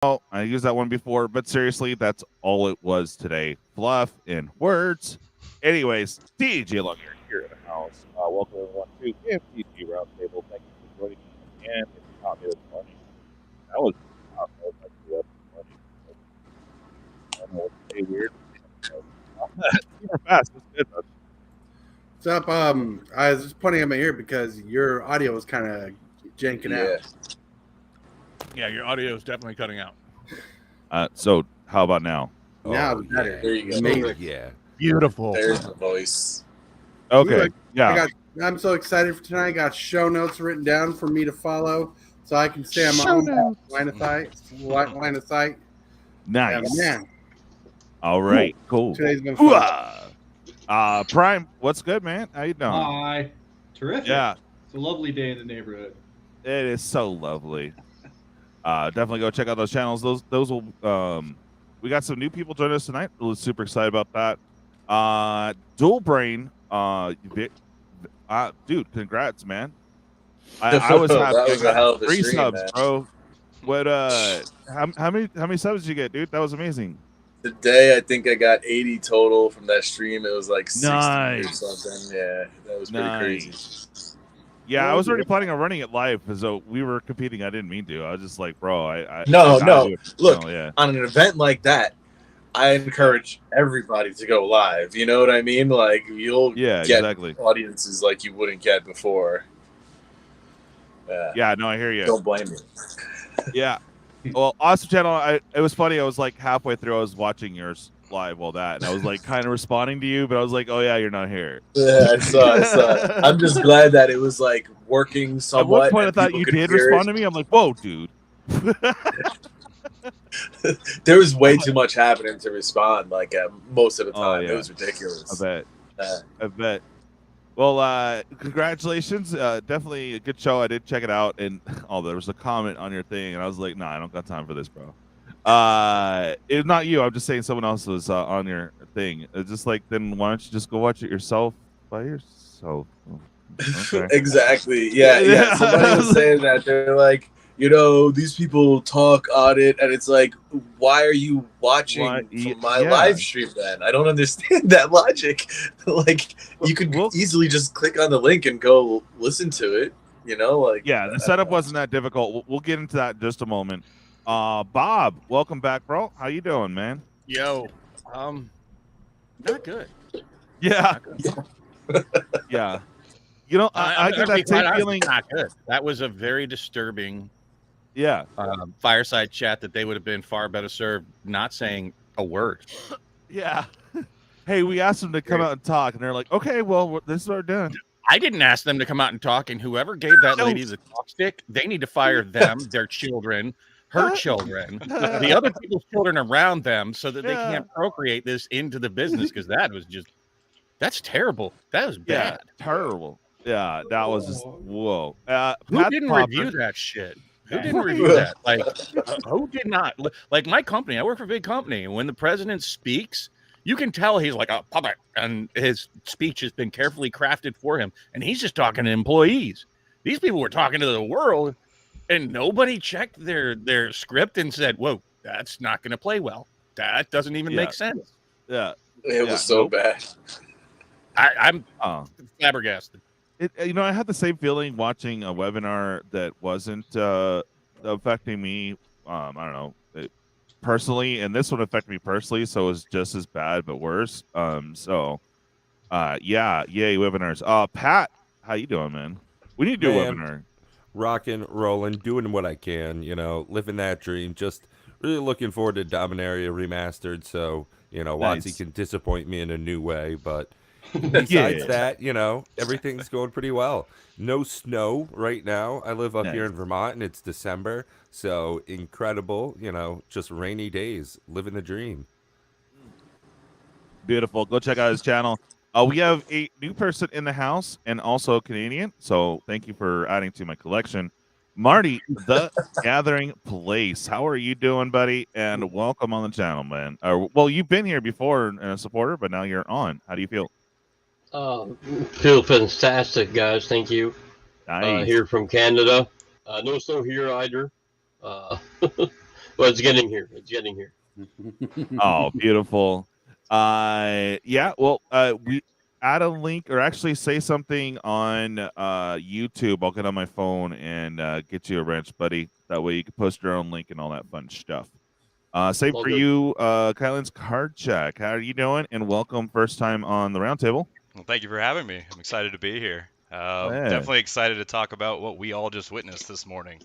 I used that one before, but seriously, that's all it was today. Fluff in words. Anyways, TG along here in the house. Welcome everyone to MTG Roundtable. Thank you for joining me. And if you caught me this morning, that was actually up this morning. I don't know what's pretty weird. Super fast. It's good. What's up? I was just pointing at my ear because your audio was kind of janking out. Yeah, your audio is definitely cutting out. So how about now? Now it's better. There you go. Amazing. Yeah. Beautiful. There's the voice. Okay. Yeah. I'm so excited for tonight. I got show notes written down for me to follow so I can stay on my own line of sight. Nice. Yeah, man. All right. Cool. Today's been fun. Prime, what's good, man? How you doing? Hi. Terrific. Yeah. It's a lovely day in the neighborhood. It is so lovely. Definitely go check out those channels. Those will we got some new people joining us tonight. Really super excited about that. Dual Brain, dude, congrats, man. I was happy. Was a hell of a 3 stream, subs, man. bro. What how many subs did you get, dude? That was amazing. Today, I think I got 80 total from that stream. It was like 60 Nice. or something. Yeah, that was pretty crazy. Yeah, I was already planning on running it live because we were competing. I didn't mean to. I was just like, bro, No. Look, yeah. on an event like that, I encourage everybody to go live. You know what I mean? Like, you'll get exactly. audiences like you wouldn't get before. Yeah, no, I hear you. Don't blame me. Yeah. Well, awesome channel. It was funny. I was like halfway through. I was watching yours live, all that, and I was like kind of responding to you, but I was like, oh yeah, you're not here. Yeah, I saw. I'm just glad that it was like working somewhat. At one point, I thought you did respond to me. I'm like, whoa, dude. There was way too much happening to respond. Like most of the time, yeah. It was ridiculous. I bet. Well, congratulations. Definitely a good show. I did check it out, and there was a comment on your thing, and I was like, nah, I don't got time for this, bro. It's not you. I'm just saying someone else was on your thing. It's just like, then why don't you just go watch it yourself by yourself? Okay. Exactly. Yeah. Somebody was saying that they're like, these people talk on it, and it's like, why are you watching my live stream then? I don't understand that logic. Like, you could easily just click on the link and go listen to it. The setup wasn't that difficult. We'll get into that in just a moment. Bob, welcome back, bro. How you doing, man? Yo, not good. Yeah. Yeah. I get that same feeling. Not good. That was a very disturbing. Yeah. Fireside chat that they would have been far better served not saying a word. Yeah. Hey, we asked them to come out and talk, and they're like, okay, well, this is what we're doing. I didn't ask them to come out and talk, and whoever gave that lady the talk stick, they need to fire them, their children, her children, the other people's children around them, so that they can't procreate this into the business, because that's terrible. That was bad. Yeah, terrible. Yeah, that was just, whoa. Who didn't review that shit? Who didn't review that? Like, who did not? Like, my company, I work for a big company, and when the president speaks, you can tell he's like a puppet, and his speech has been carefully crafted for him, and he's just talking to employees. These people were talking to the world, and nobody checked their script and said, whoa, that's not going to play well. That doesn't even make sense. Yeah. It was so bad. I'm flabbergasted. I had the same feeling watching a webinar that wasn't affecting me. I don't know, personally, and this one affected me personally, so it was just as bad but worse. Yay, webinars. Pat, how you doing, man? We need to do a webinar. Rocking, rolling, doing what I can. Living that dream. Just really looking forward to Dominaria Remastered. So Watsy can disappoint me in a new way, but. Besides that, everything's going pretty well. No snow right now. I live up here in Vermont, and it's December, so incredible. Just rainy days, living the dream. Beautiful. Go check out his channel. We have a new person in the house and also Canadian, so thank you for adding to my collection. Marty, the Gathering Place. How are you doing, buddy? And welcome on the channel, man. Well, you've been here before and a supporter, but now you're on. How do you feel? Feel fantastic, guys. Thank you. Nice. Here from Canada. No snow here either. But Well, it's getting here. It's getting here. Oh, beautiful. Yeah. Well, we add a link, or actually say something on YouTube. I'll get on my phone and get you a wrench, buddy. That way you can post your own link and all that fun stuff. Same All for good. you, KylansCardShack. How are you doing? And welcome, first time on the roundtable. Well, thank you for having me. I'm excited to be here. Yeah. Definitely excited to talk about what we all just witnessed this morning.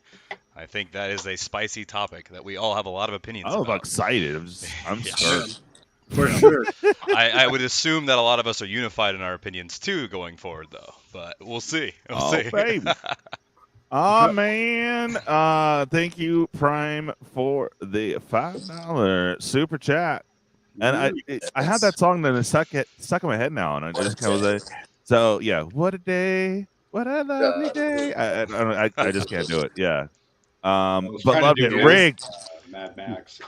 I think that is a spicy topic that we all have a lot of opinions I'm about. excited. I'm Yeah. stoked. For sure. I would assume that a lot of us are unified in our opinions too going forward, though. But we'll see. We'll Oh, see. baby. Oh man! Thank you, Prime, for the $5 super chat. And I had that song that is stuck in my head now, and I just kind of was like, so yeah. What a day! What a lovely day! I just can't do it. Yeah. But love it, Rick. Mad Max.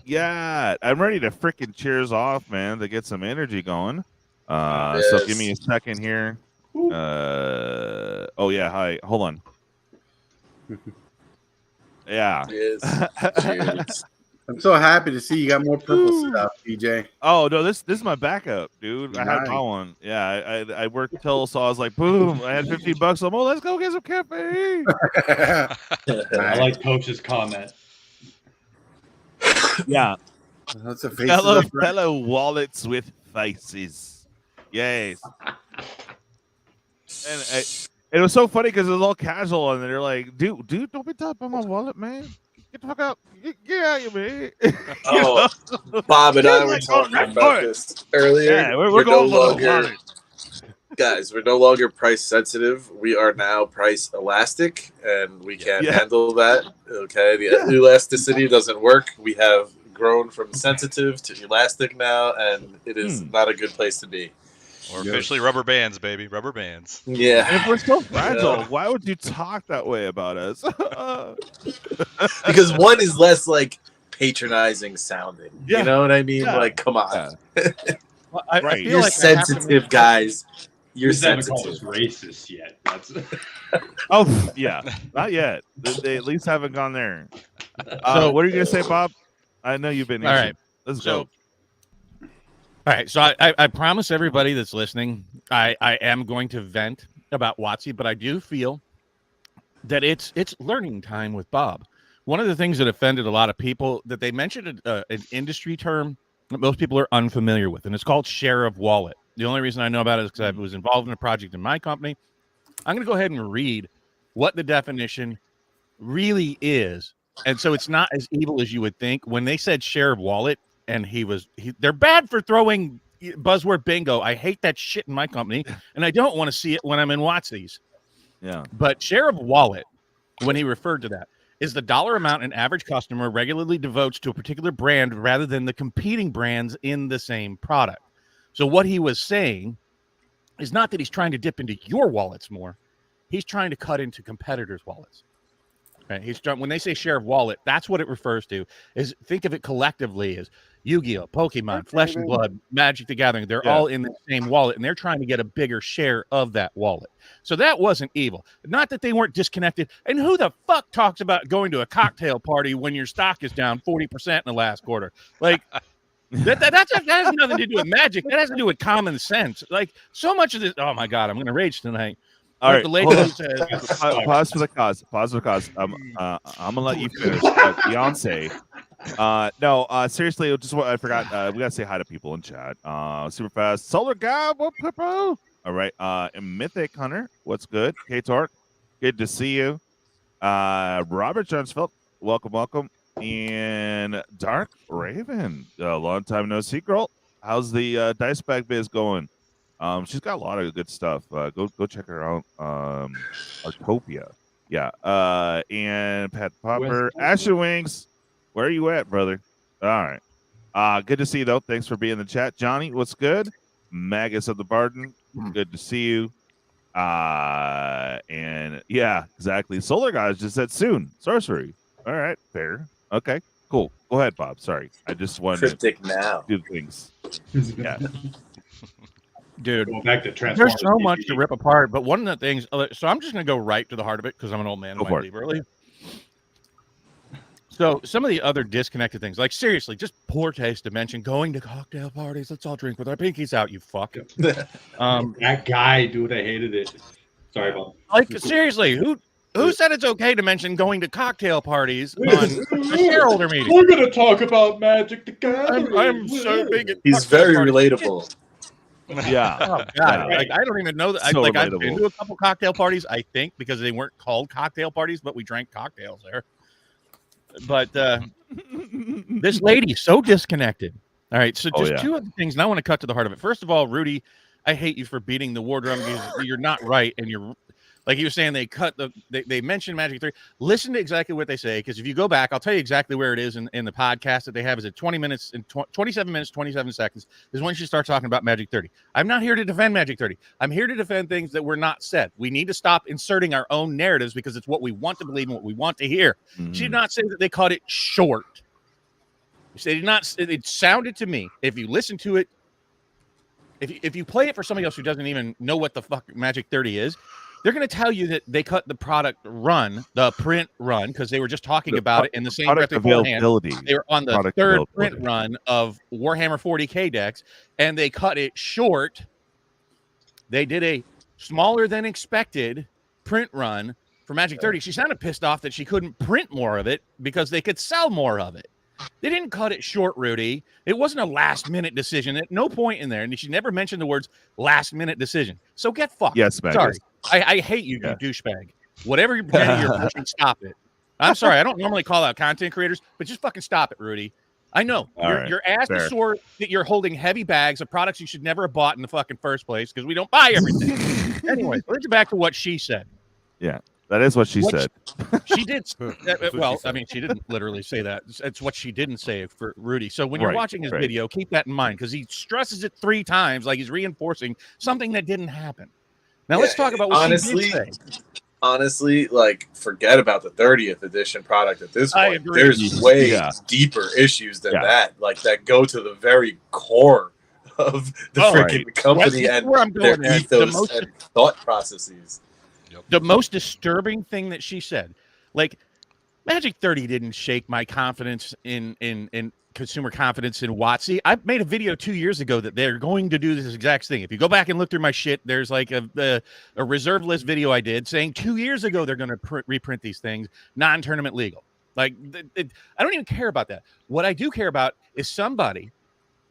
Yeah, I'm ready to freaking cheers off, man, to get some energy going. So give me a second here. Oh yeah, hi. Hold on. Yeah. Yes. Cheers. I'm so happy to see you got more purple stuff, DJ. Oh no, this is my backup, dude. I had Nice. my one. Yeah, I worked till, so I was like, boom, I had $15. I'm let's go get some cafe. I like Coach's comment. Yeah. That's a face. Fellow wallets with faces. Yes. And it was so funny because it was all casual, and they're like, dude, don't be tapping my wallet, man. Get the fuck out. Get out of here, man. Oh, Bob and I were Like, talking right about for it. this earlier. Yeah, we're going no for the longer, wallet. guys, we're no longer price sensitive. We are now price elastic, and we can't handle that. Okay, the elasticity doesn't work. We have grown from sensitive to elastic now, and it is not a good place to be. We're officially rubber bands, baby. Rubber bands. Yeah. And if we're so fragile, why would you talk that way about us? Because one is less like patronizing sounding. Yeah. You know what I mean? Yeah. Like, come on. Well, I Right. feel You're like I have to sensitive, make- guys. You're We just haven't called us sensitive. racist yet. That's Oh yeah, not yet. They at least haven't gone there. So- What are you gonna say, Bob? I know you've been. All right. Let's So- go. All right, so I promise everybody that's listening, I am going to vent about WotC, but I do feel that it's learning time with Bob. One of the things that offended a lot of people that they mentioned an industry term that most people are unfamiliar with, and it's called share of wallet. The only reason I know about it is because I was involved in a project in my company. I'm going to go ahead and read what the definition really is, and so it's not as evil as you would think. When they said share of wallet, and they're bad for throwing buzzword bingo. I hate that shit in my company, and I don't want to see it when I'm in WotC's. Yeah. But share of wallet, when he referred to that, is the dollar amount an average customer regularly devotes to a particular brand rather than the competing brands in the same product. So what he was saying is not that he's trying to dip into your wallets more. He's trying to cut into competitors' wallets. Right? When they say share of wallet, that's what it refers to. Is think of it collectively as Yu-Gi-Oh, Pokemon, Flesh and Blood, Magic the Gathering. They're all in the same wallet, and they're trying to get a bigger share of that wallet. So that wasn't evil. Not that they weren't disconnected. And who the fuck talks about going to a cocktail party when your stock is down 40% in the last quarter? Like that has nothing to do with magic. That has to do with common sense. Like so much of this. Oh my god, I'm going to rage tonight. All right, the lady who says, pause for the cause. Pause for the cause. I'm gonna let you finish. Beyonce. No, seriously, I forgot. We gotta say hi to people in chat. Super fast. Solar guy, what bro? All right. And Mythic Hunter, what's good? K Torque, good to see you. Robert Johnsfeld, welcome. And Dark Raven, long time no see, girl. How's the dice bag biz going? She's got a lot of good stuff. Go check her out. Artopia. Yeah. And Pat Pauper. AshenWingz, where are you at, brother? All right. Good to see you though. Thanks for being in the chat. Johnny, what's good? Magus of the Barden. Good to see you. And yeah, exactly. Solar guys just said soon. Sorcery. All right, fair. Okay, cool. Go ahead, Bob. Sorry. I just wanted Cryptic to now. do things. Yeah. dude, going back to Transformers. there's so much to rip apart, but one of the things, so I'm just going to go right to the heart of it because I'm an old man and Go I for it. leave early. So some of the other disconnected things, like seriously, just poor taste to mention going to cocktail parties. Let's all drink with our pinkies out, you fuck. That guy, dude, I hated it. Sorry about like seriously, who said it's okay to mention going to cocktail parties on a shareholder meeting? We're gonna talk about Magic the Gathering. I'm so big at He's cocktail very parties. relatable. Yeah. Oh god, Yeah. like I don't even know that. So I've been relatable. to a couple cocktail parties, I think, because they weren't called cocktail parties, but we drank cocktails there. But this lady's so disconnected. All right, so just two other things, and I want to cut to the heart of it. First of all, Rudy, I hate you for beating the war drum because you're not right, and you're like you were saying they mentioned Magic 3. Listen to exactly what they say, because if you go back, I'll tell you exactly where it is in the podcast that they have. Is at 20 minutes and 27 minutes 27 seconds is when she starts talking about Magic 30. I'm not here to defend Magic 30. I'm here to defend things that were not said. We need to stop inserting our own narratives because it's what we want to believe and what we want to hear. She did not say that they cut it short. They did not. It sounded to me, if you listen to it, if you play it for somebody else who doesn't even know what the fuck Magic 30 is, they're going to tell you that they cut the product run, the print run, because they were just talking about it in the same breath beforehand. They were on the third print run of Warhammer 40K decks, and they cut it short. They did a smaller than expected print run for Magic 30. She sounded pissed off that she couldn't print more of it because they could sell more of it. They didn't cut it short, Rudy. It wasn't a last-minute decision. At no point in there, and she never mentioned the words last-minute decision. So get fucked. Yes, man. Sorry. I hate you, you douchebag. Whatever you're pretending you're pushing, stop it. I'm sorry. I don't normally call out content creators, but just fucking stop it, Rudy. I know. Your ass is sore that you're holding heavy bags of products you should never have bought in the fucking first place because we don't buy everything. Anyway, let's get back to what she said. Yeah. That is what she said. She did. Well, I mean, she didn't literally say that. It's what she didn't say for Rudy. So when you're watching his video, keep that in mind because he stresses it 3 times like he's reinforcing something that didn't happen. Now let's talk about what she did say. Honestly, like, forget about the 30th edition product at this point. I agree. There's way deeper issues than that, like that go to the very core of the freaking company and their ethos and thought processes. The most disturbing thing that she said, like, Magic 30 didn't shake my confidence in consumer confidence in WotC. I made a video 2 years ago that they're going to do this exact thing. If you go back and look through my shit, there's like a reserve list video I did saying 2 years ago they're going to reprint these things, non-tournament legal. Like, I don't even care about that. What I do care about is somebody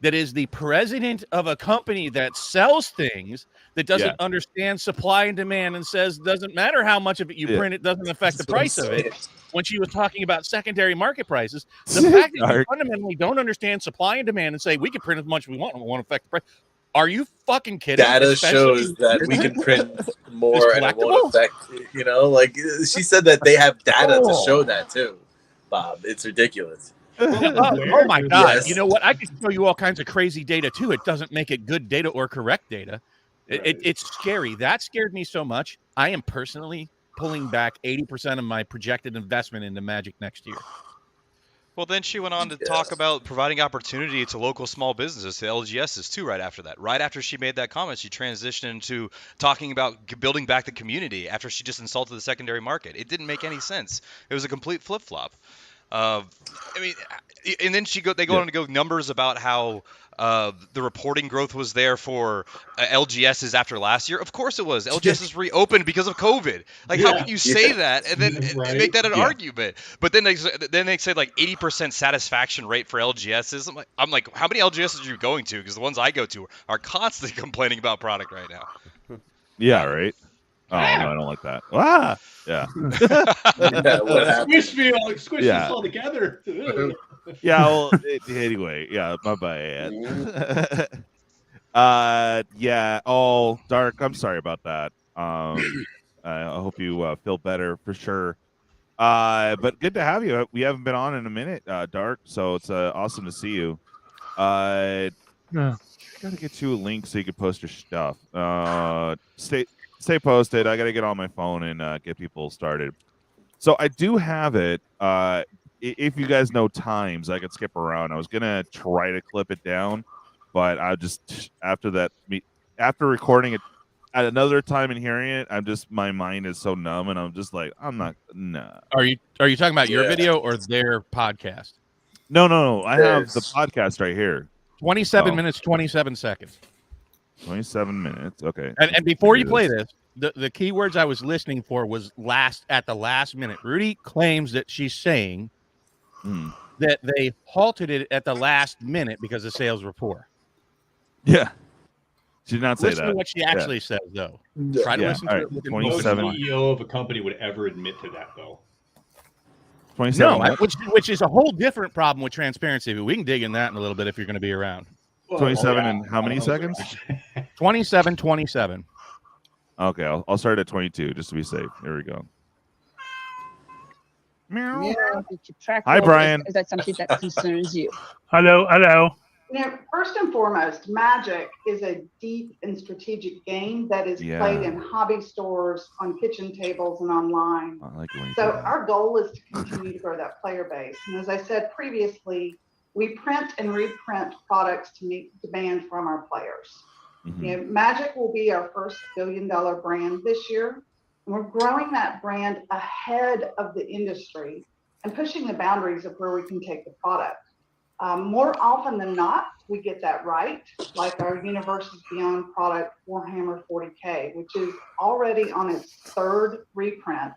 that is the president of a company that sells things that doesn't understand supply and demand and says doesn't matter how much of it you print, it doesn't affect the price of it. When she was talking about secondary market prices, the fact that you fundamentally don't understand supply and demand and say we can print as much as we want and it won't affect the price. Are you fucking kidding? Data shows that we can print more and it won't affect, you know, like she said that they have data to show that too, Bob. It's ridiculous. Oh my God. Yes. You know what? I can show you all kinds of crazy data too. It doesn't make it good data or correct data. It's scary. That scared me so much. I am personally pulling back 80% of my projected investment into Magic next year. Well, then she went on to talk about providing opportunity to local small businesses, to LGSs too, right after that. Right after she made that comment, she transitioned into talking about building back the community after she just insulted the secondary market. It didn't make any sense. It was a complete flip-flop. I mean, and then they go on to go numbers about how the reporting growth was there for LGSs after last year. Of course it was. LGSs reopened because of COVID. Like, how can you say that and then make that an argument? But then they say like 80% satisfaction rate for LGSs. I'm like, how many LGSs are you going to? Because the ones I go to are constantly complaining about product right now. Yeah, right. Oh, no, I don't like that. Ah, yeah. Squish us all together. Yeah, well, anyway, yeah, my bad. Yeah. Oh, Dark, I'm sorry about that. I hope you feel better for sure. But good to have you. We haven't been on in a minute, Dark, so it's awesome to see you. Gotta get you a link so you can post your stuff. Stay posted. I got to get on my phone and get people started. So I do have it. If you guys know times, I could skip around. I was going to try to clip it down, but I just, after recording it at another time in hearing it, my mind is so numb, and I'm just like, I'm not. Nah. Are you talking about your video or their podcast? No. I have the podcast right here. 27 minutes, 27 seconds. 27 minutes. Okay. And before you play this, the keywords I was listening for was at the last minute. Rudy claims that she's saying that they halted it at the last minute because the sales were poor. Yeah. She did not say listen that. To what she actually says, though. Try to listen to it. With 27. No CEO of a company would ever admit to that, though. 27. No, which is a whole different problem with transparency. But we can dig in that in a little bit if you're going to be around. 27 and how many seconds? 27. Okay, I'll start at 22 just to be safe. Here we go. Meow. Hi, Brian. Is that something that concerns you? Hello. First and foremost, Magic is a deep and strategic game that is played in hobby stores, on kitchen tables, and online. I like it so our goal is to continue to grow that player base. And as I said previously, we print and reprint products to meet demand from our players. Magic will be our first billion-dollar brand this year. And we're growing that brand ahead of the industry and pushing the boundaries of where we can take the product. More often than not, we get that right, like our Universes Beyond product, Warhammer 40K, which is already on its third reprint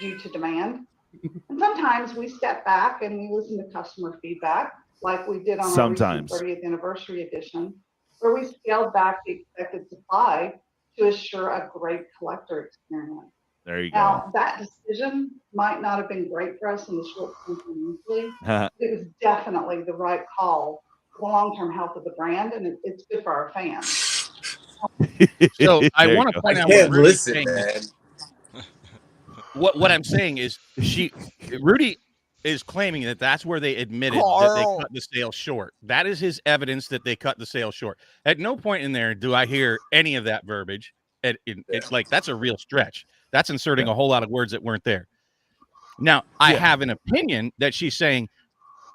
due to demand. And sometimes we step back and we listen to customer feedback, like we did on our recent 30th anniversary edition, where we scaled back the expected supply to assure a great collector experience. There you go. Now, that decision might not have been great for us in the short term financially. It was definitely the right call for the long-term health of the brand, and it's good for our fans. So I want to point out what Rudy's saying. What I'm saying is Rudy is claiming that that's where they admitted that they cut the sale short. That is his evidence that they cut the sale short. At no point in there do I hear any of that verbiage. It's like that's a real stretch. That's inserting a whole lot of words that weren't there. Now, I have an opinion that she's saying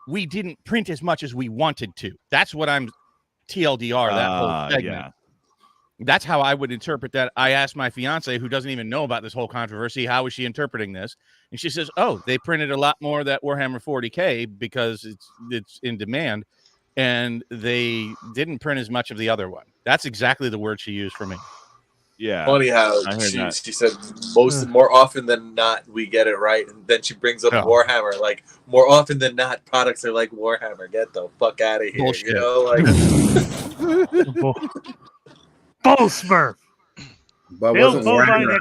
we didn't print as much as we wanted to. That's what I'm TLDR, that whole segment. Yeah. That's how I would interpret that. I asked my fiance, who doesn't even know about this whole controversy, how is she interpreting this? And she says, oh, they printed a lot more of that Warhammer 40K because it's in demand, and they didn't print as much of the other one. That's exactly the word she used for me. Yeah. Funny how she said more often than not we get it right, and then she brings up Warhammer. Like, more often than not, products are like Warhammer. Get the fuck out of here. Bullshit. You know, like Bull Smurf. But wasn't Warhammer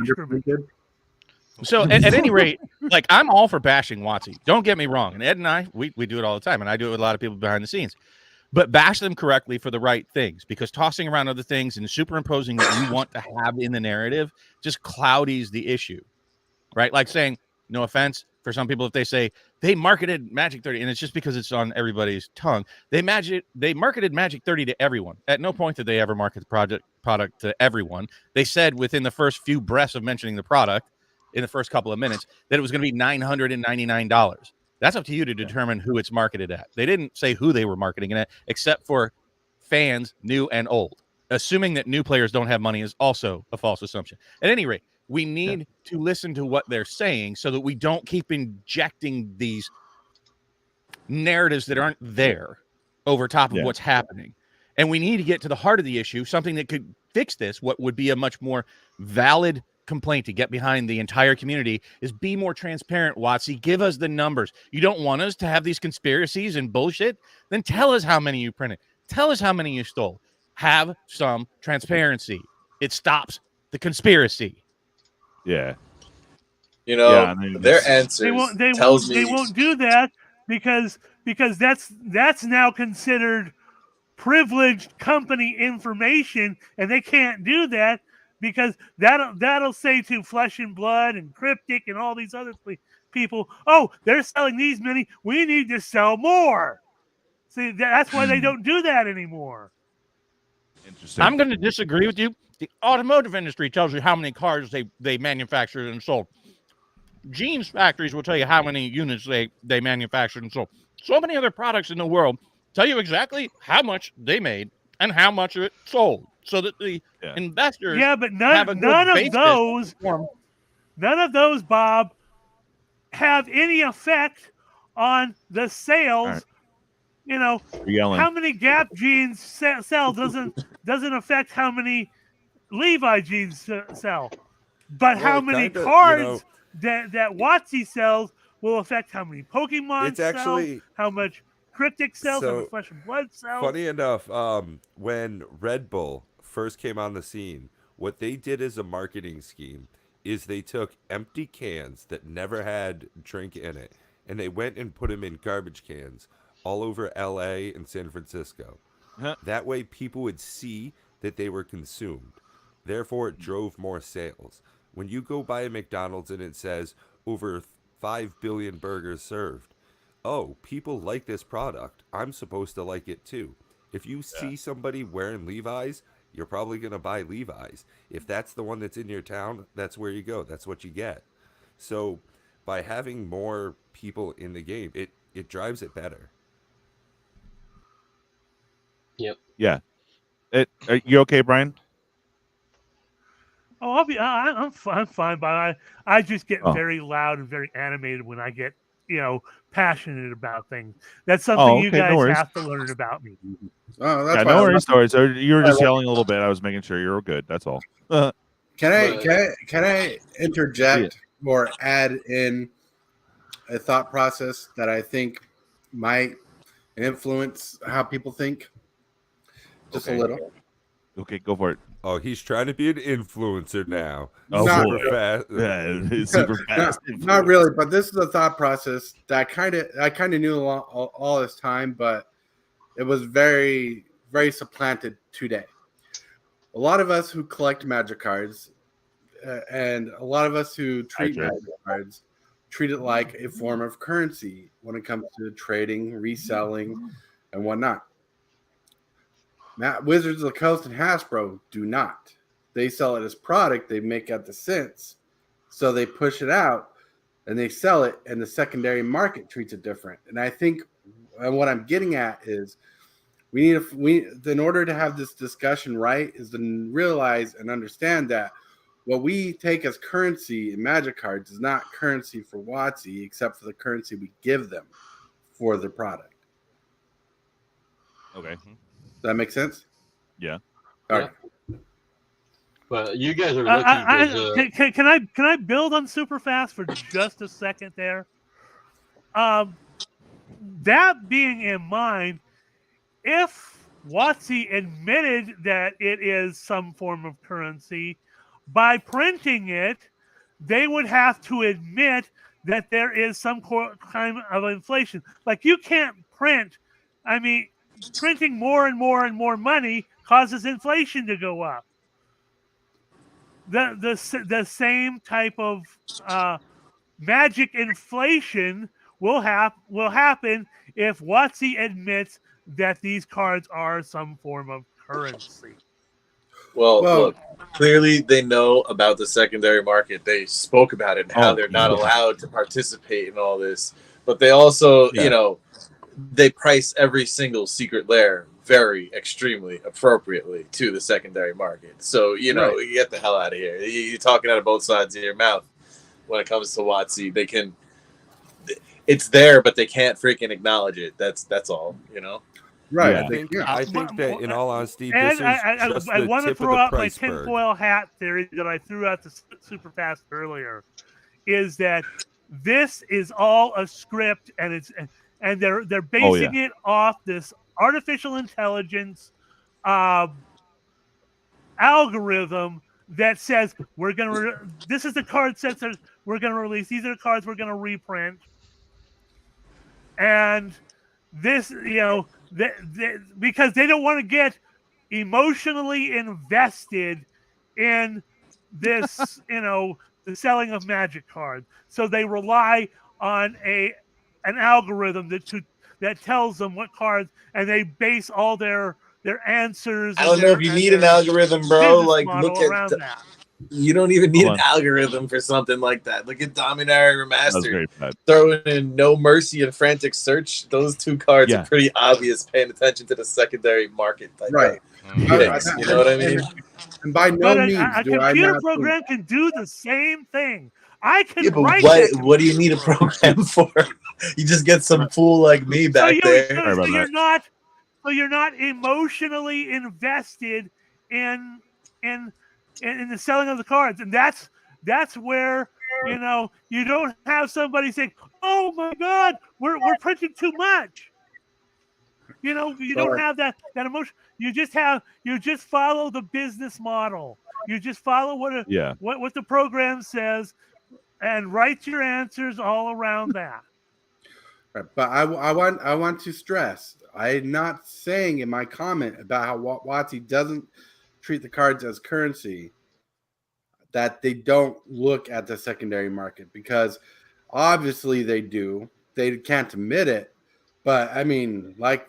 So at any rate, like, I'm all for bashing WotC. Don't get me wrong. And Ed and I, we do it all the time, and I do it with a lot of people behind the scenes. But bash them correctly for the right things, because tossing around other things and superimposing what you want to have in the narrative just cloudies the issue, right? Like saying, no offense for some people, if they say they marketed Magic 30, and it's just because it's on everybody's tongue, they marketed Magic 30 to everyone. At no point did they ever market the product to everyone. They said within the first few breaths of mentioning the product, in the first couple of minutes, that it was going to be $999. That's up to you to determine who it's marketed at. They didn't say who they were marketing it at, except for fans, new and old. Assuming that new players don't have money is also a false assumption. At any rate, we need to listen to what they're saying so that we don't keep injecting these narratives that aren't there over top of what's happening. And we need to get to the heart of the issue, something that could fix this. What would be a much more valid complaint to get behind the entire community is be more transparent, WotC. Give us the numbers. You don't want us to have these conspiracies and bullshit? Then tell us how many you printed. Tell us how many you stole. Have some transparency. It stops the conspiracy. Yeah. You know, their answers they won't do that because that's now considered privileged company information, and they can't do that. Because that'll say to Flesh and Blood and Cryptic and all these other people, oh, they're selling these many, we need to sell more. See, that's why they don't do that anymore. Interesting. I'm going to disagree with you. The automotive industry tells you how many cars they manufactured and sold. Jeans factories will tell you how many units they manufactured and sold. So many other products in the world tell you exactly how much they made and how much of it sold. so that the investors but have a good none of basis those, for 'em. none of those, Bob, have any effect on the sales. Right. You know, how many Gap jeans sell doesn't affect how many Levi jeans sell, but how many cards that WotC sells will affect how many Pokemon sell, how much Cryptic sells, how much Flesh and Blood sells. Funny enough, when Red Bull first came on the scene, what they did as a marketing scheme is they took empty cans that never had drink in it, and they went and put them in garbage cans all over LA and San Francisco. That way people would see that they were consumed. Therefore, it drove more sales. When you go by a McDonald's and it says over 5 billion burgers served, oh, people like this product. I'm supposed to like it too. If you see somebody wearing Levi's, you're probably going to buy Levi's. If that's the one that's in your town, that's where you go. That's what you get. So by having more people in the game, it drives it better. Yep. Yeah. Are you okay, Brian? Oh, I'm fine, but I just get very loud and very animated when I get, passionate about things. That's something you guys have to learn about me. Oh, that's no worries. So you were just yelling a little bit. I was making sure you were good. That's all. Can I interject or add in a thought process that I think might influence how people think? Just a little. Okay, go for it. Oh, he's trying to be an influencer now. Oh, super fast. Yeah, super fast. Not really, but this is a thought process that I kind of knew all this time, but it was very, very supplanted today. A lot of us who collect Magic cards, and a lot of us who treat Magic cards, treat it like a form of currency when it comes to trading, reselling, and whatnot. Wizards of the Coast and Hasbro do not. They sell it as product. They make out the cents. So they push it out and they sell it, and the secondary market treats it different. And I think, and what I'm getting at is in order to have this discussion right, is to realize and understand that what we take as currency in Magic cards is not currency for WotC, except for the currency we give them for the product. Okay. Does that make sense? Yeah. All right. Well, you guys are lucky. Can I build on super fast for just a second there? That being in mind, if WotC admitted that it is some form of currency, by printing it, they would have to admit that there is some kind of inflation. Like, you can't print. I mean, printing more and more and more money causes inflation to go up. The same type of magic inflation will happen if WotC admits that these cards are some form of currency. Well, look, clearly they know about the secondary market. They spoke about it and how they're not allowed to participate in all this. But they also, they price every single secret lair very extremely appropriately to the secondary market. So, you get the hell out of here. You're talking out of both sides of your mouth when it comes to WotC. They can, it's there, but they can't freaking acknowledge it. That's all, Right. Yeah. I think that, in all honesty, and this is just I the want to tip throw of the out my iceberg. tinfoil hat theory that I threw out to super fast earlier, is that this is all a script, and they're basing it off this artificial intelligence algorithm that says this is the card sets that we're gonna release. These are the cards we're gonna reprint, and this, because they don't want to get emotionally invested in this, the selling of Magic cards. So they rely on an algorithm that tells them what cards, and they base all their answers. I don't know if you need an algorithm, bro. Like, look at that. You don't even need an algorithm for something like that. Look at Dominaria Remastered. Throwing in No Mercy and Frantic Search. Those two cards are pretty obvious paying attention to the secondary market. Right. You know what I mean? And by no means a do I computer not program can do the same thing. I can Yeah, but write what do you need a program for? You just get some fool like me back there. So you're not emotionally invested in the selling of the cards, and that's where you don't have somebody saying, "Oh my God, we're printing too much." You don't have that emotion. You just follow the business model. You just follow what the program says, and write your answers all around that. Right, but I want to stress, I'm not saying in my comment about how WotC doesn't treat the cards as currency, that they don't look at the secondary market, because obviously they do. They can't admit it, but I mean, like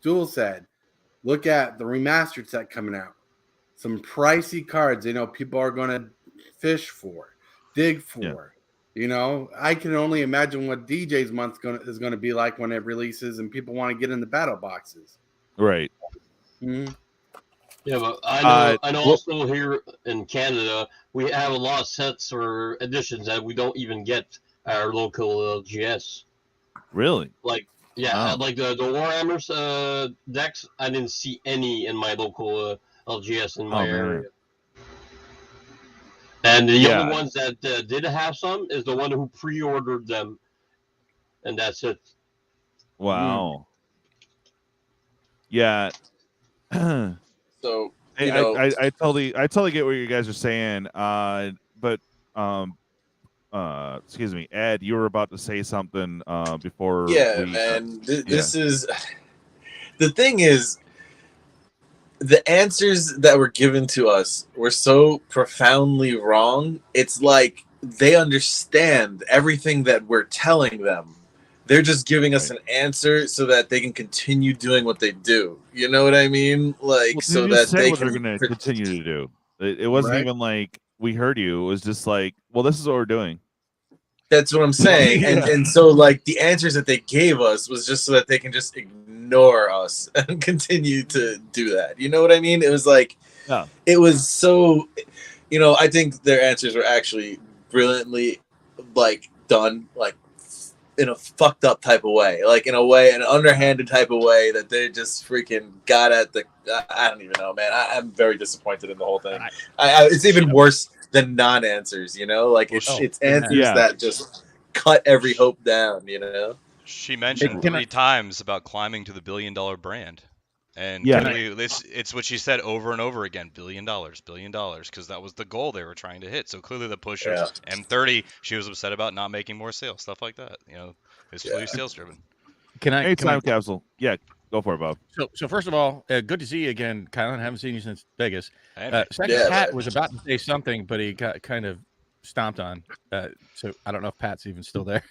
Duel said, look at the remastered set coming out. Some pricey cards, people are going to fish for, dig for. I can only imagine what DJ's month is going to be like when it releases and people want to get in the battle boxes. Right. Mm-hmm. Yeah, but I know also here in Canada, we have a lot of sets or editions that we don't even get at our local LGS. Really? Like the Warhammer's decks, I didn't see any in my local LGS in my area. And the only ones that did have some is the one who pre-ordered them, and that's it. Wow. Yeah. So I totally get what you guys are saying. But excuse me, Ed, you were about to say something before. Yeah, man. This is the thing is. The answers that were given to us were so profoundly wrong. It's like they understand everything that we're telling them. They're just giving us an answer so that they can continue doing what they do. You know what I mean? Like, so that they what they're going to continue to do. It wasn't even like we heard you. It was just like, well, this is what we're doing. That's what I'm saying. And so, like, the answers that they gave us was just so that they can just ignore us and continue to do that. You know what I mean? It was like, it was so, I think their answers were actually brilliantly, like, done, like, in a fucked up type of way. Like, in a way, an underhanded type of way that they just freaking got at the, I don't even know, man. I'm very disappointed in the whole thing. It's even worse than non-answers, like it's answers that just cut every hope down, She mentioned 3 times about climbing to the $1 billion brand, and clearly it's what she said over and over again: $1 billion, $1 billion, because that was the goal they were trying to hit. So clearly the push of M30, she was upset about not making more sales, stuff like that. It's really sales driven. Can I time capsule? Yeah. Go for it, Bob. So first of all, good to see you again, Kylan. I haven't seen you since Vegas. Second, Pat was about to say something, but he got kind of stomped on. So I don't know if Pat's even still there.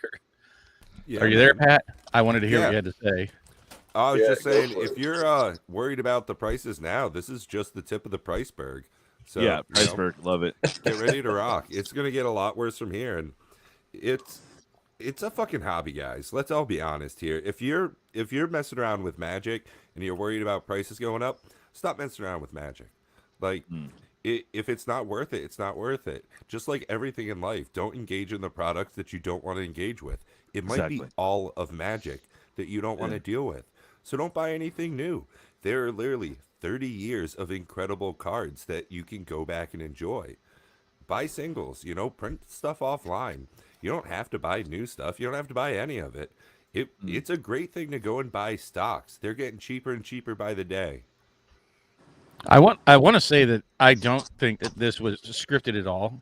Are you there, Pat? I wanted to hear what you had to say. I was just saying, if you're worried about the prices now, this is just the tip of the priceberg. So priceberg, love it. Get ready to rock. It's going to get a lot worse from here, and it's a fucking hobby, guys. Let's all be honest here. If you're messing around with Magic and you're worried about prices going up, stop messing around with Magic. Like, if it's not worth it, it's not worth it. Just like everything in life, don't engage in the products that you don't want to engage with. It might be all of Magic that you don't want to deal with. So don't buy anything new. There are literally 30 years of incredible cards that you can go back and enjoy. Buy singles, print stuff offline. You don't have to buy new stuff. You don't have to buy any of it. It's a great thing to go and buy stocks. They're getting cheaper and cheaper by the day. I want to say that I don't think that this was scripted at all.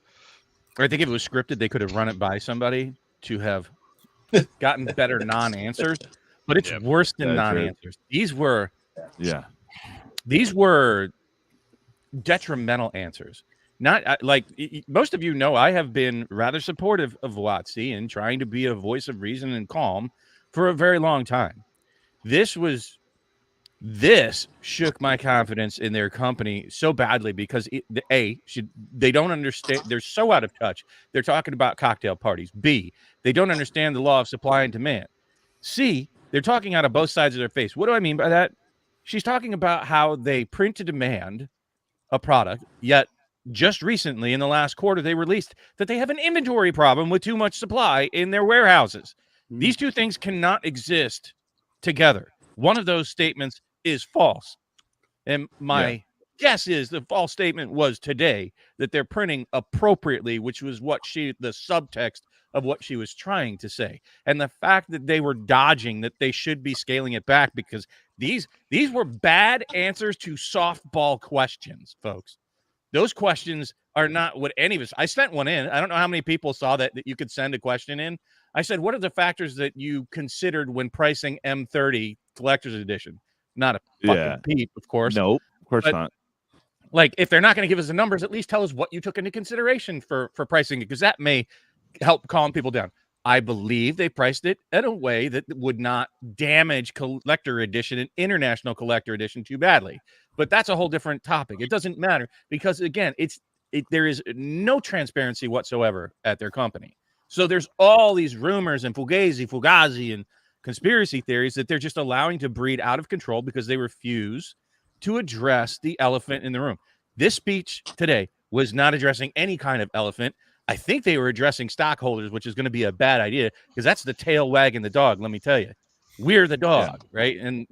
I think if it was scripted, they could have run it by somebody to have gotten better non-answers. But it's worse than non-answers. These were detrimental answers. Not like most of you know, I have been rather supportive of WotC and trying to be a voice of reason and calm for a very long time. This was This shook my confidence in their company so badly because they don't understand. They're so out of touch. They're talking about cocktail parties. B, they don't understand the law of supply and demand. C, they're talking out of both sides of their face. What do I mean by that? She's talking about how they print to demand a product, yet just recently in the last quarter, they released that they have an inventory problem with too much supply in their warehouses. These two things cannot exist together. One of those statements is false. And my guess is the false statement was today that they're printing appropriately, which was the subtext of what she was trying to say. And the fact that they were dodging that they should be scaling it back because these were bad answers to softball questions, folks. Those questions are not what any of us. I sent one in. I don't know how many people saw that you could send a question in. I said, what are the factors that you considered when pricing M30 Collector's Edition? Not a fucking peep, of course. Nope, of course not. Like, if they're not going to give us the numbers, at least tell us what you took into consideration for pricing it, because that may help calm people down. I believe they priced it in a way that would not damage Collector Edition and International Collector Edition too badly. But that's a whole different topic. It doesn't matter because, again, there is no transparency whatsoever at their company. So there's all these rumors and fugazi and conspiracy theories that they're just allowing to breed out of control because they refuse to address the elephant in the room. This speech today was not addressing any kind of elephant. I think they were addressing stockholders, which is going to be a bad idea because that's the tail wagging the dog. Let me tell you, we're the dog, right? And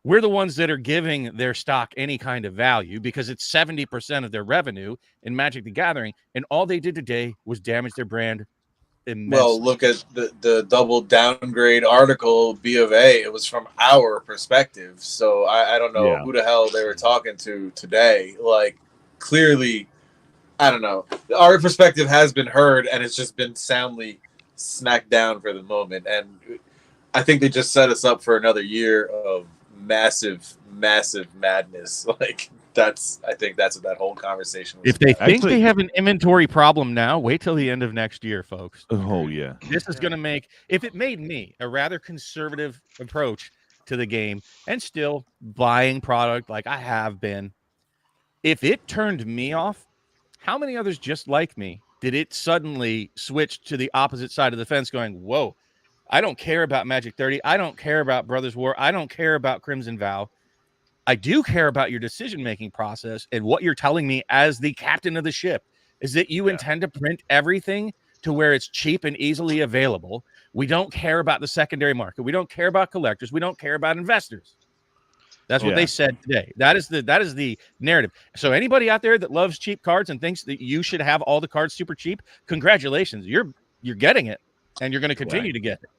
we're the ones that are giving their stock any kind of value because it's 70% of their revenue in Magic the Gathering. And all they did today was damage their brand immensely. Well, look at the double downgrade article, B of A. It was from our perspective. So I don't know who the hell they were talking to today. Like, clearly, I don't know. Our perspective has been heard, and it's just been soundly smacked down for the moment. And I think they just set us up for another year of massive madness. Like, I think that's what that whole conversation was if they think they have an inventory problem now, wait till the end of next year, folks. Oh yeah, this is going to make, if it made me a rather conservative approach to the game and still buying product like I have been, if it turned me off, how many others just like me did it suddenly switch to the opposite side of the fence going, whoa, I don't care about Magic 30. I don't care about Brothers War. I don't care about Crimson Vow. I do care about your decision-making process, and what you're telling me as the captain of the ship is that you intend to print everything to where it's cheap and easily available. We don't care about the secondary market. We don't care about collectors. We don't care about investors. That's what they said today. That is the narrative. So anybody out there that loves cheap cards and thinks that you should have all the cards super cheap, congratulations. You're getting it, and you're going to continue to get it.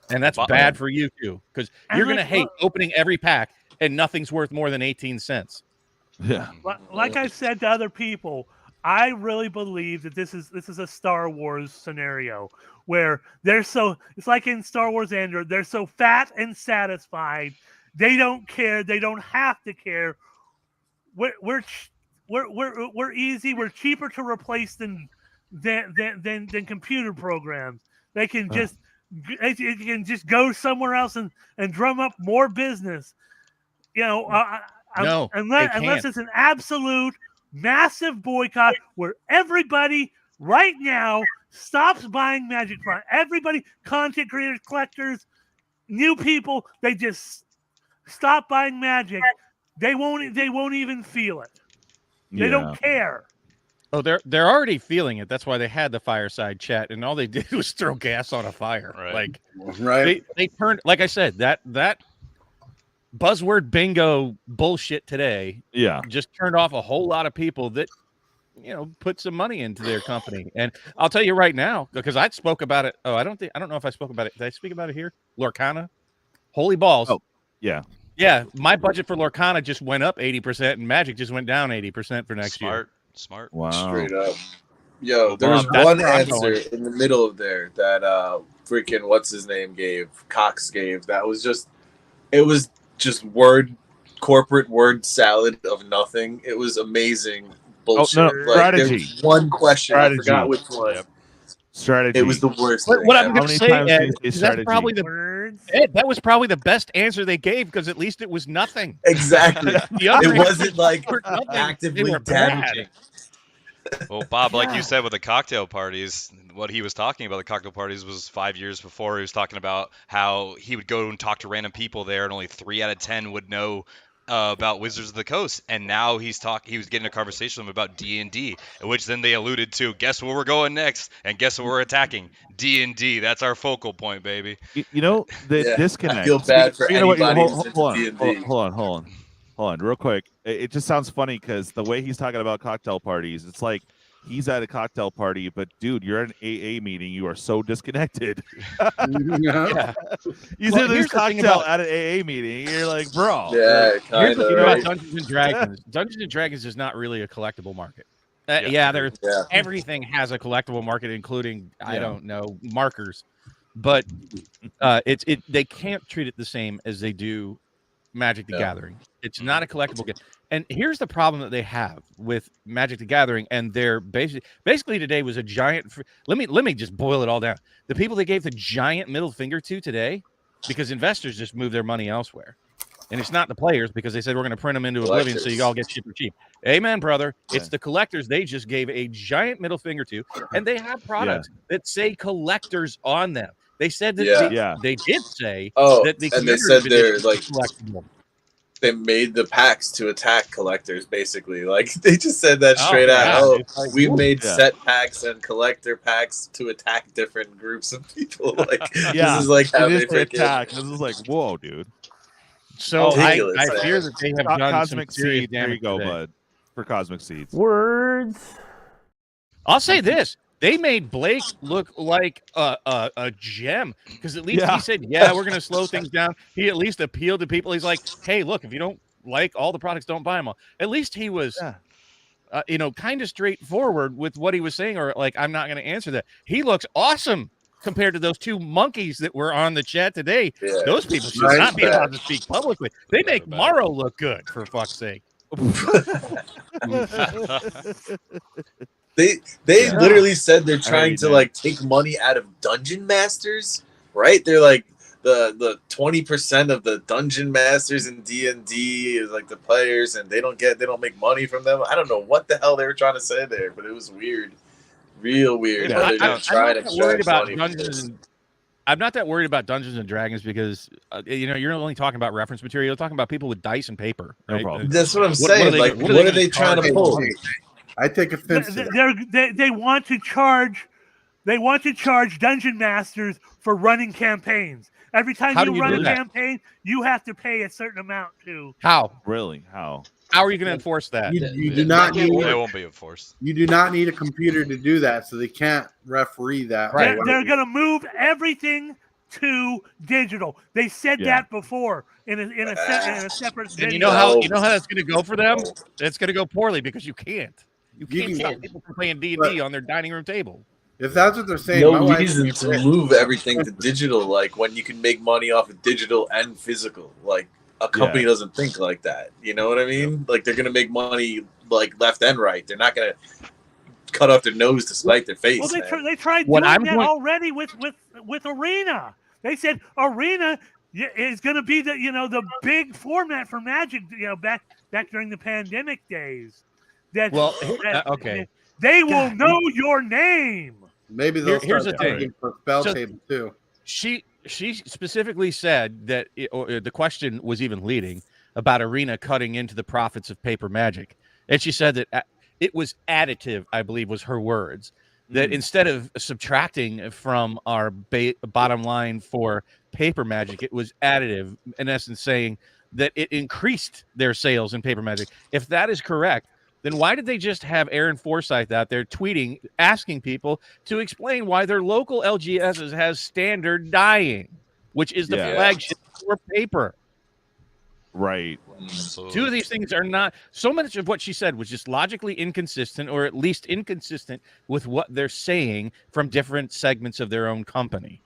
And that's bad for you too, because you're going to hate opening every pack and nothing's worth more than 18 cents. Yeah. Like I said to other people, I really believe that this is a Star Wars scenario where it's like in Star Wars Andor, they're so fat and satisfied, they don't care, they don't have to care. We're easy, we're cheaper to replace than computer programs. They can just go somewhere else and drum up more business. You know, unless it's an absolute massive boycott where everybody right now stops buying Magic. Everybody, content creators, collectors, new people, they just stop buying Magic. They won't even feel it. They don't care. Oh, they're already feeling it. That's why they had the fireside chat, and all they did was throw gas on a fire. Right. They turned, like I said, that buzzword bingo bullshit today. Yeah, just turned off a whole lot of people that put some money into their company. And I'll tell you right now, because I spoke about it. Oh, I don't know if I spoke about it. Did I speak about it here? Lorcana, holy balls. Oh, yeah. Yeah, my budget for Lorcana just went up 80%, and Magic just went down 80% for next year. Smart. Wow. Straight up. Yo, there was one answer in the middle of there that freaking what's his name gave, Cox gave. That was just, it was just corporate word salad of nothing. It was amazing bullshit. Oh, no, strategy. There was one question, I forgot which one. Strategy. It was the worst thing. What I'm going to say is that's probably the Ed, that was probably the best answer they gave because at least it was nothing. Exactly. It wasn't like actively damaging. Well, Bob, like you said with the cocktail parties, what he was talking about the cocktail parties was 5 years before. He was talking about how he would go and talk to random people there, and only 3 out of 10 would know about Wizards of the Coast. And now he was getting a conversation with them about D&D, in which then they alluded to, guess where we're going next, and guess what we're attacking? D&D. That's our focal point, baby. You know, the disconnect. I feel bad for anybody who's into D&D. Hold on, real quick. It just sounds funny because the way he's talking about cocktail parties, it's like he's at a cocktail party, but dude, you're at an AA meeting. You are so disconnected. Yeah. You said this cocktail at an AA meeting. You're like, bro. Yeah, here's the thing right. about Dungeons and Dragons. Dungeons and Dragons is not really a collectible market. Everything has a collectible market, including I don't know, markers, but they can't treat it the same as they do Magic the Gathering. It's not a collectible game. And here's the problem that they have with Magic the Gathering, and they're basically today was a giant. Let me just boil it all down. The people they gave the giant middle finger to today, because investors just moved their money elsewhere, and it's not the players because they said we're going to print them into oblivion so you all get super cheap. Amen, brother. It's the collectors they just gave a giant middle finger to, and they have products that say collectors on them. They said that they did say that they said they're like collectible. They made the packs to attack collectors, basically. Like they just said that straight out. We made set packs and collector packs to attack different groups of people. Like this is like how they attack. This is like, whoa, dude. So I fear that they have done Cosmic some serious Seed. There you go, today. bud. For Cosmic Seeds. Words. I'll say this. They made Blake look like a gem because at least he said, we're going to slow things down. He at least appealed to people. He's like, hey, look, if you don't like all the products, don't buy them all. At least he was, kind of straightforward with what he was saying, or like, I'm not going to answer that. He looks awesome compared to those two monkeys that were on the chat today. Yeah. Those people should not be allowed to speak publicly. They make Morrow look good, for fuck's sake. They literally said they're trying to like take money out of dungeon masters, right? They're like the 20% of the dungeon masters in D&D is like the players, and they don't make money from them. I don't know what the hell they were trying to say there, but it was weird, real weird. I'm not that worried about I'm not that worried about Dungeons and Dragons because you're only talking about reference material. You're talking about people with dice and paper. Right? No problem. That's what I'm saying. What are they trying to pull? I take offense. They want to charge. They want to charge dungeon masters for running campaigns. Every time you run a campaign, you have to pay a certain amount to. How? Really? How? How are you going to enforce that? You do not need. It won't be enforced. You do not need a computer to do that, so they can't referee that. Right. They're going to move everything to digital. They said that before in a separate. And you know how that's going to go for them? It's going to go poorly because you can't. You can't stop people from playing D&D on their dining room table. If that's what they're saying, no reason to move everything to digital. Like when you can make money off of digital and physical. Like a company doesn't think like that. You know what I mean? Like they're gonna make money like left and right. They're not gonna cut off their nose to spite their face. Well, they tried doing that already with Arena. They said Arena is going to be the big format for Magic. Back during the pandemic days. Okay. They will know your name. Maybe they'll here's the thing for spell table too. She specifically said that the question was even leading about Arena cutting into the profits of paper Magic, and she said that it was additive. I believe was her words. That instead of subtracting from our bottom line for paper Magic, it was additive. In essence, saying that it increased their sales in paper Magic. If that is correct, then why did they just have Aaron Forsyth out there tweeting, asking people to explain why their local LGSs has standard dying, which is the flagship for paper? Right. Two of these things are not. So much of what she said was just logically inconsistent, or at least inconsistent with what they're saying from different segments of their own company.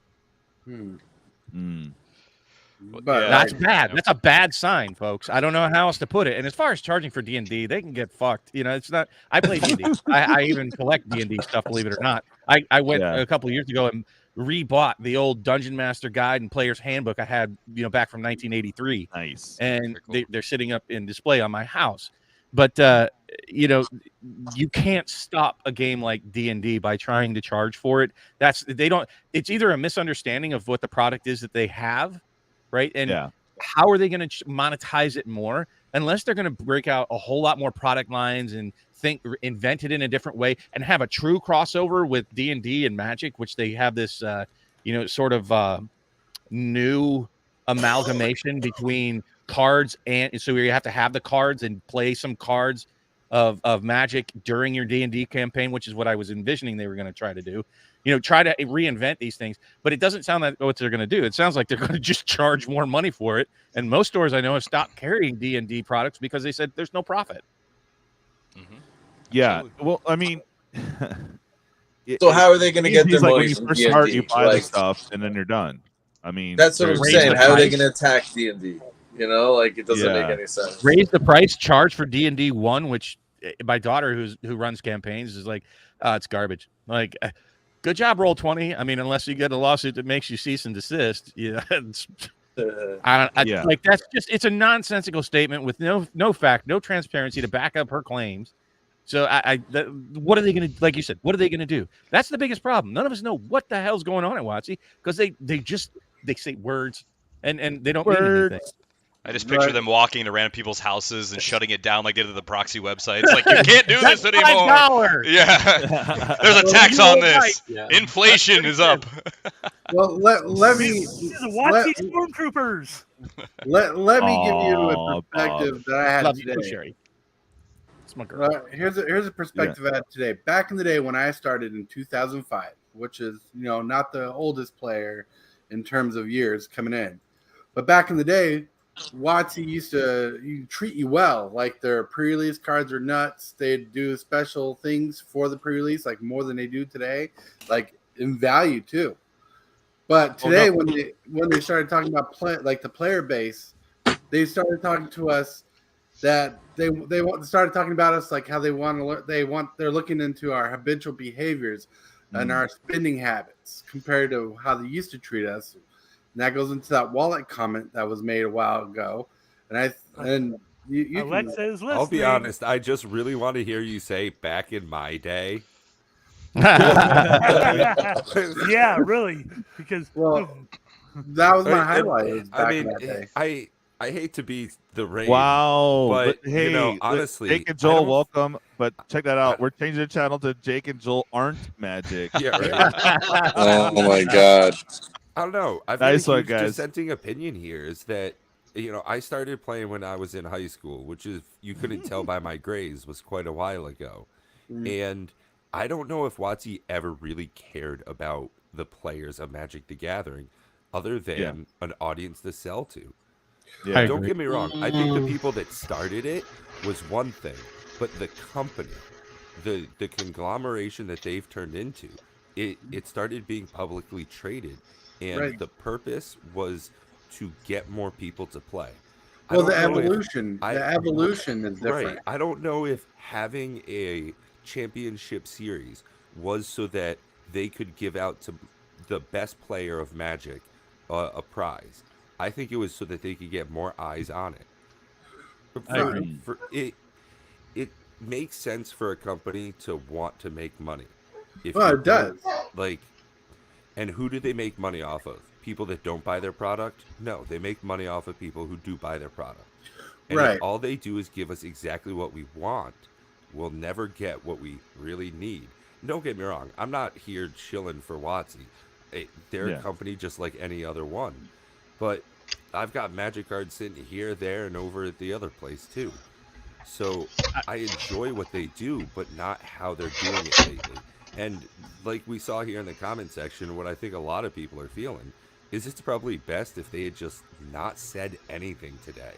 But that's bad. That's a bad sign, folks. I don't know how else to put it. And as far as charging for D&D, they can get fucked. It's not. I play D&D. I even collect D&D stuff, believe it or not. I went a couple of years ago and rebought the old Dungeon Master Guide and Player's Handbook I had, back from 1983. Nice. And Cool. they're sitting up in display on my house. But you can't stop a game like D&D by trying to charge for it. It's either a misunderstanding of what the product is that they have, right? And how are they going to monetize it more unless they're going to break out a whole lot more product lines and invent it in a different way and have a true crossover with D&D and Magic, which they have this sort of new amalgamation between cards, and so you have to have the cards and play some cards of Magic during your D&D campaign, which is what I was envisioning they were going to try to do. Try to reinvent these things, but it doesn't sound like what they're going to do. It sounds like they're going to just charge more money for it. And most stores I know have stopped carrying D&D products because they said there's no profit. Mm-hmm. Yeah. Well, I mean, so how are they going to get their like money when you from first D&D? start, you buy the stuff and then you're done. I mean, that's what I'm saying. How are they going to attack D&D? It doesn't make any sense. Raise the price, charge for D&D 1, which my daughter who runs campaigns is like, it's garbage. Like, good job, Roll20. I mean, unless you get a lawsuit that makes you cease and desist, that's it's a nonsensical statement with no fact, no transparency to back up her claims. So what are they going to, like you said, what are they going to do? That's the biggest problem. None of us know what the hell's going on at WotC because they say words and they don't mean anything. I just picture them walking to random people's houses and shutting it down like they did to the proxy websites. Like, you can't do this anymore. $5. Yeah. There's a tax on this. Yeah. Inflation is up. Well, let me WotC stormtroopers. Let me give you a perspective that I had today. It's my girl. Here's a perspective I had today. Back in the day when I started in 2005, which is not the oldest player in terms of years coming in, but back in the day, WotC used to treat you well. Like their pre-release cards are nuts. They'd do special things for the pre-release, like more than they do today, like in value too. But today, when they started talking about the player base, they started talking to us that they started talking about us like how they want to learn. They're looking into our habitual behaviors and our spending habits compared to how they used to treat us. And that goes into that wallet comment that was made a while ago. And you Alexa is listening. I'll be honest, I just really want to hear you say back in my day. Yeah, really. Because that was my highlight. I mean, I hate to be the rain. Wow. But hey, honestly, Jake and Joel, welcome. But check that out. We're changing the channel to Jake and Joel Aren't Magic. Yeah, right. Oh my God. I don't know. I've nice got a one, guys. dissenting opinion here is that, I started playing when I was in high school, which is, you couldn't tell by my grades, was quite a while ago. And I don't know if WotC ever really cared about the players of Magic the Gathering other than an audience to sell to. Yeah, don't get me wrong. I think the people that started it was one thing, but the company, the conglomeration that they've turned into, it started being publicly traded. And the purpose was to get more people to play. Well, the evolution is different. Right. I don't know if having a championship series was so that they could give out to the best player of Magic a prize. I think it was so that they could get more eyes on it. It makes sense for a company to want to make money. It does. And who do they make money off of? People that don't buy their product? No, they make money off of people who do buy their product. And if all they do is give us exactly what we want, we'll never get what we really need. Don't get me wrong. I'm not here chilling for WotC. They're a company just like any other one. But I've got Magic cards sitting here, there, and over at the other place too. So I enjoy what they do, but not how they're doing it lately. And like we saw here in the comment section, what I think a lot of people are feeling is it's probably best if they had just not said anything today.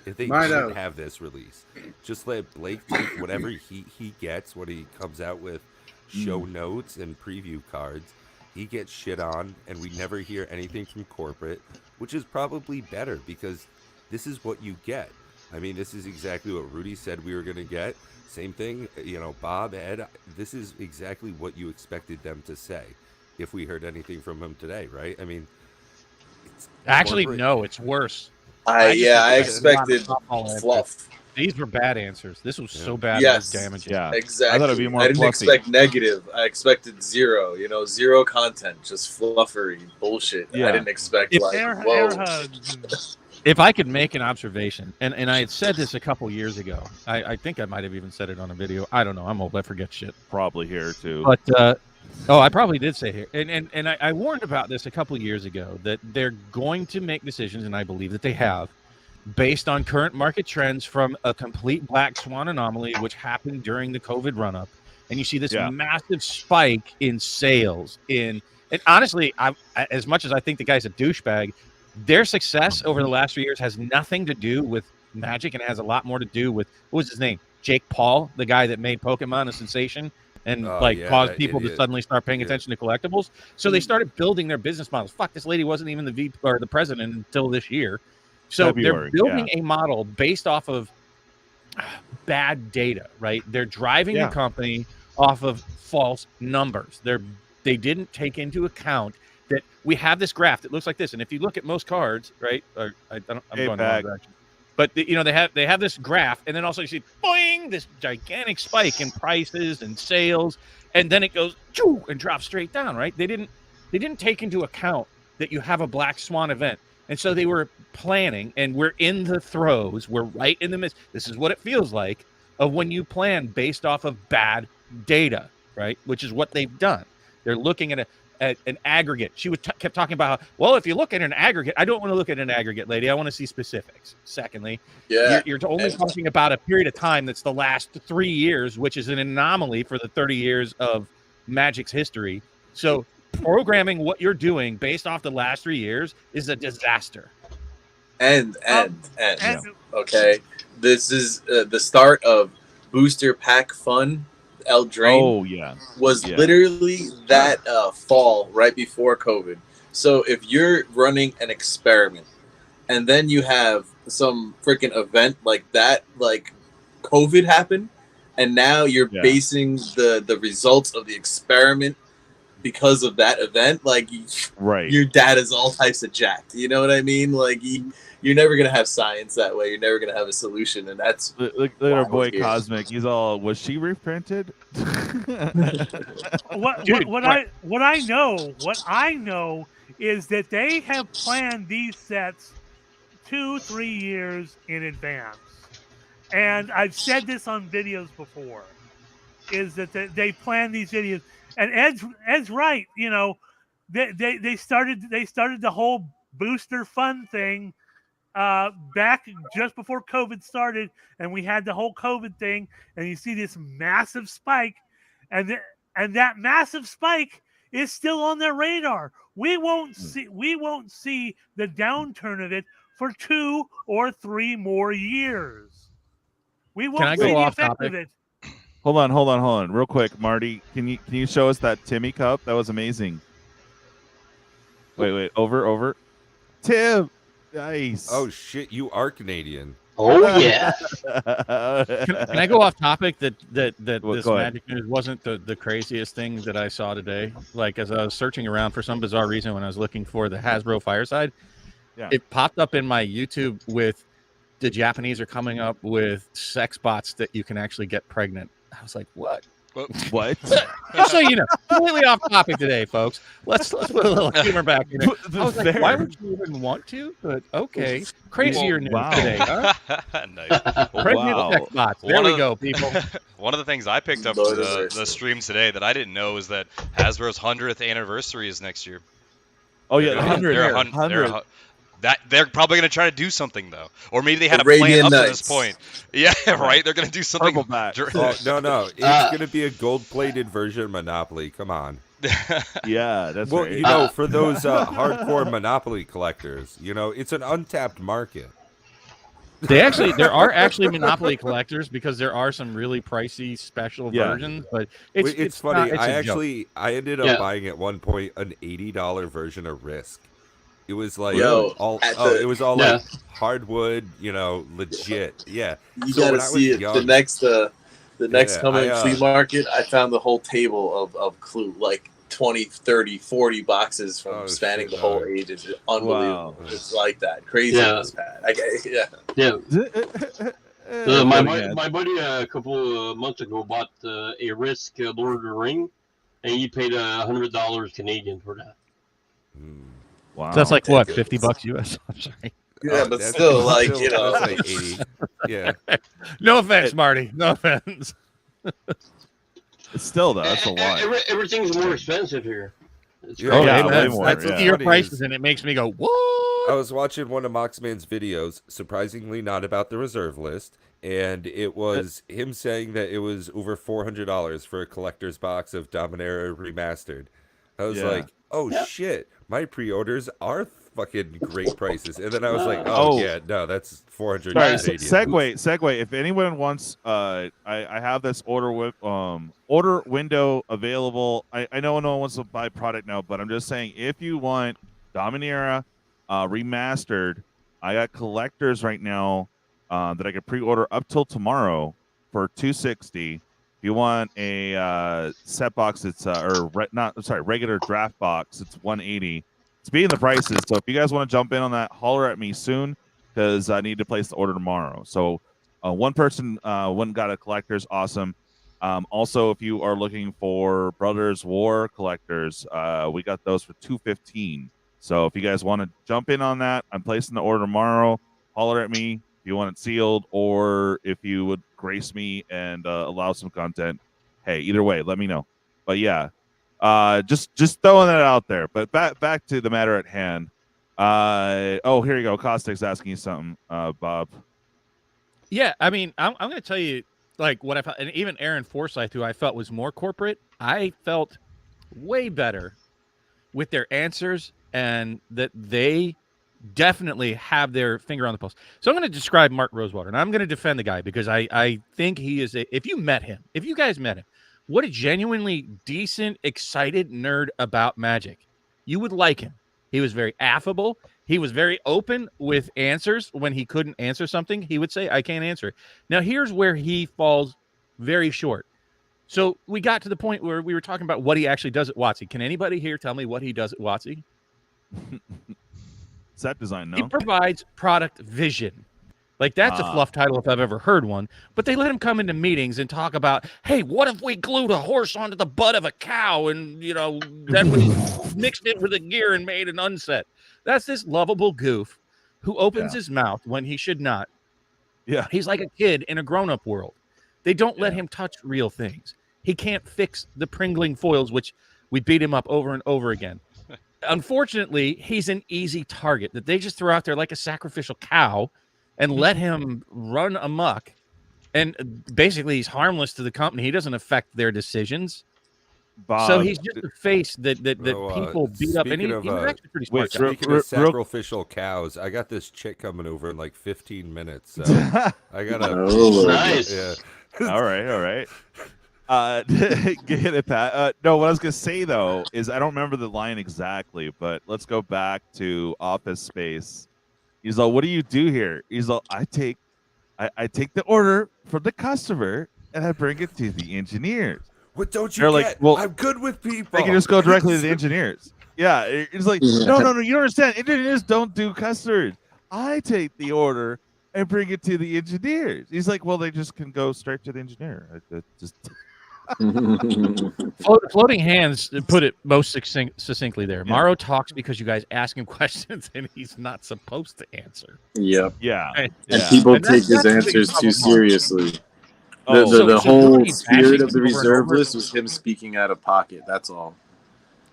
If they didn't have this release, just let Blake take whatever he gets when he comes out with show notes and preview cards. He gets shit on, and we never hear anything from corporate, which is probably better because this is what you get. I mean, this is exactly what Rudy said we were going to get. Same thing, Bob, Ed, this is exactly what you expected them to say. if we heard anything from him today, right? I mean, actually, no, it's worse. I expected fluff. These were bad answers. This was so bad. Yes, it was damaging. Yeah, exactly. I thought it'd be more. I didn't fluffy. expect negative. I expected zero. Zero content, just fluffery bullshit. Yeah. I didn't expect Air whoa. hugs. If I could make an observation, and I had said this a couple years ago, I think I might have even said it on a video. I don't know. I'm old. I forget shit. Probably here too. But I probably did say here, and I warned about this a couple years ago that they're going to make decisions, and I believe that they have, based on current market trends from a complete black swan anomaly, which happened during the COVID run-up, and you see this massive spike in sales. And honestly, as much as I think the guy's a douchebag, their success over the last 3 years has nothing to do with Magic, and it has a lot more to do with, what was his name? Jake Paul, the guy that made Pokemon a sensation and caused people to suddenly start paying attention to collectibles. So they started building their business models. Fuck, this lady wasn't even the president until this year. So they're building a model based off of bad data, right? They're driving the company off of false numbers. They didn't take into account that we have this graph that looks like this, and if you look at most cards, right? I'm going the wrong direction. But they have this graph, and then also you see boing, this gigantic spike in prices and sales, and then it goes and drops straight down, right? They didn't take into account that you have a black swan event. And so they were planning, and we're in the throes. We're right in the midst. This is what it feels like of when you plan based off of bad data, right? Which is what they've done. They're looking at an aggregate. She kept talking about, well, if you look at an aggregate, I don't want to look at an aggregate, lady. I want to see specifics. Secondly, you're only talking about a period of time that's the last 3 years, which is an anomaly for the 30 years of Magic's history. So programming what you're doing based off the last 3 years is a disaster. And okay, this is the start of booster pack fun. Eldraine was literally that fall right before COVID. So if you're running an experiment and then you have some freaking event like that, like COVID happened, and now you're basing the results of the experiment because of that event, like your data's all types of jacked. You know what I mean? Like you're never gonna have science that way. You're never gonna have a solution, and that's look at our boy Cosmic. He's all, was she reprinted? What I know is that they have planned these sets 2-3 years in advance, and I've said this on videos before, is that they plan these videos. And Ed's right. They started the whole booster fun thing back just before COVID started, and we had the whole COVID thing, and you see this massive spike, and that massive spike is still on their radar. We won't see the downturn of it for 2 or 3 more years. We won't see the effect of it. Hold on, real quick, Marty. Can you show us that Timmy cup? That was amazing. Wait, over. Tim, nice. Oh shit, you are Canadian. Oh yeah. Can I go off topic that this Magic news wasn't the craziest thing that I saw today? Like, as I was searching around for some bizarre reason when I was looking for the Hasbro Fireside, it popped up in my YouTube with the Japanese are coming up with sex bots that you can actually get pregnant. I was like, what? What? Just so you know, completely off topic today, folks. Let's put a little humor back in it. I was like, why would you even want to? But okay, crazier news today, huh? Nice. Pregnant sex bots. There we go, people. One of the things I picked up from the stream today that I didn't know is that Hasbro's 100th anniversary is next year. Oh yeah, 100. They're probably going to try to do something though, or maybe they had a plan up to this point. Yeah, right. They're going to do something. No, it's going to be a gold-plated version of Monopoly. Come on. Yeah, that's well. Right. You know, for those hardcore Monopoly collectors, it's an untapped market. There are actually Monopoly collectors because there are some really pricey special versions. But it's funny. I ended up buying at one point an $80 version of Risk. It was like it was all like hardwood, legit. Yeah, you gotta see it. The next coming flea market, I found the whole table of Clue. Like 20, 30, 40 boxes from spanning the whole age. It's unbelievable. Wow. It's like that. Crazy. Yeah. My buddy a couple of months ago bought a Risk Lord of the Ring, and he paid $100 Canadian for that. Wow. So that's like what, $50 US? I'm sorry. Yeah, but still, like, you know, that's like 80. Yeah. No offense, Marty. No offense. Still, though, that's a lot. Everything's more expensive here. Way more. That's your prices, and it makes me go, what? I was watching one of Moxman's videos, surprisingly not about the reserve list, and it was him saying that it was over $400 for a collector's box of Dominaria Remastered. I was like, oh shit, my pre-orders are fucking great prices. And then I was like, no, that's $400. Segue. If anyone wants, I have this order window available. I know no one wants to buy product now, but I'm just saying, if you want Dominaria Remastered, I got collectors right now that I can pre-order up till tomorrow for $260. If you want a set box, it's regular draft box, it's $180. It's beating the prices, so if you guys want to jump in on that, holler at me soon, because I need to place the order tomorrow. So one person went and got a collector's, awesome. Also, if you are looking for Brothers War collectors, we got those for $215. So if you guys want to jump in on that, I'm placing the order tomorrow. Holler at me if you want it sealed, or if you would grace me and allow some content. Hey, either way, let me know. But yeah. Just throwing that out there. But back to the matter at hand. Here you go. Caustic's asking you something, Bob. Yeah, I mean, I'm going to tell you, like, what I felt, and even Aaron Forsyth, who I felt was more corporate, I felt way better with their answers, and that they definitely have their finger on the pulse. So I'm going to describe Mark Rosewater, and I'm going to defend the guy, because I think he is if you guys met him, what a genuinely decent, excited nerd about Magic. You would like him. He was very affable. He was very open with answers. When he couldn't answer something, he would say, I can't answer it. Now, here's where he falls very short. So we got to the point where we were talking about what he actually does at WotC. Can anybody here tell me what he does at WotC? Set design, no? He provides product vision. Like, that's a fluff title if I've ever heard one. But they let him come into meetings and talk about, hey, what if we glued a horse onto the butt of a cow and, then we mixed it with a gear and made an unset? That's this lovable goof who opens his mouth when he should not. Yeah. He's like a kid in a grown-up world. They don't let him touch real things. He can't fix the Pringling foils, which we beat him up over and over again. Unfortunately, he's an easy target that they just throw out there like a sacrificial cow and let him run amok. And basically, he's harmless to the company. He doesn't affect their decisions. Bob, so he's just a face that people beat up. And he's actually pretty smart. Speaking of sacrificial cows, I got this chick coming over in like 15 minutes. So I got to... nice. Yeah. All right. Get it, Pat. No, what I was going to say, though, is I don't remember the line exactly, but let's go back to Office Space. He's like, what do you do here? He's like, I take the order from the customer and I bring it to the engineers. What don't you get? Like, well, I'm good with people. They can just go directly to the engineers. Yeah, it's like, no, you don't understand. Engineers don't do customers. I take the order and bring it to the engineers. He's like, well, they just can go straight to the engineer. Floating hands put it most succinctly there. Yeah. Morrow talks because you guys ask him questions and he's not supposed to answer. Yep. Yeah. And people take his answers too seriously. The whole spirit of the reserve list was him speaking out of pocket. That's all.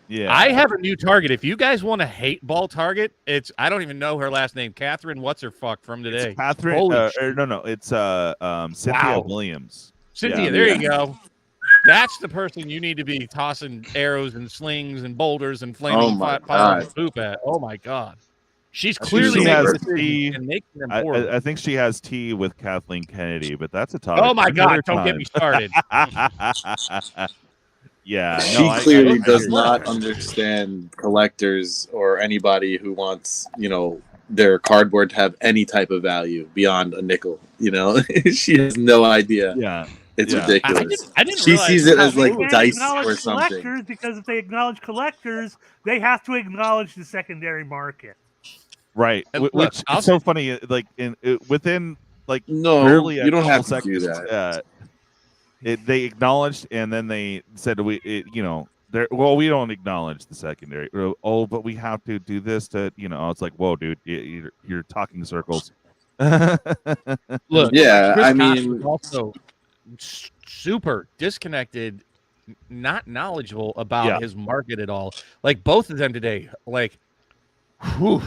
Yeah. I have a new target. If you guys want a hate ball target, it's I don't even know her last name. Catherine, what's her fuck from today? It's Catherine. It's Cynthia Williams. Cynthia, there you go. That's the person you need to be tossing arrows and slings and boulders and flaming piles of poop at. Oh my god, she's clearly has tea. And making them I think she has tea with Kathleen Kennedy, but that's a topic. Oh my god, don't get me started. Yeah, she clearly does not understand collectors or anybody who wants, their cardboard to have any type of value beyond a nickel. She has no idea. Yeah. It's ridiculous. I didn't she realize sees it how as like They can't dice acknowledge or something. collectors, because if they acknowledge collectors, they have to acknowledge the secondary market. Right. And look, Which I'll- it's so funny. Like within like No, barely a you don't couple have to do seconds, that. they acknowledged, and then they said well, we don't acknowledge the secondary. Oh, but we have to do this to it's like, whoa, dude, you're talking circles. Look, Yeah, Chris I Koch mean- was also super disconnected, not knowledgeable about his market at all. Like both of them today, like, whew.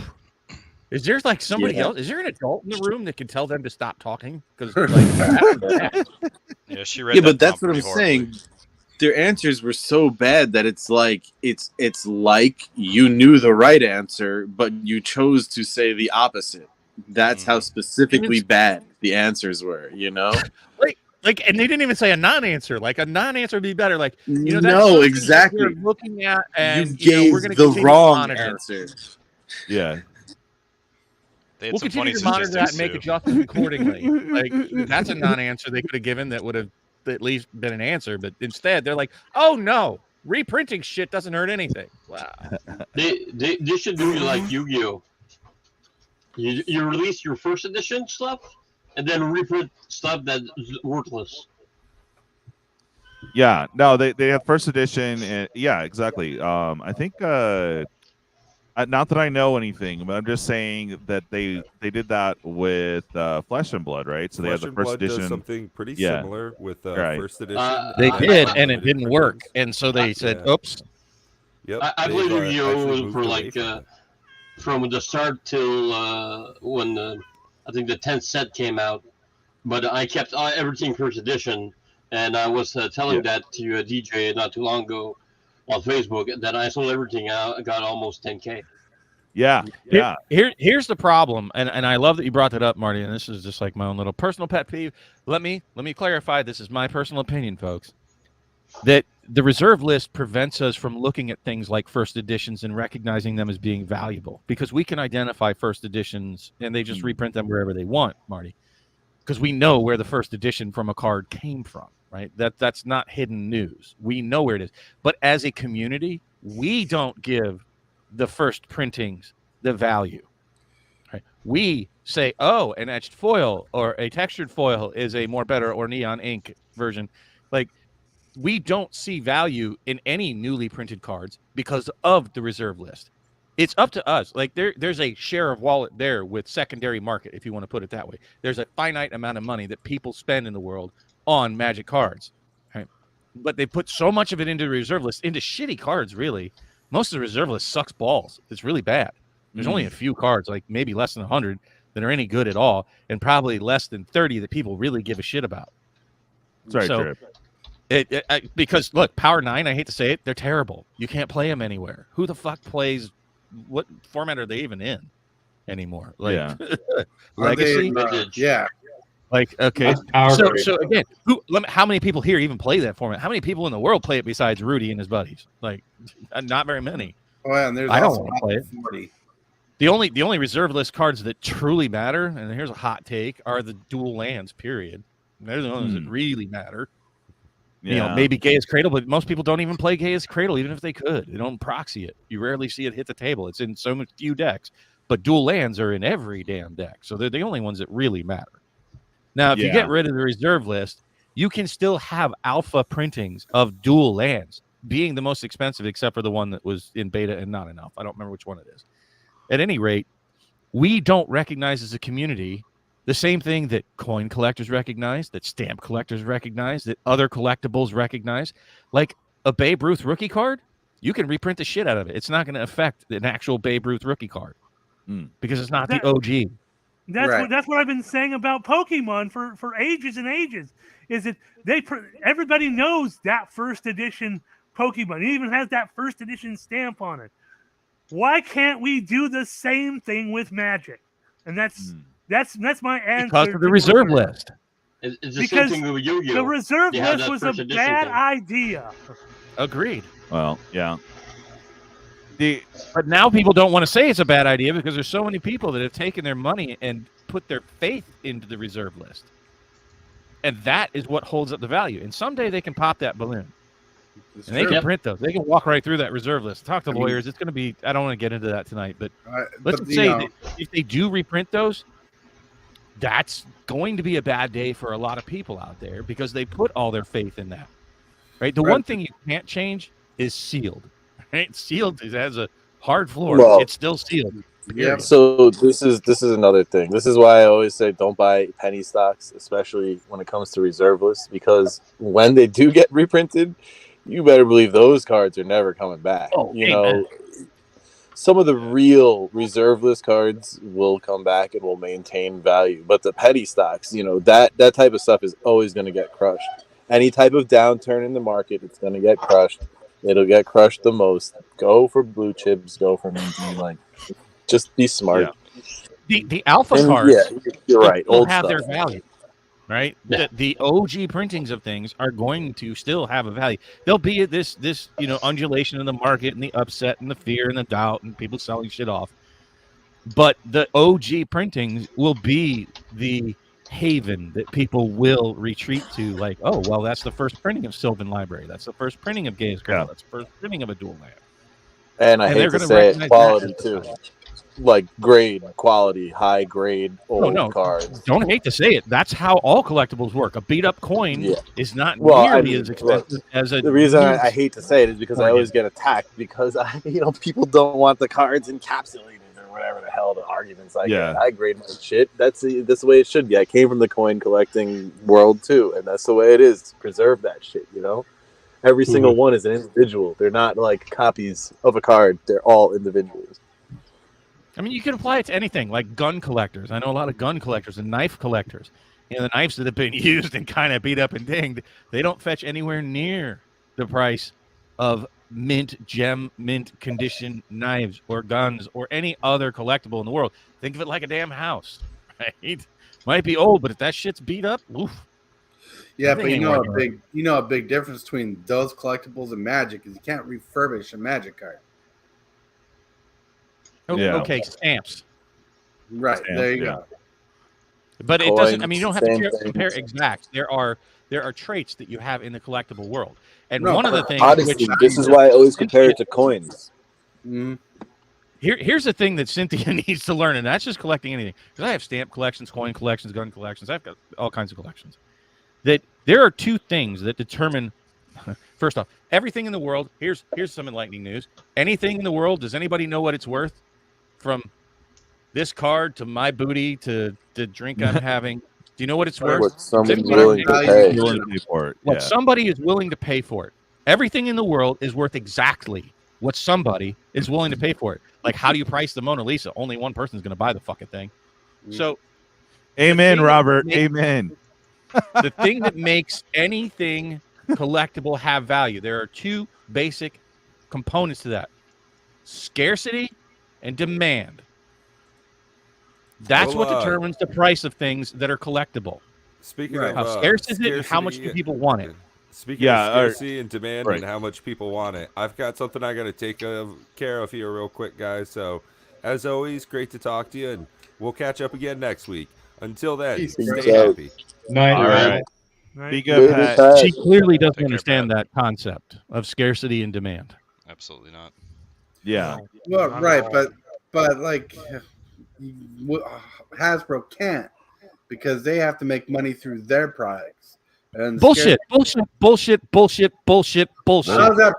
Is there like somebody else? Is there an adult in the room that can tell them to stop talking? Because Yeah, she read. Yeah, that but that's prompt what I'm pretty horribly. saying. Their answers were so bad that it's like it's like you knew the right answer, but you chose to say the opposite. That's how specifically bad the answers were. Like, and they didn't even say a non-answer. Like a non-answer would be better. Like, that's No, something that exactly. we're looking at, and You gave we're going to the continue to wrong monitor. answer. Yeah. They had We'll some continue funny to monitor that and make statistics, adjustments accordingly. Like that's a non-answer they could have given that would have at least been an answer, but instead they're like, "Oh no, reprinting shit doesn't hurt anything." Wow. They should do it like Yu-Gi-Oh. You release your first edition stuff, and then reprint stuff that's worthless. Yeah, no, they have first edition, and yeah, exactly. I think not that I know anything, but I'm just saying that they did that with Flesh and Blood, right? So they had Flesh the and first Blood edition. does something pretty Yeah. similar with Right. first edition. They I- did, I- and it didn't work, and so they said, Yeah. "Oops." Yep, I they've, played actually Yu-Gi-Oh moved for away like from it. from the start till when I think the 10th set came out, but I kept everything first edition, and I was telling that to a DJ not too long ago on Facebook that I sold everything out. I got almost 10K. Yeah, yeah. Here's the problem, and I love that you brought that up, Marty. And this is just like my own little personal pet peeve. Let me clarify. This is my personal opinion, folks. That the reserve list prevents us from looking at things like first editions and recognizing them as being valuable, because we can identify first editions and they just reprint them wherever they want, Marty, because we know where the first edition from a card came from, right? That's not hidden news. We know where it is. But as a community, we don't give the first printings the value. Right? We say, oh, an etched foil or a textured foil is a more better or neon ink version. Like, we don't see value in any newly printed cards because of the reserve list. It's up to us. Like there's a share of wallet there with secondary market, if you want to put it that way. There's a finite amount of money that people spend in the world on Magic cards. Right? But they put so much of it into the reserve list, into shitty cards, really. Most of the reserve list sucks balls. It's really bad. There's only a few cards, like maybe less than 100, that are any good at all, and probably less than 30 that people really give a shit about. Sorry, so, Trip. Because look, Power 9, I hate to say it, they're terrible. You can't play them anywhere. Who the fuck plays? What format are they even in anymore? Like, Yeah. Legacy. Yeah. Like, okay. Power So again, how many people here even play that format? How many people in the world play it besides Rudy and his buddies? Like, not very many. Oh, yeah, and there's I don't also want to play it. 40. The only reserve list cards that truly matter, and here's a hot take, are the dual lands. Period. They're the ones that really matter. Yeah. You know, maybe Gaia's Cradle, but most people don't even play Gaia's Cradle, even if they could. They don't proxy it. You rarely see it hit the table. It's in so few decks, but dual lands are in every damn deck, so they're the only ones that really matter. Now, if you get rid of the reserve list, you can still have alpha printings of dual lands, being the most expensive, except for the one that was in beta and not enough. I don't remember which one it is. At any rate, we don't recognize as a community the same thing that coin collectors recognize, that stamp collectors recognize, that other collectibles recognize. Like a Babe Ruth rookie card, you can reprint the shit out of it. It's not going to affect an actual Babe Ruth rookie card because it's not the OG. That's what I've been saying about Pokemon for ages and ages. Is that everybody knows that first edition Pokemon. It even has that first edition stamp on it. Why can't we do the same thing with Magic? And that's my answer. Because of the reserve list. It's the same thing with Yu-Gi-Oh. The reserve You have list that was first a edition bad thing. idea. Agreed. Well, yeah. But now people don't want to say it's a bad idea because there's so many people that have taken their money and put their faith into the reserve list. And that is what holds up the value. And someday they can pop that balloon. It's And they true. can print those. They can walk right through that reserve list. Talk to lawyers. It's going to be, I don't want to get into that tonight, but let's say that if they do reprint those, that's going to be a bad day for a lot of people out there because they put all their faith in that. Right? The one thing you can't change is sealed. Right? Sealed has a hard floor. Well, it's still sealed. Yeah. So this is another thing. This is why I always say don't buy penny stocks, especially when it comes to reserve lists, because when they do get reprinted, you better believe those cards are never coming back. You know, some of the real reserve list cards will come back and will maintain value, but the penny stocks, you know, that type of stuff is always going to get crushed. Any type of downturn in the market, it's going to get crushed. It'll get crushed the most. Go for blue chips. Go for Minty. Like, just be smart. Yeah. The alpha cards, you're right. will Old have stuff. their value, right? Yeah. The OG printings of things are going to still have a value. There'll be this undulation in the market and the upset and the fear and the doubt and people selling shit off. But the OG printings will be the haven that people will retreat to. Like, oh, well, that's the first printing of Sylvan Library. That's the first printing of Gaze Grail. That's the first printing of a dual land. And I hate to say it, quality too. Like grade, quality, high grade, old cards. Don't hate to say it. That's how all collectibles work. A beat up coin is not Well, nearly as expensive as a. The reason I hate to say it is because I always get attacked because people don't want the cards encapsulated or whatever the hell the arguments I get. I grade my shit. That's the way it should be. I came from the coin collecting world too, and that's the way it is. Preserve that shit, you know. Every single one is an individual. They're not like copies of a card. They're all individuals. I mean, you can apply it to anything, like gun collectors. I know a lot of gun collectors and knife collectors. You know, the knives that have been used and kind of beat up and dinged, they don't fetch anywhere near the price of mint condition knives or guns or any other collectible in the world. Think of it like a damn house, right? Might be old, but if that shit's beat up, oof. Yeah, but you know a big difference between those collectibles and Magic is you can't refurbish a Magic card. Okay, stamps. Right, Stamps, there you go. But it doesn't. I mean, you don't have to compare exact. There are traits that you have in the collectible world, and one of the things. Honestly, this is why I always compare it to coins. Here's the thing that Cynthia needs to learn, and that's just collecting anything. Because I have stamp collections, coin collections, gun collections. I've got all kinds of collections. That there are two things that determine. First off, everything in the world. Here's some enlightening news. Anything in the world. Does anybody know what it's worth? From this card to my booty to the drink I'm having. Do you know what it's worth? What somebody's willing to pay for it. What somebody is willing to pay for it. Everything in the world is worth exactly what somebody is willing to pay for it. Like, how do you price the Mona Lisa? Only one person's going to buy the fucking thing. So, amen, Robert. Amen. The thing that makes anything collectible have value, there are two basic components to that: scarcity and demand. That's what determines the price of things that are collectible. Speaking of how scarce is it and how much do people want it? Speaking of scarcity and demand and how much people want it, I've got something I got to take care of here real quick, guys. So, as always, great to talk to you, and we'll catch up again next week. Until then, stay happy. Night. All right. Be good, Pat. She clearly doesn't understand that concept of scarcity and demand. Absolutely not. Yeah. Well, right, but like Hasbro can't because they have to make money through their products. And bullshit. How's that?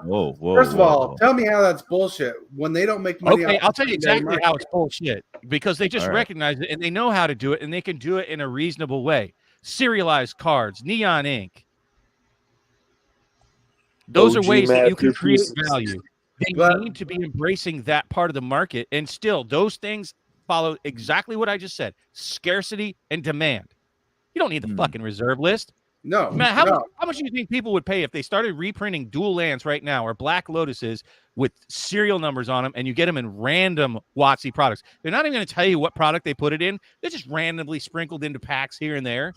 Whoa, First of all, tell me how that's bullshit when they don't make money. Okay, I'll tell you exactly how it's bullshit because they just recognize it and they know how to do it and they can do it in a reasonable way. Serialized cards, neon ink. Those are ways that you can create value. They need to be embracing that part of the market, and still, those things follow exactly what I just said: scarcity and demand. You don't need the fucking reserve list. No, man. How much do you think people would pay if they started reprinting dual lands right now or Black Lotuses with serial numbers on them, and you get them in random WotC products? They're not even going to tell you what product they put it in. They're just randomly sprinkled into packs here and there.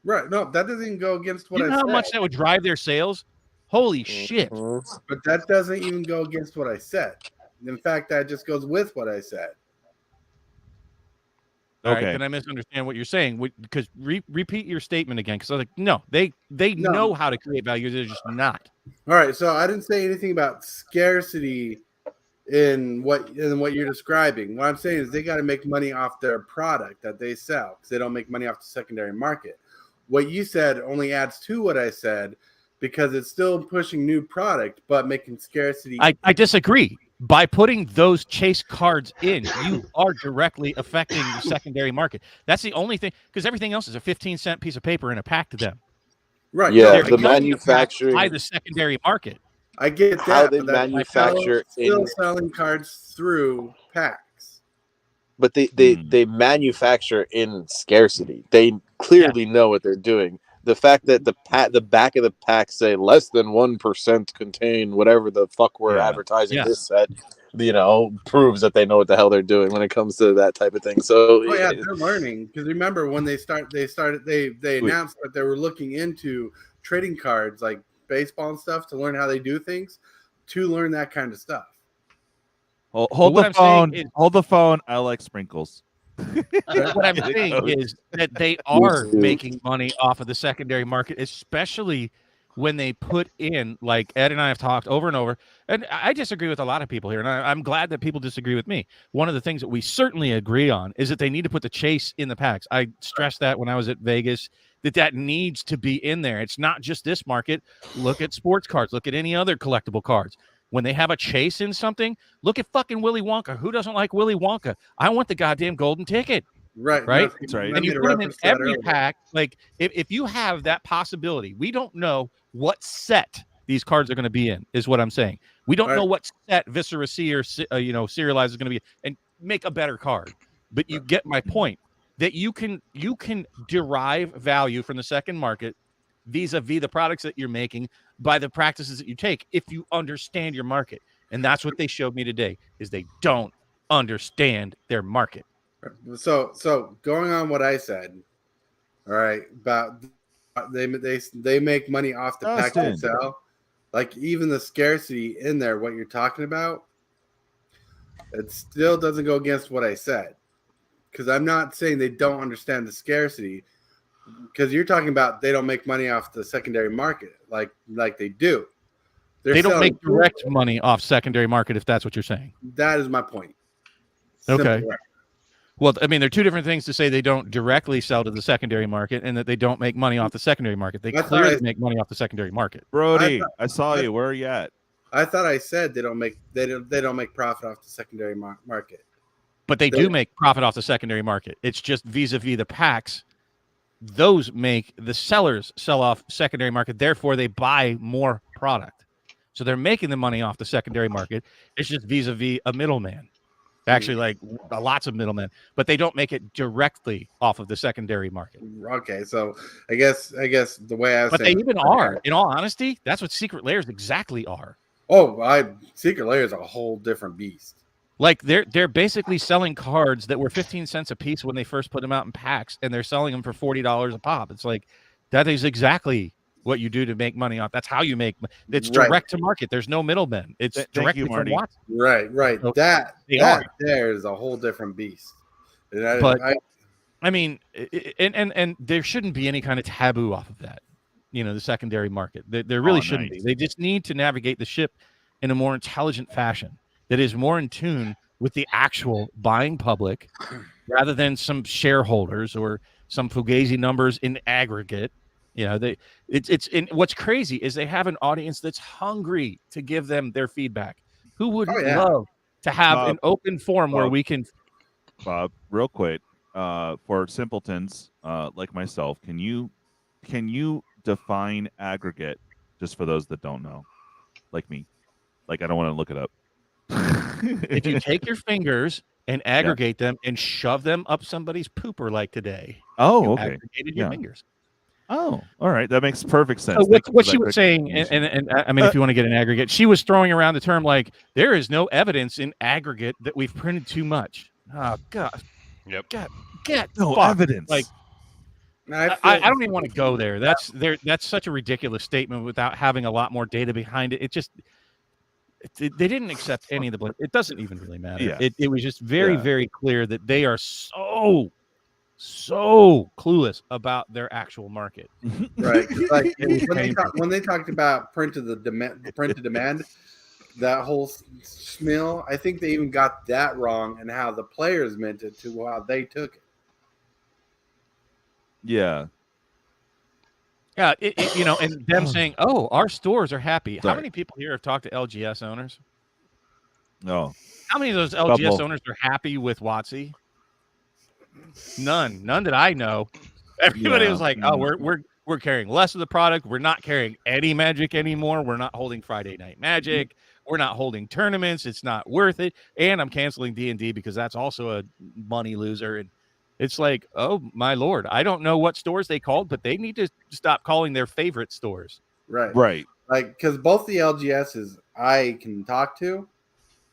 Right? No, that doesn't even go against what you know I how said. much that would drive their sales. Holy shit. But that doesn't even go against what I said. In fact, that just goes with what I said. All right, then I misunderstand what you're saying. Because repeat your statement again. Because I was like, no, they know how to create value. They're just not. All right, so I didn't say anything about scarcity in what you're describing. What I'm saying is they got to make money off their product that they sell because they don't make money off the secondary market. What you said only adds to what I said because it's still pushing new product but making scarcity. I disagree. By putting those chase cards in, you are directly affecting the secondary market. That's the only thing, because everything else is a 15-cent piece of paper in a pack to them. Right. Yeah, the manufacturing by the secondary market. I get that. How they manufacture still selling cards through packs. But they manufacture in scarcity. They clearly know what they're doing. The fact that the back of the pack say less than 1% contain whatever the fuck we're advertising this set, proves that they know what the hell they're doing when it comes to that type of thing. So they're learning, because remember when they announced that they were looking into trading cards like baseball and stuff to learn how they do things, to learn that kind of stuff. Hold the phone. Hold the phone. I like sprinkles. What I'm saying is that they are making money off of the secondary market, especially when they put in, like Ed and I have talked over and over, and I disagree with a lot of people here, and I'm glad that people disagree with me. One of the things that we certainly agree on is that they need to put the chase in the packs. I stressed that when I was at Vegas, that needs to be in there. It's not just this market. Look at sports cards. Look at any other collectible cards. When they have a chase in something, look at fucking Willy Wonka. Who doesn't like Willy Wonka? I want the goddamn golden ticket. Right. That's right. And you put them in every pack. Like, if you have that possibility, we don't know what set these cards are going to be in, is what I'm saying. We don't know what set Viscera C or Serialize is going to be, and make a better card. But you get my point, that you can derive value from the second market vis-a-vis the products that you're making by the practices that you take if you understand your market. And that's what they showed me today, is they don't understand their market. So going on what I said, all right, about they make money off the pack they sell. Like, even the scarcity in there, what you're talking about, it still doesn't go against what I said. Because I'm not saying they don't understand the scarcity, because you're talking about they don't make money off the secondary market like they do. They don't make direct money off secondary market, if that's what you're saying. That is my point. Okay. Well, I mean, there are two different things to say they don't directly sell to the secondary market and that they don't make money off the secondary market. They clearly make money off the secondary market. Brody, I saw you. Where are you at? I thought I said they don't make profit off the secondary market. But they do make profit off the secondary market. It's just vis-a-vis the packs. Those make the sellers sell off secondary market. Therefore, they buy more product. So they're making the money off the secondary market. It's just vis-a-vis a middleman. Actually, like lots of middlemen, but they don't make it directly off of the secondary market. Okay, so I guess the way I was saying, they even are. In all honesty, that's what secret layers exactly are. Oh, secret layer is a whole different beast. Like, they're basically selling cards that were 15 cents a piece when they first put them out in packs, and they're selling them for $40 a pop. It's like, that is exactly what you do to make money off. That's how you make. It's direct to market. There's no middlemen. It's directly from Watson. Right. So that there is a whole different beast. I mean, and there shouldn't be any kind of taboo off of that. The secondary market. There really shouldn't be. They just need to navigate the ship in a more intelligent fashion that is more in tune with the actual buying public, rather than some shareholders or some fugazi numbers in aggregate. What's crazy is they have an audience that's hungry to give them their feedback. Who wouldn't love to have an open forum where we can? Bob, real quick, for simpletons like myself, can you define aggregate, just for those that don't know, like me? Like, I don't want to look it up. If you take your fingers and aggregate them and shove them up somebody's pooper, like today, aggregated your fingers. Oh, all right. That makes perfect sense. So what she was saying, and I mean, if you want to get an aggregate, she was throwing around the term like, there is no evidence in aggregate that we've printed too much. Oh, God. Yep. God, get no evidence. Like, I don't even want to go there. That's such a ridiculous statement without having a lot more data behind it. It just, they didn't accept any of the blame. It doesn't even really matter. Yeah. It was just very, very clear that they are so so clueless about their actual market. Right. Like when they talked about print to demand, that whole schmill, I think they even got that wrong and how the players meant it to how they took it. Yeah. Yeah, and them saying, "Oh, our stores are happy." How many people here have talked to LGS owners? No. How many of those LGS owners are happy with WotC? None that I know. Everybody was like, "Oh, we're carrying less of the product. We're not carrying any Magic anymore. We're not holding Friday Night Magic. We're not holding tournaments. It's not worth it. And I'm canceling D&D because that's also a money loser." And it's like, oh my Lord, I don't know what stores they called, but they need to stop calling their favorite stores. Right. Like, because both the LGSs I can talk to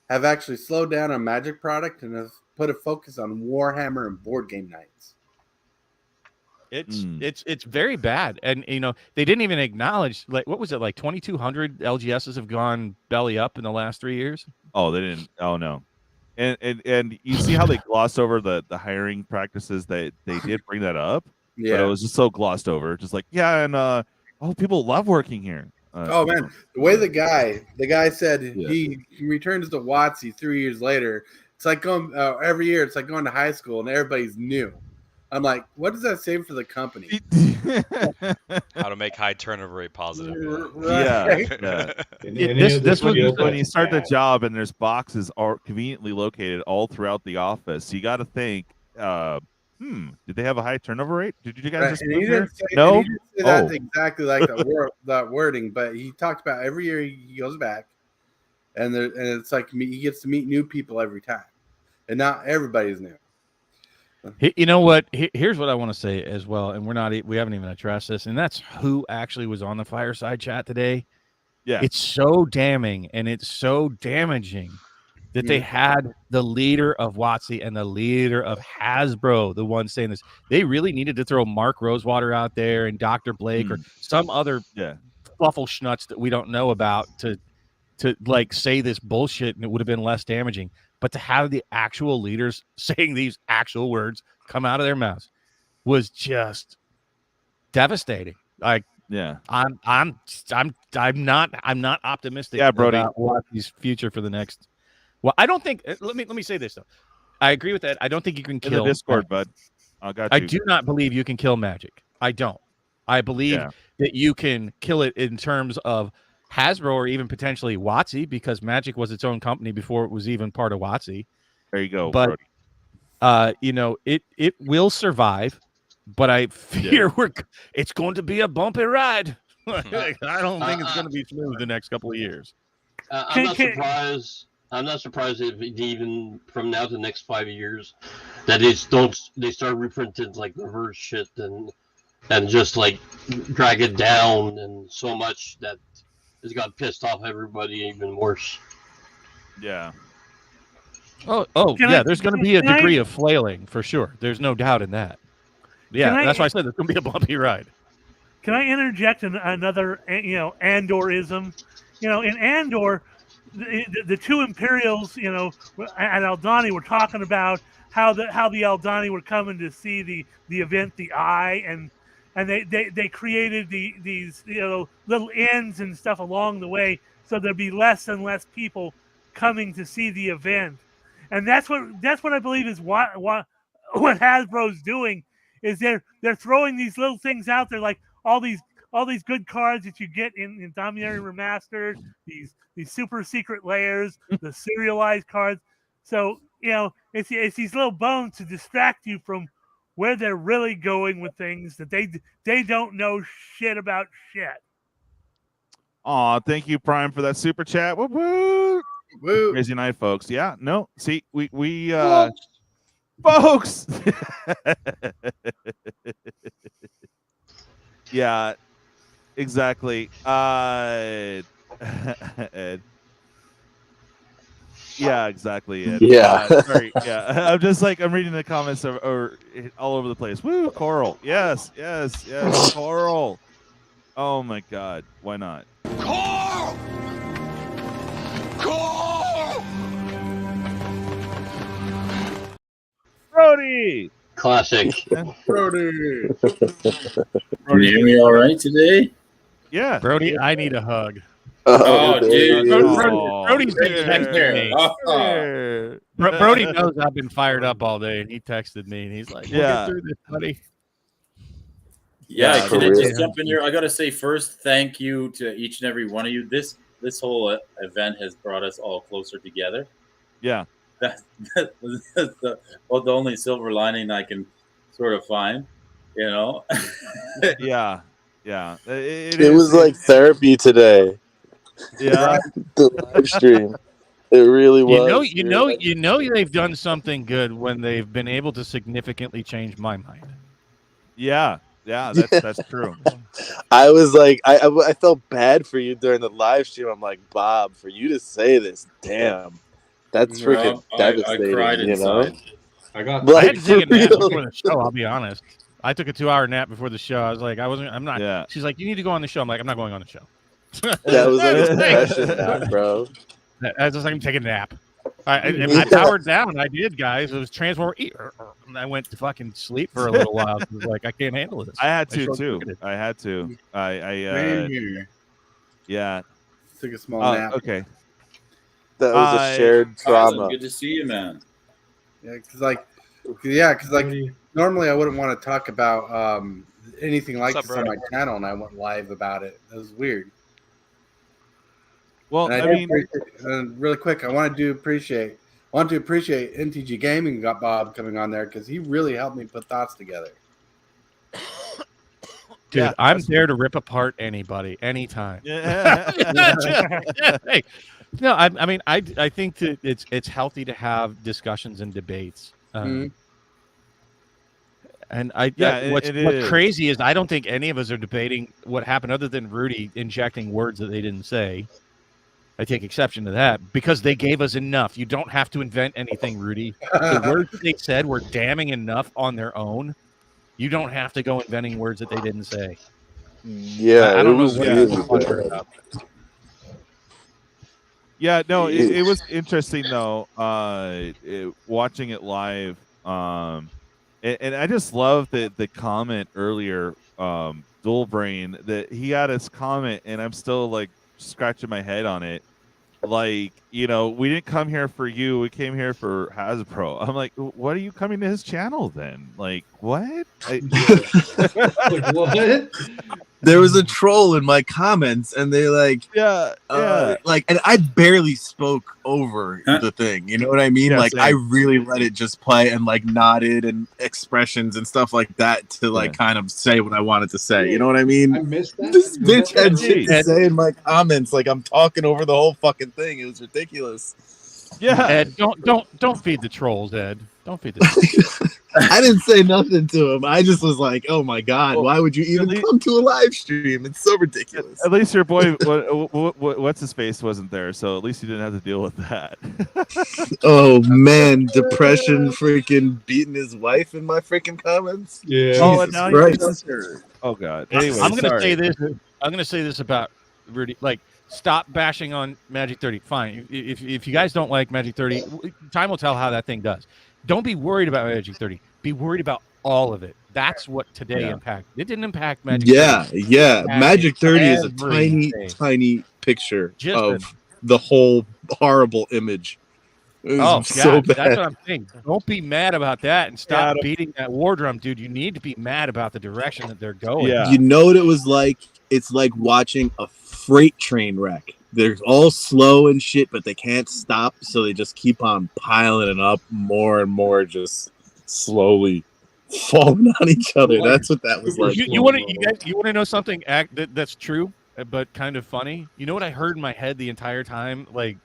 have actually slowed down on Magic product and have put a focus on Warhammer and board game nights. It's very bad. And they didn't even acknowledge, like, what was it, like 2,200 LGSs have gone belly up in the last 3 years? Oh, they didn't. Oh no. And you see how they glossed over the hiring practices that they did bring that up. Yeah. But it was just so glossed over. Just like, yeah, and people love working here. Oh man, the way the guy said he returns to WotC 3 years later. It's like going every year. It's like going to high school and everybody's new. I'm like, what does that say for the company? How to make high turnover rate positive. Yeah. This was when you start the job and there's boxes are conveniently located all throughout the office. You got to think, did they have a high turnover rate? Did you guys just move here? No? He didn't say that exactly like that wording, but he talked about every year he goes back and it's like he gets to meet new people every time. And not everybody's new. You know what? Here's what I want to say as well, and we haven't even addressed this, and that's who actually was on the Fireside Chat today. Yeah, it's so damning and it's so damaging that they had the leader of WotC and the leader of Hasbro, the one saying this. They really needed to throw Mark Rosewater out there and Dr. Blake or some other fluffle schnutz that we don't know about to like say this bullshit, and it would have been less damaging. But to have the actual leaders saying these actual words come out of their mouths was just devastating. Like, I'm not optimistic about WotC's future for the next. Well, I don't think. Let me say this though. I agree with that. I don't think you can kill the Discord, bud. I do not believe you can kill Magic. I don't. I believe that you can kill it in terms of Hasbro or even potentially WotC, because Magic was its own company before it was even part of WotC. There you go. But it will survive, but I fear it's going to be a bumpy ride. I don't think it's going to be smooth the next couple of years. I'm not surprised. I'm not surprised if even from now to the next 5 years that they start reprinting like reverse shit and just like drag it down and so much that it's got pissed off everybody even worse. Yeah. There's going to be a degree of flailing for sure. There's no doubt in that. Yeah, that's why I said there's going to be a bumpy ride. Can I interject another, Andorism? In Andor, the two Imperials, at Aldani were talking about how the Aldani were coming to see the event, the Eye, and they created these little inns and stuff along the way, so there'd be less and less people coming to see the event, and that's what I believe is what Hasbro's doing is they're throwing these little things out there, like all these good cards that you get in Dominaria Remastered, these super secret layers, the serialized cards. So it's these little bones to distract you from where they're really going with things that they don't know shit about shit. Aw, thank you, Prime, for that super chat. Woo woo. Woo. Crazy night, folks. Yeah, no, see, we folks. Yeah, exactly. Ed. Yeah, exactly. Ed. Yeah. Sorry. Yeah. I'm just like, I'm reading the comments or all over the place. Woo, Coral. Yes. Coral. Oh my God. Why not? Coral! Brody. Classic. Brody. Can you hear me all right today? Yeah. Brody, I need a hug. Oh, dude. Brody's been texting me. Brody knows I've been fired up all day, and he texted me, and he's like, "We'll get through this, buddy." Yeah, can I just jump in here? I got to say first, thank you to each and every one of you. This whole event has brought us all closer together. Yeah. That's the only silver lining I can sort of find, you know? Yeah. Yeah. It was like therapy today. Yeah. The live stream. It really was. You know they've done something good when they've been able to significantly change my mind. Yeah. Yeah, that's true. I was like, I felt bad for you during the live stream. I'm like, Bob, for you to say this, damn, that's freaking devastating. I cried inside. I got. I had to take a nap before the show. I'll be honest. I took a 2-hour nap before the show. I was like, I'm not. Yeah. She's like, you need to go on the show. I'm like, I'm not going on the show. That was like a depression nap, bro. I was just like, I'm taking a nap. I powered down. I did, guys. It was Transformer. And I went to fucking sleep for a little while. I was like, I can't handle this. I had to too. I had to. Yeah. Took a small nap. Okay. That was a shared trauma. Good to see you, man. Yeah, because normally I wouldn't want to talk about anything like this on my channel, and I went live about it. It was weird. Well, I mean, really quick, I want to appreciate MTG Gamingbob coming on there because he really helped me put thoughts together. Dude, Yeah, I'm there to rip apart anybody, anytime. Yeah. Hey, no, I mean, I think that it's healthy to have discussions and debates. And what's crazy is I don't think any of us are debating what happened, other than Rudy injecting words that they didn't say. I take exception to that because they gave us enough. You don't have to invent anything, Rudy. The words that they said were damning enough on their own. You don't have to go inventing words that they didn't say. Yeah, I don't know was what really about. Yeah, no, it was interesting though. Watching it live, and I just love the comment earlier, Dual Brain, that he had his comment, and I'm still like scratching my head on it. Like, we didn't come here for you, we came here for Hasbro. I'm like, what are you coming to his channel then? Like, what? What? There was a troll in my comments, and they and I barely spoke over the thing. You know what I mean? Yeah, like, same. I really let it just play and like nodded and expressions and stuff like that to kind of say what I wanted to say. You know what I mean? I missed that. This bitch had shit to say in my comments, like I'm talking over the whole fucking thing. It was ridiculous. Yeah. Ed, don't feed the trolls, Ed. Don't feed the trolls. I didn't say nothing to him. I just was like, "Oh my god, why would you even come to a live stream? It's so ridiculous." At least your boy, what's his face, wasn't there, so at least you didn't have to deal with that. Oh man, depression, freaking beating his wife in my freaking comments. Yeah. Oh, and now Christ. Oh god. Anyway, I'm gonna say this. I'm gonna say this about Rudy. Like, stop bashing on Magic 30. Fine. If you guys don't like Magic 30, time will tell how that thing does. Don't be worried about Magic 30. Be worried about all of it. That's what today impacted. It didn't impact Magic 30. Yeah. Magic 30 is a tiny picture of the whole horrible image. So bad. That's what I'm saying. Don't be mad about that and stop beating that war drum, dude. You need to be mad about the direction that they're going. Yeah. You know what it was like? It's like watching a freight train wreck. They're all slow and shit, but they can't stop, so they just keep on piling it up more and more, just slowly falling on each other. That's what that was like. You want to know something that's true, but kind of funny? You know what I heard in my head the entire time? Like,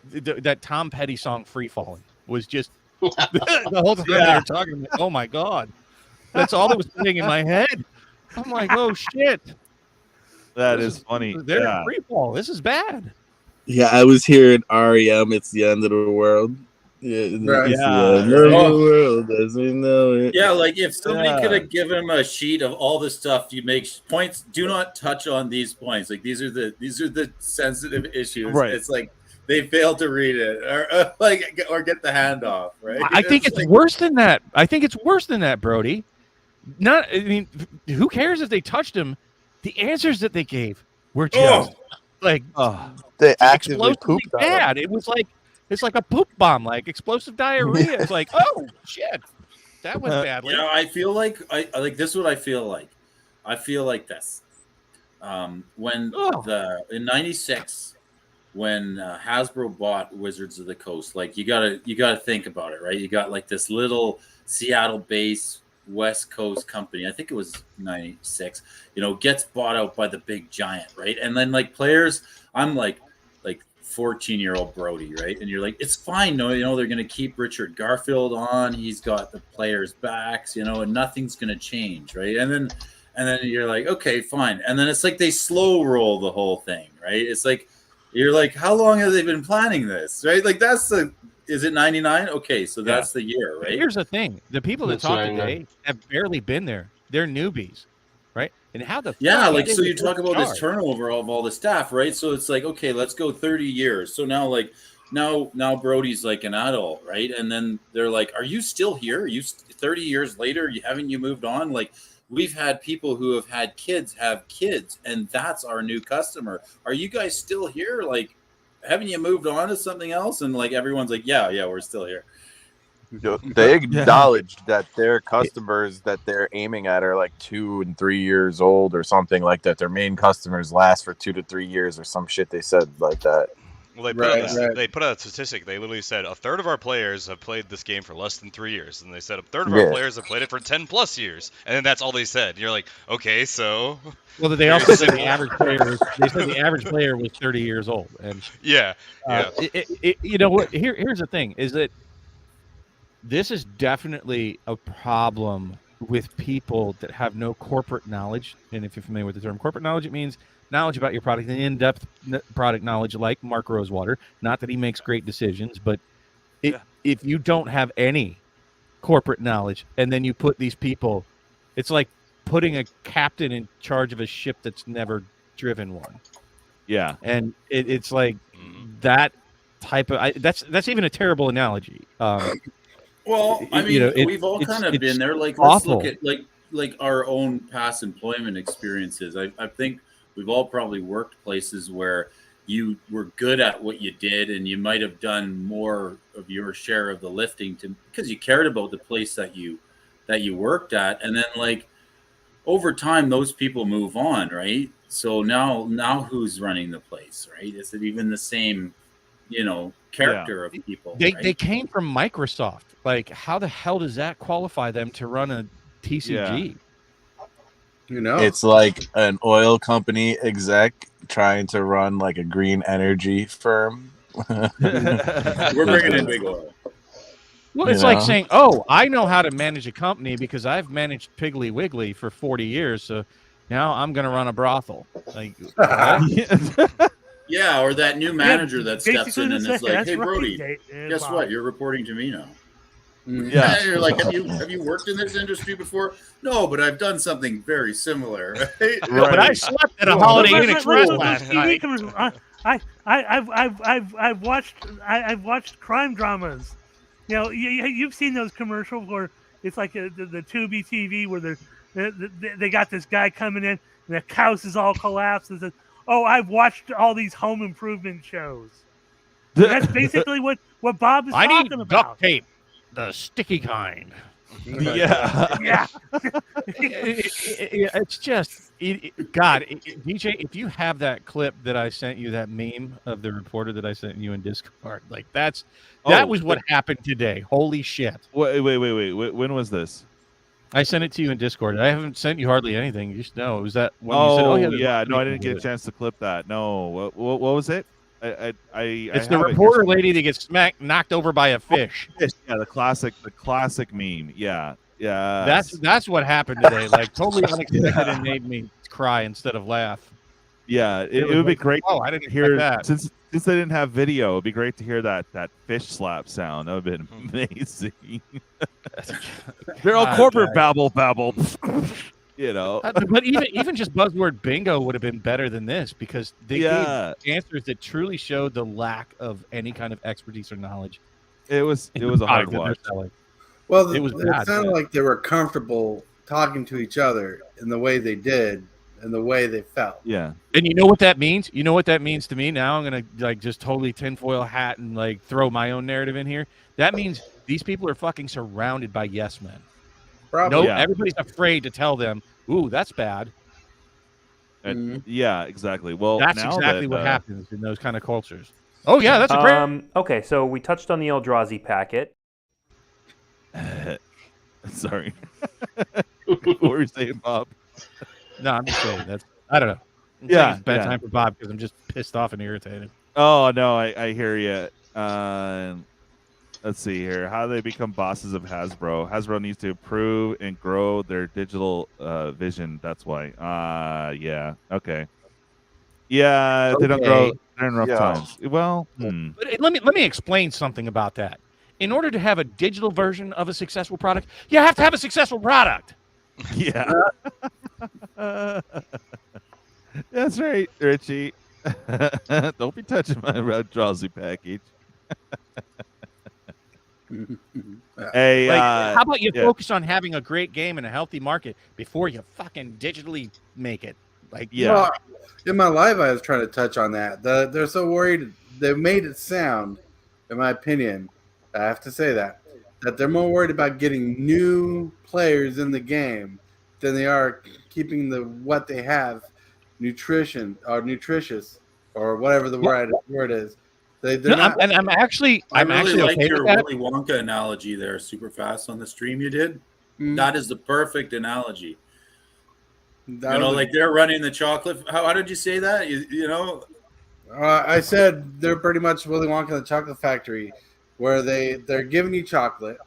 that Tom Petty song "Free Falling" was just the whole time they were talking. Like, oh my god, that's all that was playing in my head. I'm like, oh shit. That is funny. They're in free fall. This is bad. Yeah, I was hearing REM. It's the end of the world. Yeah, it's the end of the world as we know it. Yeah, like if somebody could have given him a sheet of all the stuff you make points, do not touch on these points. Like these are the sensitive issues. Right. It's like they failed to read it, or get the handoff. Right? I think it's worse than that. I think it's worse than that, Brody. I mean, who cares if they touched him? The answers that they gave were just like they actively explosively pooped on bad. It was like it's like a poop bomb, like explosive diarrhea. It's like, oh shit, that went badly. You know, I feel like I like this. Is what I feel like. I feel like this. When in '96, when Hasbro bought Wizards of the Coast, like you gotta think about it, right? You got like this little Seattle-based West Coast company. I think it was '96. You know, gets bought out by the big giant, right? And then like players, I'm like 14-year-old Brody, right? And you're like, it's fine. No, you know, they're going to keep Richard Garfield on. He's got the players' backs, you know, and nothing's going to change, right? And then you're like, okay, fine. And then it's like they slow roll the whole thing, right? It's like, you're like, how long have they been planning this, right? Like is it 99? Okay, so that's the year, right? Here's the thing. The people that talk today have barely been there. They're newbies, right? And how the like so you talk about this turnover of all the staff, right? So it's like, okay, let's go 30 years. So now now Brody's like an adult, right? And then they're like, are you still here? 30 years later, haven't you moved on? Like, we've had people who have had kids have kids, and that's our new customer. Are you guys still here? Like, haven't you moved on to something else? And like everyone's like, yeah, we're still here. They acknowledged that their customers that they're aiming at are like 2 and 3 years old or something like that. Their main customers last for 2 to 3 years or some shit they said like that. Well, they put out a statistic. They literally said a third of our players have played this game for less than 3 years, and they said a third of our players have played it for 10+ years, and then that's all they said. You're like, okay, so. Well, they also said the average player. They said the average player was 30 years old, and yeah. You know what? Here's the thing: is that this is definitely a problem with people that have no corporate knowledge. And if you're familiar with the term corporate knowledge, it means knowledge about your product and in-depth product knowledge, like Mark Rosewater. Not that he makes great decisions, but if you don't have any corporate knowledge and then you put these people, it's like putting a captain in charge of a ship that's never driven one. Yeah. And it's like that type of that's even a terrible analogy. Well, I mean, we've all kind of been there. Like, let's look at like our own past employment experiences. I think we've all probably worked places where you were good at what you did, and you might have done more of your share of the lifting because you cared about the place that you worked at, and then like over time, those people move on, right? So now who's running the place, right? Is it even the same, character of people? They came from Microsoft. Like, how the hell does that qualify them to run a TCG? It's like an oil company exec trying to run like a green energy firm. We're bringing in big oil. Well, it's like saying, "Oh, I know how to manage a company because I've managed Piggly Wiggly for 40 years, so now I'm going to run a brothel." Like, yeah, or that new manager that steps in and is like, "Hey, Brody, guess what? You're reporting to me now." Yeah, and you're like, have you worked in this industry before? No, but I've done something very similar. Right? No, but I slept at a Holiday Inn Express last night. I've watched crime dramas. You've seen those commercials where it's like the Tubi TV where they got this guy coming in and the house is all collapsed and says, "Oh, I've watched all these home improvement shows." And that's basically what Bob is talking about. Duct tape. The sticky kind. Yeah. It's just, God, DJ, if you have that clip that I sent you, that meme of the reporter that I sent you in Discord, like that was what happened today. Holy shit. Wait. When was this? I sent it to you in Discord. I haven't sent you hardly anything. You should know. It was that when you said, yeah. No, I didn't get a chance to clip that. No. What was it? It's the reporter lady that gets knocked over by a fish. Yeah, the classic meme. Yeah. That's what happened today. Like totally unexpected and made me cry instead of laugh. Yeah, it would be great. Oh, I didn't hear that. Since they didn't have video, it'd be great to hear that fish slap sound. That would have been amazing. They're all corporate babble. You know, but even just buzzword bingo would have been better than this because they gave answers that truly showed the lack of any kind of expertise or knowledge. It was a hard watch. Well, it was it bad, sounded like they were comfortable talking to each other in the way they did and the way they felt. Yeah. And you know what that means? You know what that means to me? Now I'm gonna like just totally tinfoil hat and like throw my own narrative in here. That means these people are fucking surrounded by yes men. Probably. No, everybody's afraid to tell them, "Ooh, that's bad." Yeah, exactly. Well, that's now exactly that, what happens in those kind of cultures. Oh yeah, that's a great. Okay, so we touched on the Eldrazi packet. Sorry. What were you saying, Bob? No, I'm just saying that's. I don't know. It's bedtime for Bob because I'm just pissed off and irritated. Oh no, I hear you. Let's see here. How do they become bosses of Hasbro? Hasbro needs to improve and grow their digital vision. That's why. Yeah. Okay. Yeah, they don't grow. They're in rough times. Well, But let me explain something about that. In order to have a digital version of a successful product, you have to have a successful product. Yeah. That's right, Richie. Don't be touching my Eldrazi package. Hey, how about you focus on having a great game and a healthy market before you fucking digitally make it? Like, Well, in my live, I was trying to touch on that. They're so worried. They made it sound, in my opinion, I have to say that they're more worried about getting new players in the game than they are keeping what they have nutritious or whatever the word is. I'm actually like okay your with that. Willy Wonka analogy there, super fast on the stream you did. That is the perfect analogy. Like they're running the chocolate. How did you say that? You know, I said they're pretty much Willy Wonka and the Chocolate Factory, where they're giving you chocolate,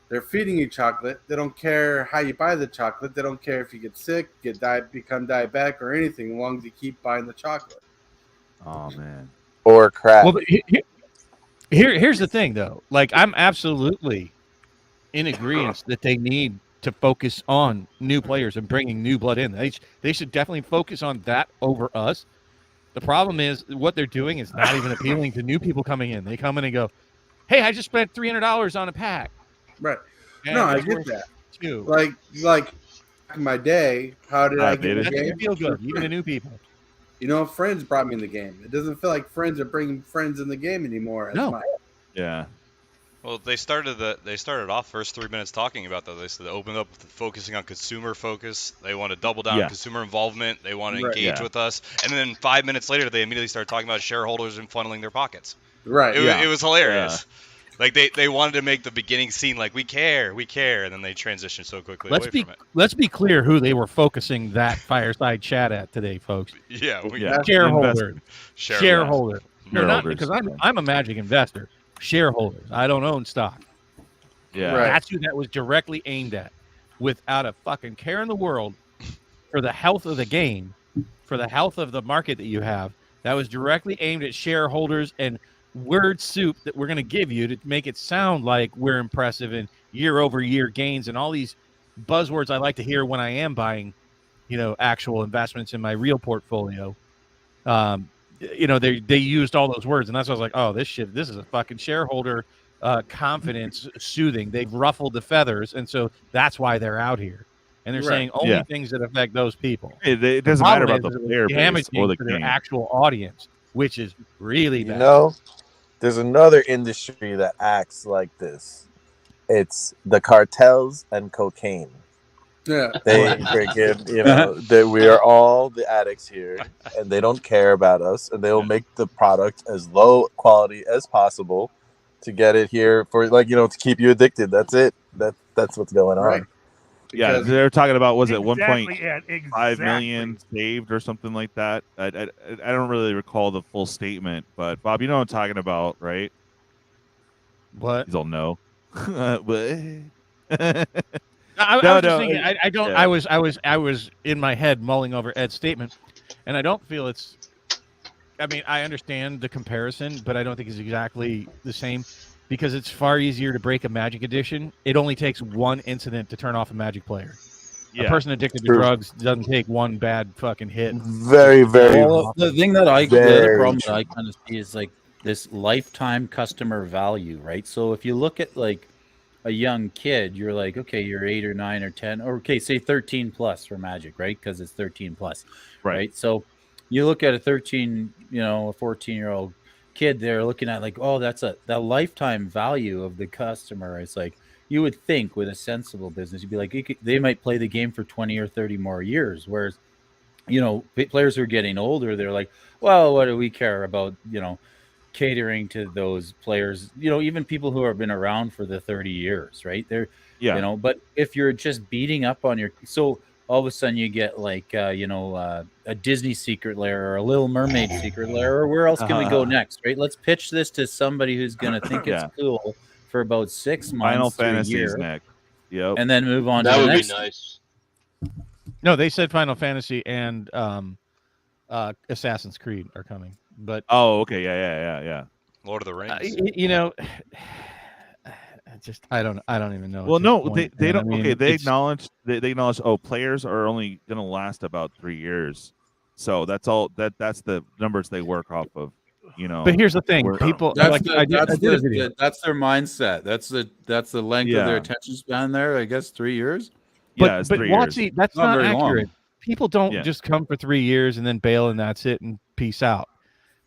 they're feeding you chocolate. They don't care how you buy the chocolate. They don't care if you get sick, become diabetic, or anything, as long as you keep buying the chocolate. Oh man. Or crap. Well, here's the thing, though. Like, I'm absolutely in agreement that they need to focus on new players and bringing new blood in. They should definitely focus on that over us. The problem is what they're doing is not even appealing to new people coming in. They come in and go, "Hey, I just spent $300 on a pack." Right. And no, I get that. Too. Like in my day, how did I get in the That game? doesn't feel good, even to new people. You know, friends brought me in the game. It doesn't feel like friends are bringing friends in the game anymore. No. Yeah. Well, they started off first 3 minutes talking about that. They said they opened up with focusing on consumer focus. They want to double down on consumer involvement. They want to engage with us. And then 5 minutes later, they immediately started talking about shareholders and funneling their pockets. Right. It was hilarious. Yeah. Like they wanted to make the beginning scene like we care, and then they transitioned so quickly away from it. Let's be clear who they were focusing that fireside chat at today, folks. Shareholder. No, because I'm a Magic investor. Shareholders. I don't own stock. Yeah, that's who that was directly aimed at, without a fucking care in the world for the health of the game, for the health of the market that you have. That was directly aimed at shareholders and word soup that we're going to give you to make it sound like we're impressive and year-over-year gains and all these buzzwords I like to hear when I am buying, actual investments in my real portfolio. They used all those words, and that's why I was like, oh, this is a fucking shareholder confidence soothing. They've ruffled the feathers, and so that's why they're out here. And they're saying only things that affect those people. It doesn't matter about the player base or the their actual audience, which is really bad. There's another industry that acts like this. It's the cartels and cocaine. Yeah. They freaking, that we are all the addicts here, and they don't care about us, and they'll make the product as low quality as possible to get it here for to keep you addicted. That's it. That's what's going on. Yeah, they're talking about was it Exactly, 1.5 million saved or something like that. I don't really recall the full statement, but Bob, you know what I'm talking about, right? What? You don't know. But I was just thinking. I don't. Yeah. I was in my head mulling over Ed's statement, and I don't feel it's. I mean, I understand the comparison, but I don't think it's exactly the same. Because it's far easier to break a Magic edition. It only takes one incident to turn off a Magic player. A person addicted to True. drugs doesn't take one bad fucking hit. Very, very. Well, the thing that the very other problem true. that I kind of see is like this lifetime customer value, right? So if you look at like a young kid, you're like, okay, you're 8 or 9 or 10, or okay, say 13 plus for Magic, right? Because it's 13 plus, right? So you look at a 13, you know, a 14-year-old kid, they're looking at like, oh, that's the lifetime value of the customer. It's like, you would think with a sensible business, you'd be like, they might play the game for 20 or 30 more years. Whereas, you know, players who are getting older, they're like, well, what do we care about, you know, catering to those players, you know, even people who have been around for the 30 years, right? They're, you know, but if you're just beating up on so all of a sudden you get like, you know, a Disney secret lair or a Little Mermaid secret lair, or where else can we go next, right? Let's pitch this to somebody who's going to think it's cool for about 6 months. Final Fantasy's next. Yep. And then move on to the next. That would be nice. No, they said Final Fantasy and Assassin's Creed are coming. But okay, yeah. Lord of the Rings. You know, I don't even know. Well, no, they don't. I mean, okay, they acknowledge. They acknowledge. Oh, players are only gonna last about 3 years. So that's all. That's the numbers they work off of. You know. But here's the thing: people. That's their mindset. That's the length of their attention span. There, I guess 3 years. But Watsy, that's not accurate. Long. People don't just come for 3 years and then bail and that's it and peace out.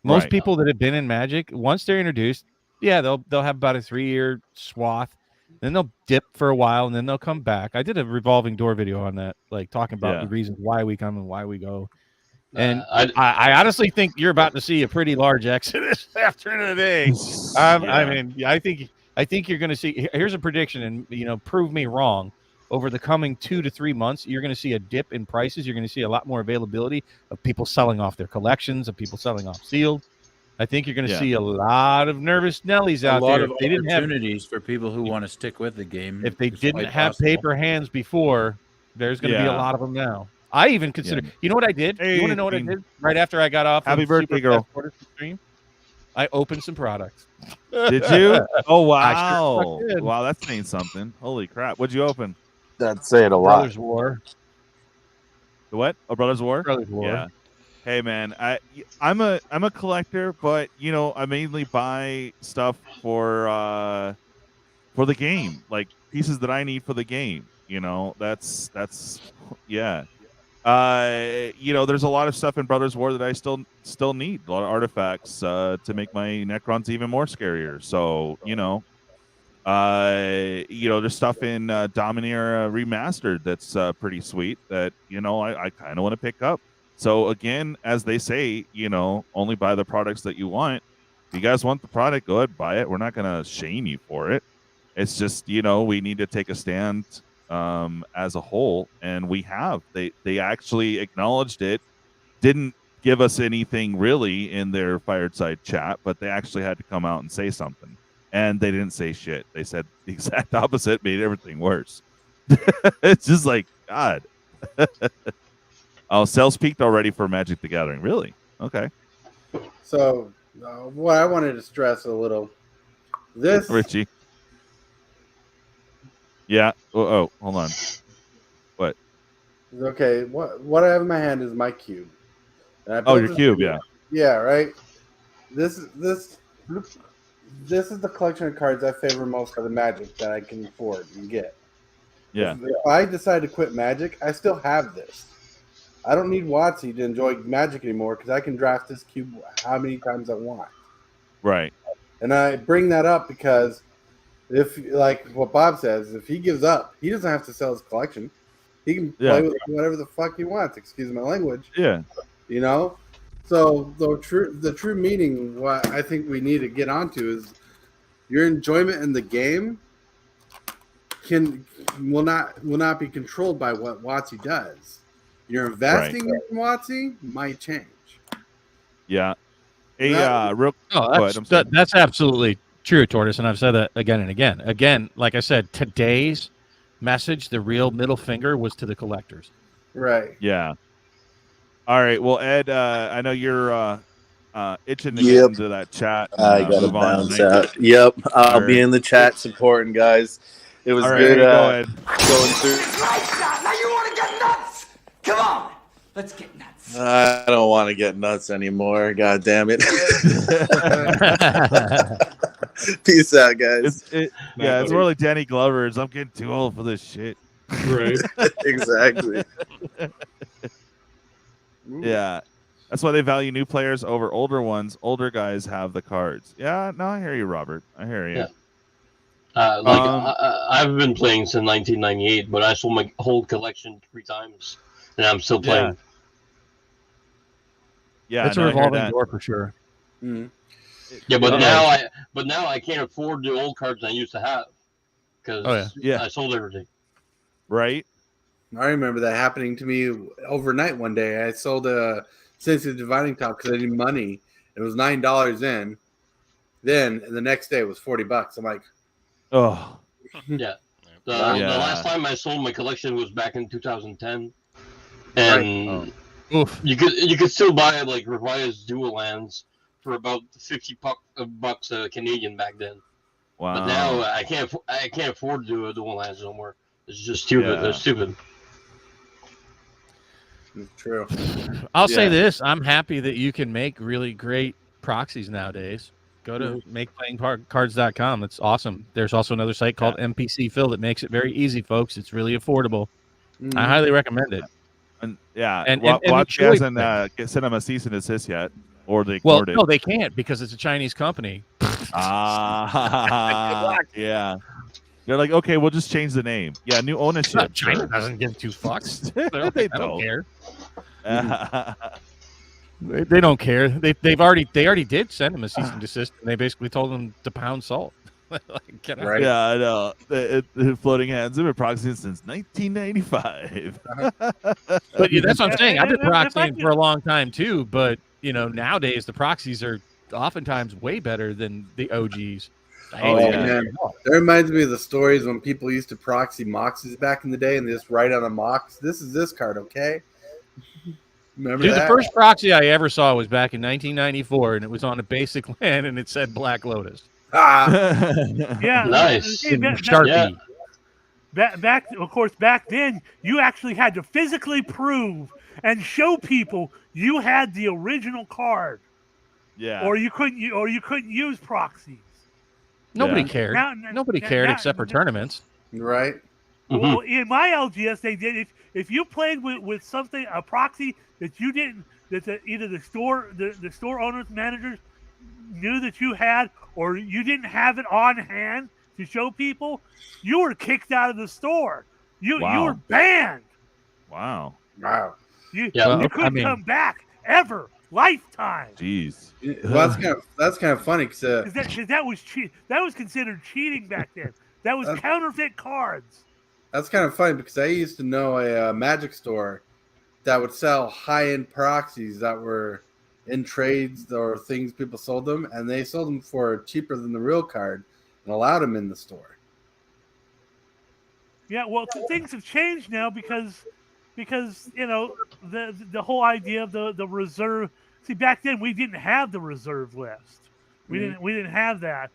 Most people that have been in Magic, once they're introduced, they'll have about a 3-year swath. Then they'll dip for a while and then they'll come back. I did a revolving door video on that, like talking about the reasons why we come and why we go. And I honestly think you're about to see a pretty large exodus after today. I mean, I think you're going to see. Here's a prediction, and you know, prove me wrong. Over the coming 2 to 3 months, you're going to see a dip in prices. You're going to see a lot more availability of people selling off their collections, of people selling off sealed. I think you're going to see a lot of nervous Nellies out there. A lot of opportunities for people who want to stick with the game. If they didn't have paper hands before, there's going to be a lot of them now. I even consider. You know what I did? You want to know what I did right after I got off? Happy birthday, girl! Stream? I opened some products. Did you? Oh wow! Sure wow, that's saying something. Holy crap! What'd you open? That's saying a lot. Brothers War. The what? Oh, Brothers War. Brothers War. Yeah. Hey man, I'm a collector, but you know I mainly buy stuff for the game, like pieces that I need for the game. You know, that's yeah. You know, there's a lot of stuff in Brothers War that I still need. A lot of artifacts to make my Necrons even more scarier. So you know, there's stuff in Dominaria Remastered that's pretty sweet that you know I kind of want to pick up. So again, as they say, you know, only buy the products that you want. If you guys want the product, go ahead, buy it. We're not going to shame you for it. It's just, you know, we need to take a stand as a whole, and we have. They actually acknowledged it, didn't give us anything really in their fireside chat, but they actually had to come out and say something. And they didn't say shit. They said the exact opposite, made everything worse. It's just like, God. Oh, sales peaked already for Magic the Gathering. Really? Okay. So, what I wanted to stress a little, this Richie. Yeah. Oh, hold on. What? Okay. What I have in my hand is my cube. Oh, your cube. Yeah. Yeah. Right. This is the collection of cards I favor most for the Magic that I can afford and get. Yeah. If I decide to quit Magic, I still have this. I don't need WotC to enjoy Magic anymore because I can draft this cube how many times I want. Right. And I bring that up because if, like what Bob says, if he gives up, he doesn't have to sell his collection. He can play with whatever the fuck he wants. Excuse my language. Yeah. You know? So the true meaning, what I think we need to get onto is your enjoyment in the game will not be controlled by what WotC does. Your investing in WotC might change. Yeah. That's absolutely true, Tortoise, and I've said that again and again. Again, like I said, today's message, the real middle finger, was to the collectors. Right. Yeah. All right. Well, Ed, I know you're itching to get into that chat. I got to bounce out. Yep. I'll be in the chat supporting, guys. It was good going through. Now you want to go? Come on, let's get nuts. I don't want to get nuts anymore. God damn it. Peace out, guys. It's more like Danny Glover's. I'm getting too old for this shit. Right. Exactly. Yeah. That's why they value new players over older ones. Older guys have the cards. Yeah, no, I hear you, Robert. I hear you. Yeah. I've been playing since 1998, but I sold my whole collection 3 times, and I'm still playing. Yeah, it's a revolving door for sure. Mm-hmm. Yeah, but now I can't afford the old cards I used to have because I sold everything. Right. I remember that happening to me overnight one day. I sold a Sensitive Dividing Top because I needed money. It was $9 in. Then the next day it was $40. I'm like, oh. Yeah. The last time I sold my collection was back in 2010, and you could still buy like revised dual lands for about $50 Canadian back then. Wow. But now I can't afford to do a dual lands no more. It's just stupid. Yeah. They're stupid. True. I'll say this: I'm happy that you can make really great proxies nowadays. Go to makeplayingcards.com. That's awesome. There's also another site called MPC Phil that makes it very easy, folks. It's really affordable. Mm-hmm. I highly recommend it. And watch hasn't sent them a cease and desist yet, or they ignored it. No, they can't because it's a Chinese company. Yeah. They're like, okay, we'll just change the name. Yeah, new ownership. No, China doesn't give 2 fucks. They don't care. They don't care. They already did send them a cease and desist, and they basically told them to pound salt. Get out. Right. Yeah, I know. The floating hands have been proxying since 1995. But that's what I'm saying. I've been proxying for a long time too. But nowadays the proxies are oftentimes way better than the OGs. Man, that reminds me of the stories when people used to proxy Moxes back in the day, and they just write on a Mox, "This is this card, okay?" Remember that? The first proxy I ever saw was back in 1994, and it was on a basic land, and it said Black Lotus. Yeah, nice. Sharpie. Back then, you actually had to physically prove and show people you had the original card. Yeah. Or you couldn't use proxies. Nobody cared. Nobody cared except for tournaments. Right. Well, in my LGS, they did. If you played with something, a proxy that you didn't, that either the store owners, managers knew that you had, or you didn't have it on hand to show people, you were kicked out of the store. You were banned. Wow. You couldn't come back ever. Lifetime. Jeez. Well, that's kind of funny because that was that was considered cheating back then. That was counterfeit cards. That's kind of funny because I used to know a magic store that would sell high-end proxies that were in trades or things people sold them, and they sold them for cheaper than the real card and allowed them in the store. Yeah, well, things have changed now because the whole idea of the reserve. See, back then we didn't have the reserve list. We didn't have that.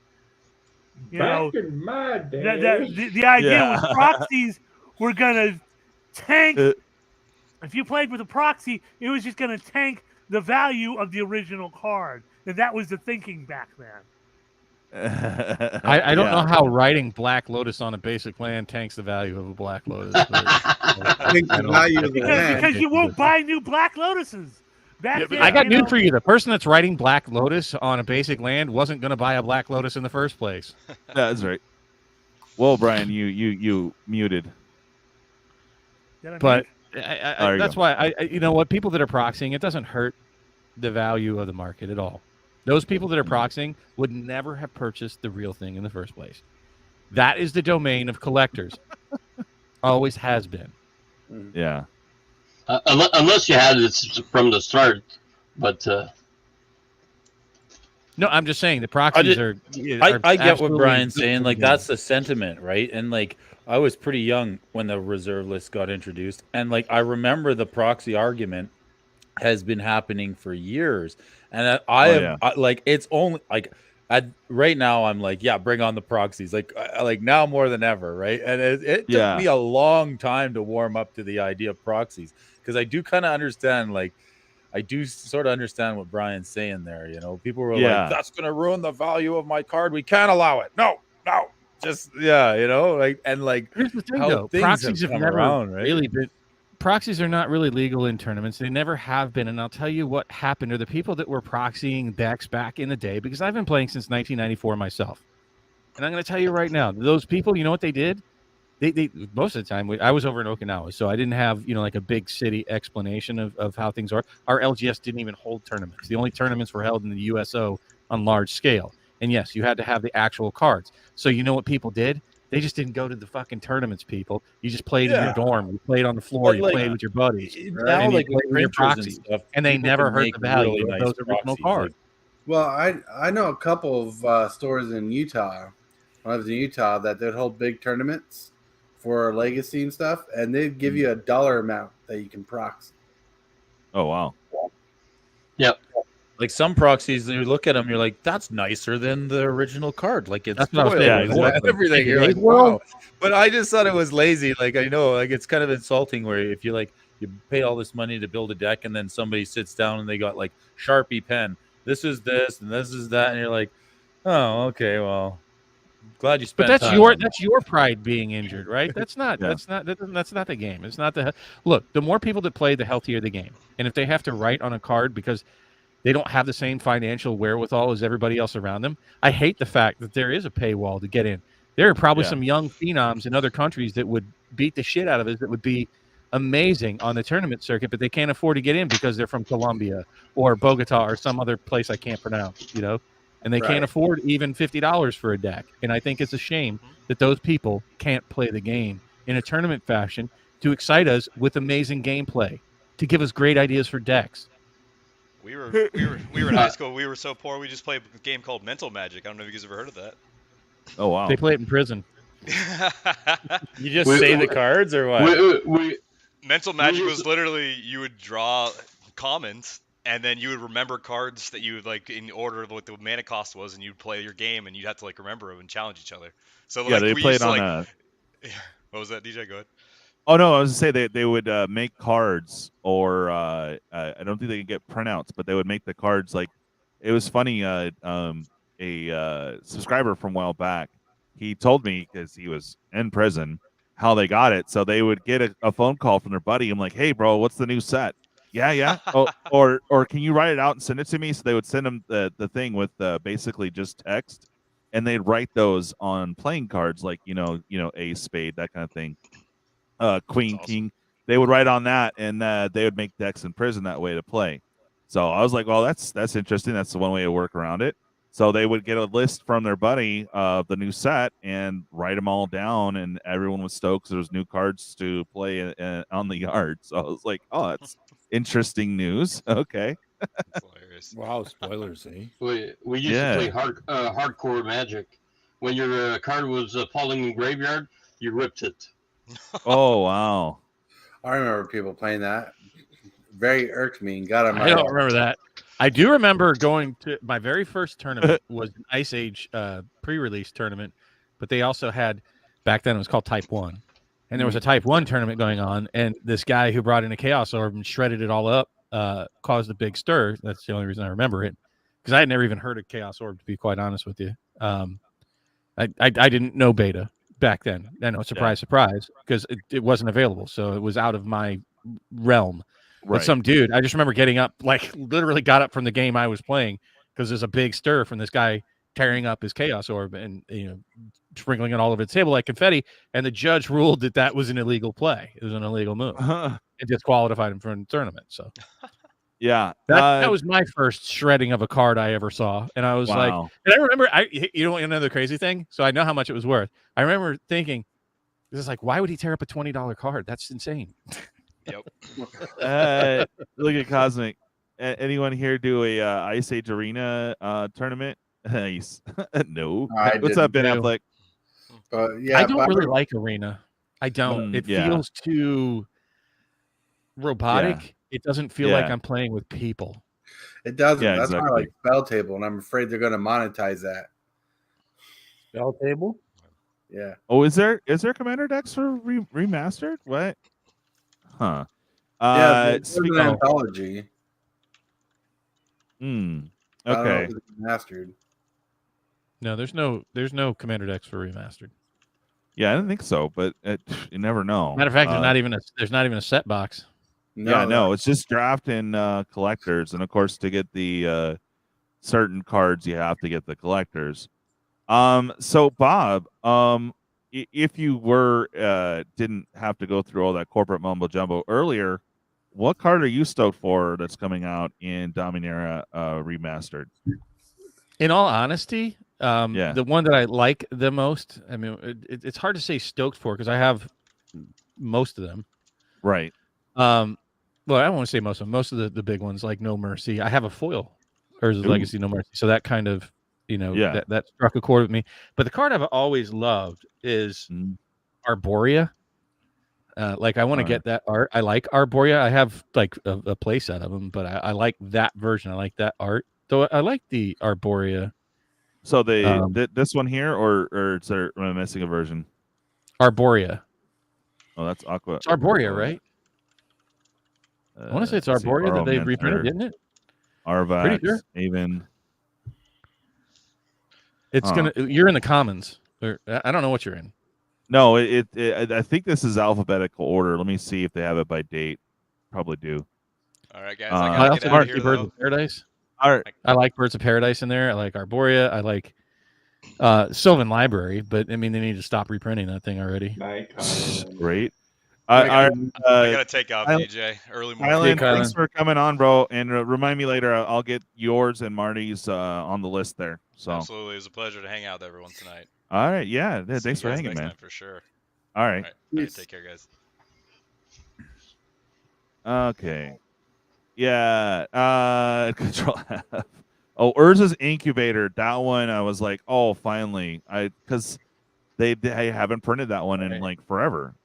Back in my day, the idea was proxies were gonna tank. If you played with a proxy, it was just gonna tank the value of the original card, and that was the thinking back then. I don't know how writing Black Lotus on a basic land tanks the value of a Black Lotus. Because you won't buy new Black Lotuses. Then, I got news for you. The person that's writing Black Lotus on a basic land wasn't going to buy a Black Lotus in the first place. That's right. Well, Brian, you muted. But that's why what people that are proxying, it doesn't hurt the value of the market at all. Those people that are proxying would never have purchased the real thing in the first place. That is the domain of collectors. Always has been. Yeah. Unless you had it from the start, but no, I'm just saying the proxies are. I get what Brian's saying. Like that's the sentiment, right? And like I was pretty young when the reserve list got introduced, and like I remember the proxy argument has been happening for years, and like it's only like Right now, I'm like, yeah, bring on the proxies. Like now more than ever, right? And it took me a long time to warm up to the idea of proxies, because I do kind of understand, like, I do sort of understand what Brian's saying there. You know, people were like, that's going to ruin the value of my card. We can't allow it. No. Just, you know, like, and like, here's the thing, how though. things Proxies have never around, right? really been. Proxies are not really legal in tournaments. They never have been. And I'll tell you what happened to the people that were proxying decks back in the day, because I've been playing since 1994 myself. And I'm going to tell you right now, those people, you know what they did? They most of the time, I was over in Okinawa, so I didn't have, you know, like a big city explanation of how things are. Our LGS didn't even hold tournaments. The only tournaments were held in the USO on large scale. And yes, you had to have the actual cards. So you know what people did? They just didn't go to the fucking tournaments, people. You just played in your dorm. You played on the floor. You played with your buddies. Now, and like, you played with your proxies. And they never heard the value of those original cards. Well, I know a couple of stores in Utah, when I was in Utah, that they'd hold big tournaments for Legacy and stuff, and they'd give you a dollar amount that you can proxy. Oh, wow. Yep. Like some proxies, you look at them, you're like, that's nicer than the original card. Like, it's foiled and everything. You're like, wow. But I just thought it was lazy. Like, I know, like, it's kind of insulting where if you like, you pay all this money to build a deck, and then somebody sits down and they got like Sharpie pen. This is this and this is that, and you're like, oh, okay, well, glad you spent. But that's your pride being injured, right? That's not that's not the game. It's not the look. The more people that play, the healthier the game. And if they have to write on a card because they don't have the same financial wherewithal as everybody else around them, I hate the fact that there is a paywall to get in. There are probably some young phenoms in other countries that would beat the shit out of us, that would be amazing on the tournament circuit, but they can't afford to get in because they're from Colombia or Bogota or some other place I can't pronounce, you know, and they can't afford even $50 for a deck. And I think it's a shame that those people can't play the game in a tournament fashion to excite us with amazing gameplay, to give us great ideas for decks. We were in high school. We were so poor. We just played a game called Mental Magic. I don't know if you guys ever heard of that. Oh wow! They play it in prison. You just say the cards or what? Mental Magic was literally you would draw commons, and then you would remember cards that you would like in order of what the mana cost was, and you'd play your game, and you'd have to like remember them and challenge each other. So yeah, like, they we played used to, on. like, what was that, DJ? Go ahead. Oh no, I was gonna say they would make cards, or I don't think they could get printouts, but they would make the cards. Like, it was funny. A subscriber from a while back, he told me, because he was in prison, how they got it. So they would get a phone call from their buddy. I'm like, hey bro, what's the new set? Yeah. Oh, or can you write it out and send it to me? So they would send them the thing with basically just text, and they'd write those on playing cards, like you know ace, spade, that kind of thing. Queen, king, they would write on that, and they would make decks in prison that way to play. So I was like, well, that's interesting. That's the one way to work around it. So they would get a list from their buddy of the new set and write them all down, and everyone was stoked because there was new cards to play on the yard. So I was like, oh, that's interesting news. Okay. Wow, spoilers, eh? We used to play hardcore Magic. When your card was falling in graveyard, you ripped it. Oh wow! I remember people playing that. Very irked me and got on my. I don't remember that. I do remember going to my very first tournament was an Ice Age pre-release tournament, but they also had, back then it was called Type 1, and there was a Type 1 tournament going on, and this guy who brought in a Chaos Orb and shredded it all up caused a big stir. That's the only reason I remember it, because I had never even heard of Chaos Orb, to be quite honest with you. I didn't know beta back then. I know, surprise, because it wasn't available, so it was out of my realm. But some dude, I just remember getting up, like literally got up from the game I was playing, because there's a big stir from this guy tearing up his Chaos Orb and sprinkling it all over the table like confetti, and the judge ruled that was an illegal play. It was an illegal move. It disqualified him from the tournament. So yeah, that was my first shredding of a card I ever saw, and I was like, and I remember, another crazy thing. So I know how much it was worth. I remember thinking, this is like, why would he tear up a $20 card? That's insane. Yep. Look at Cosmic. Anyone here do a Ice Age Arena tournament? Nice. No. What's up, Ben Affleck? I don't really like Arena. I don't. It feels too robotic. It doesn't feel like I'm playing with people. It doesn't. Yeah, That's why I exactly. like Spell Table, and I'm afraid they're going to monetize that. Spell Table? Yeah. Oh, is there Commander decks for remastered? What? Huh. Yeah, it's speaking an of, anthology. okay. I don't know if it's remastered. No, there's no Commander decks for remastered. Yeah, I didn't think so, but you never know. Matter of fact, there's not even a set box. No, it's just draft and collectors, and of course to get the certain cards, you have to get the collectors. So Bob, if you were didn't have to go through all that corporate mumbo jumbo earlier, what card are you stoked for that's coming out in Dominaria Remastered? In all honesty, Yeah. the one that I like the most, I mean, it's hard to say stoked for because I have most of them. Right. Well, I don't want to say most of them. Most of the big ones, like No Mercy. I have a foil, Urza's Legacy No Mercy. So that kind of, Yeah. that struck a chord with me. But the card I've always loved is Arborea. Like I want to get that art. I like Arborea. I have like a play set of them, but I like that version. I like that art. Though I like the Arborea. So this one here, or is there am I missing a version? Arborea. Oh, that's Aqua. It's Arborea, right? I want to say it's Arborea that they reprinted, didn't it? Arvax, Pretty sure. even. It's you're in the commons. Or, I don't know what you're in. No, I think this is alphabetical order. Let me see if they have it by date. Probably do. All right, guys. I also like Birds of Paradise. All right. I like Birds of Paradise in there. I like Arborea. I like Sylvan Library, but I mean they need to stop reprinting that thing already. Great. I gotta take off, DJ. Early morning. Thanks for coming on, bro. And remind me later. I'll get yours and Marty's on the list there. So Absolutely, it was a pleasure to hang out with everyone tonight. all right, yeah. See Thanks you for guys hanging, next man. time for sure. All right. All right, take care, guys. Okay. Yeah. Control F. Oh, Urza's Incubator. That one, I was like, oh, finally. Because they haven't printed that one in like forever.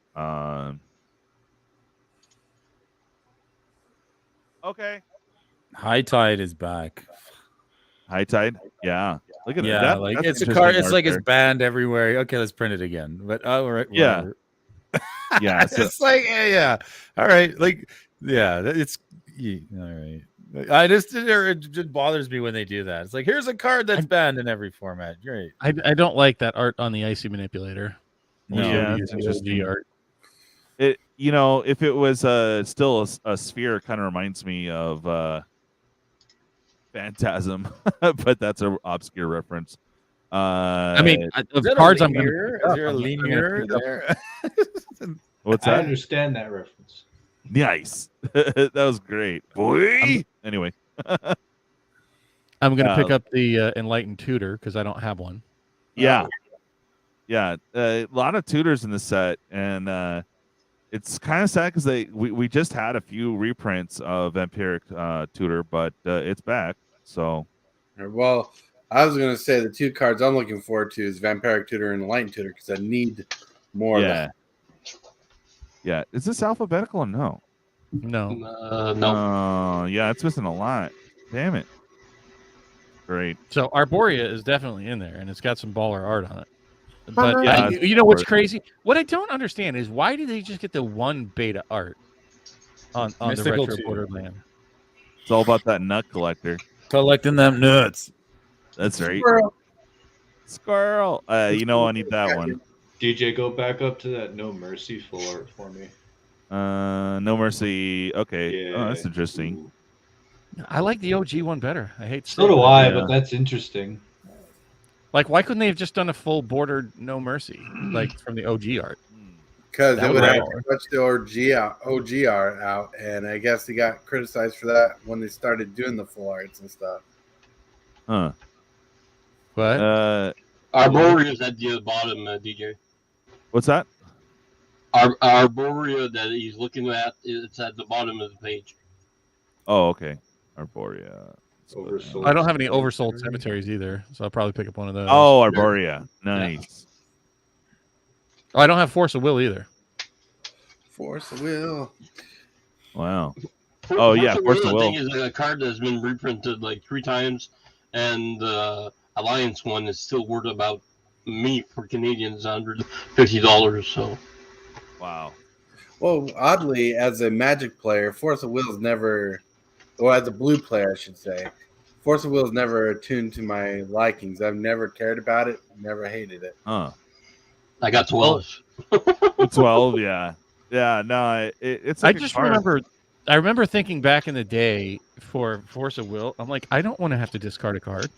Okay. High Tide is back. High Tide? Yeah. Look at Yeah, that. like That's it's a interesting card. It's art like there. it's banned everywhere. Okay, let's print it again. But all right, Yeah. whatever. Yeah. So, It's like yeah. All right, like yeah. It's all right. I it just bothers me when they do that. It's like here's a card that's banned in every format. Great. I don't like that art on the Icy Manipulator. No. Yeah, it's just G art. it if it was still a sphere, kind of reminds me of Phantasm, but that's an obscure reference. I mean, of Is cards there I'm going linear? Is there a linear there? What's I that? understand that reference. Nice. That was great, boy. Anyway, I'm going to pick up the Enlightened Tutor because I don't have one. Yeah, yeah. A lot of tutors in the set, and it's kind of sad because we just had a few reprints of Vampiric Tutor, but it's back. So, well, I was going to say the two cards I'm looking forward to is Vampiric Tutor and Enlightened Tutor because I need more of that. Yeah. Is this alphabetical or no? No. No. Yeah, it's missing a lot. Damn it. Great. So Arborea is definitely in there, and it's got some baller art on it. But Yeah, you know what's crazy? What I don't understand is why did they just get the one beta art on the Mystical retro 2. Borderland? It's all about that nut collector. Collecting them nuts. That's right. Squirrel. I need that one. DJ, go back up to that No Mercy full art for me. No Mercy. Okay. Yeah. Oh, that's interesting. I like the OG one better. I hate So do I, but that's interesting. Like, why couldn't they have just done a full bordered No Mercy, like from the OG art? Because That it would would have help. too much the OG art out, and I guess they got criticized for that when they started doing the full arts and stuff. Huh. What? Arborea is at the bottom, DJ. What's that? Arborea that he's looking at, it's at the bottom of the page. Oh, okay. Arborea. I don't have any oversold cemeteries either, so I'll probably pick up one of those. Oh, Arborea. Nice. Oh, I don't have Force of Will either. Force of Will. Wow. Force of Will, I think, is a card that's been reprinted like 3 times, and the Alliance one is still worth about for Canadians $150. So, wow. Well, oddly, as a Magic player, Force of Will is never, or as a Blue player, I should say, Force of Will is never attuned to my likings. I've never cared about it, never hated it. Huh. I got 12. 12, yeah. Yeah, no, it's like I just remember thinking back in the day for Force of Will, I'm like, I don't want to have to discard a card.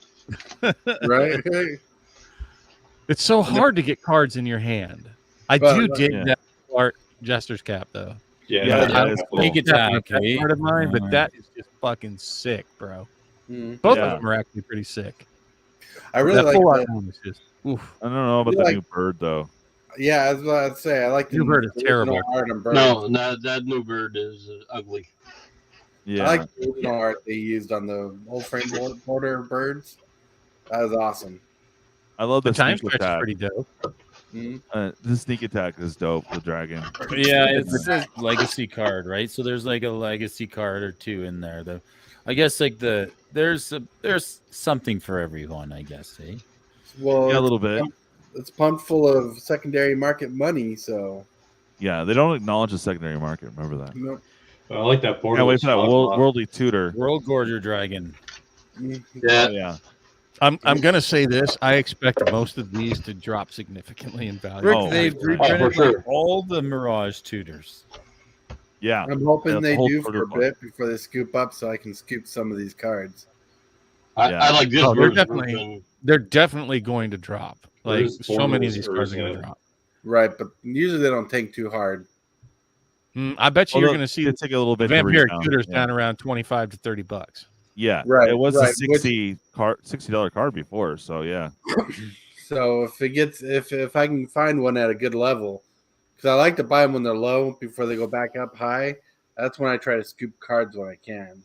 Right? It's so hard to get cards in your hand. I do dig that art Jester's Cap, though. Yeah, I don't cool. think it's that part of mine, but that is just fucking sick, bro. Both of them are actually pretty sick. I really like that. I don't know about the new bird, though. Yeah, that's what I'd say. I like the new bird is terrible. Art on birds. No, that new bird is ugly. Yeah, I like the original art they used on the old frame border birds. That was awesome. I love the time sneak stretch is attack. pretty dope. The sneak attack is dope. The dragon. Yeah, it's a legacy card, right? So there's like a legacy card or two in there. I guess like there's something for everyone, I guess. Eh? Well, yeah, a little bit. It's pumped full of secondary market money, so yeah, they don't acknowledge the secondary market. Remember that. Nope. I like that border. Yeah, wait for that worldly tutor. World Gorger Dragon. Yeah, yeah. I'm gonna say this. I expect most of these to drop significantly in value. Rick, they've reprinted like all the Mirage tutors. Yeah, I'm hoping they do for a bit before they scoop up, so I can scoop some of these cards. I like this. They're definitely going to drop. Like so many of these cards are going to drop. Right, but usually they don't tank too hard. I bet you you're going to see take a little bit. Vampire tutors down around $25 to $30. Yeah, right. It was a $60 card before, so yeah. So if I can find one at a good level, because I like to buy them when they're low before they go back up high. That's when I try to scoop cards when I can.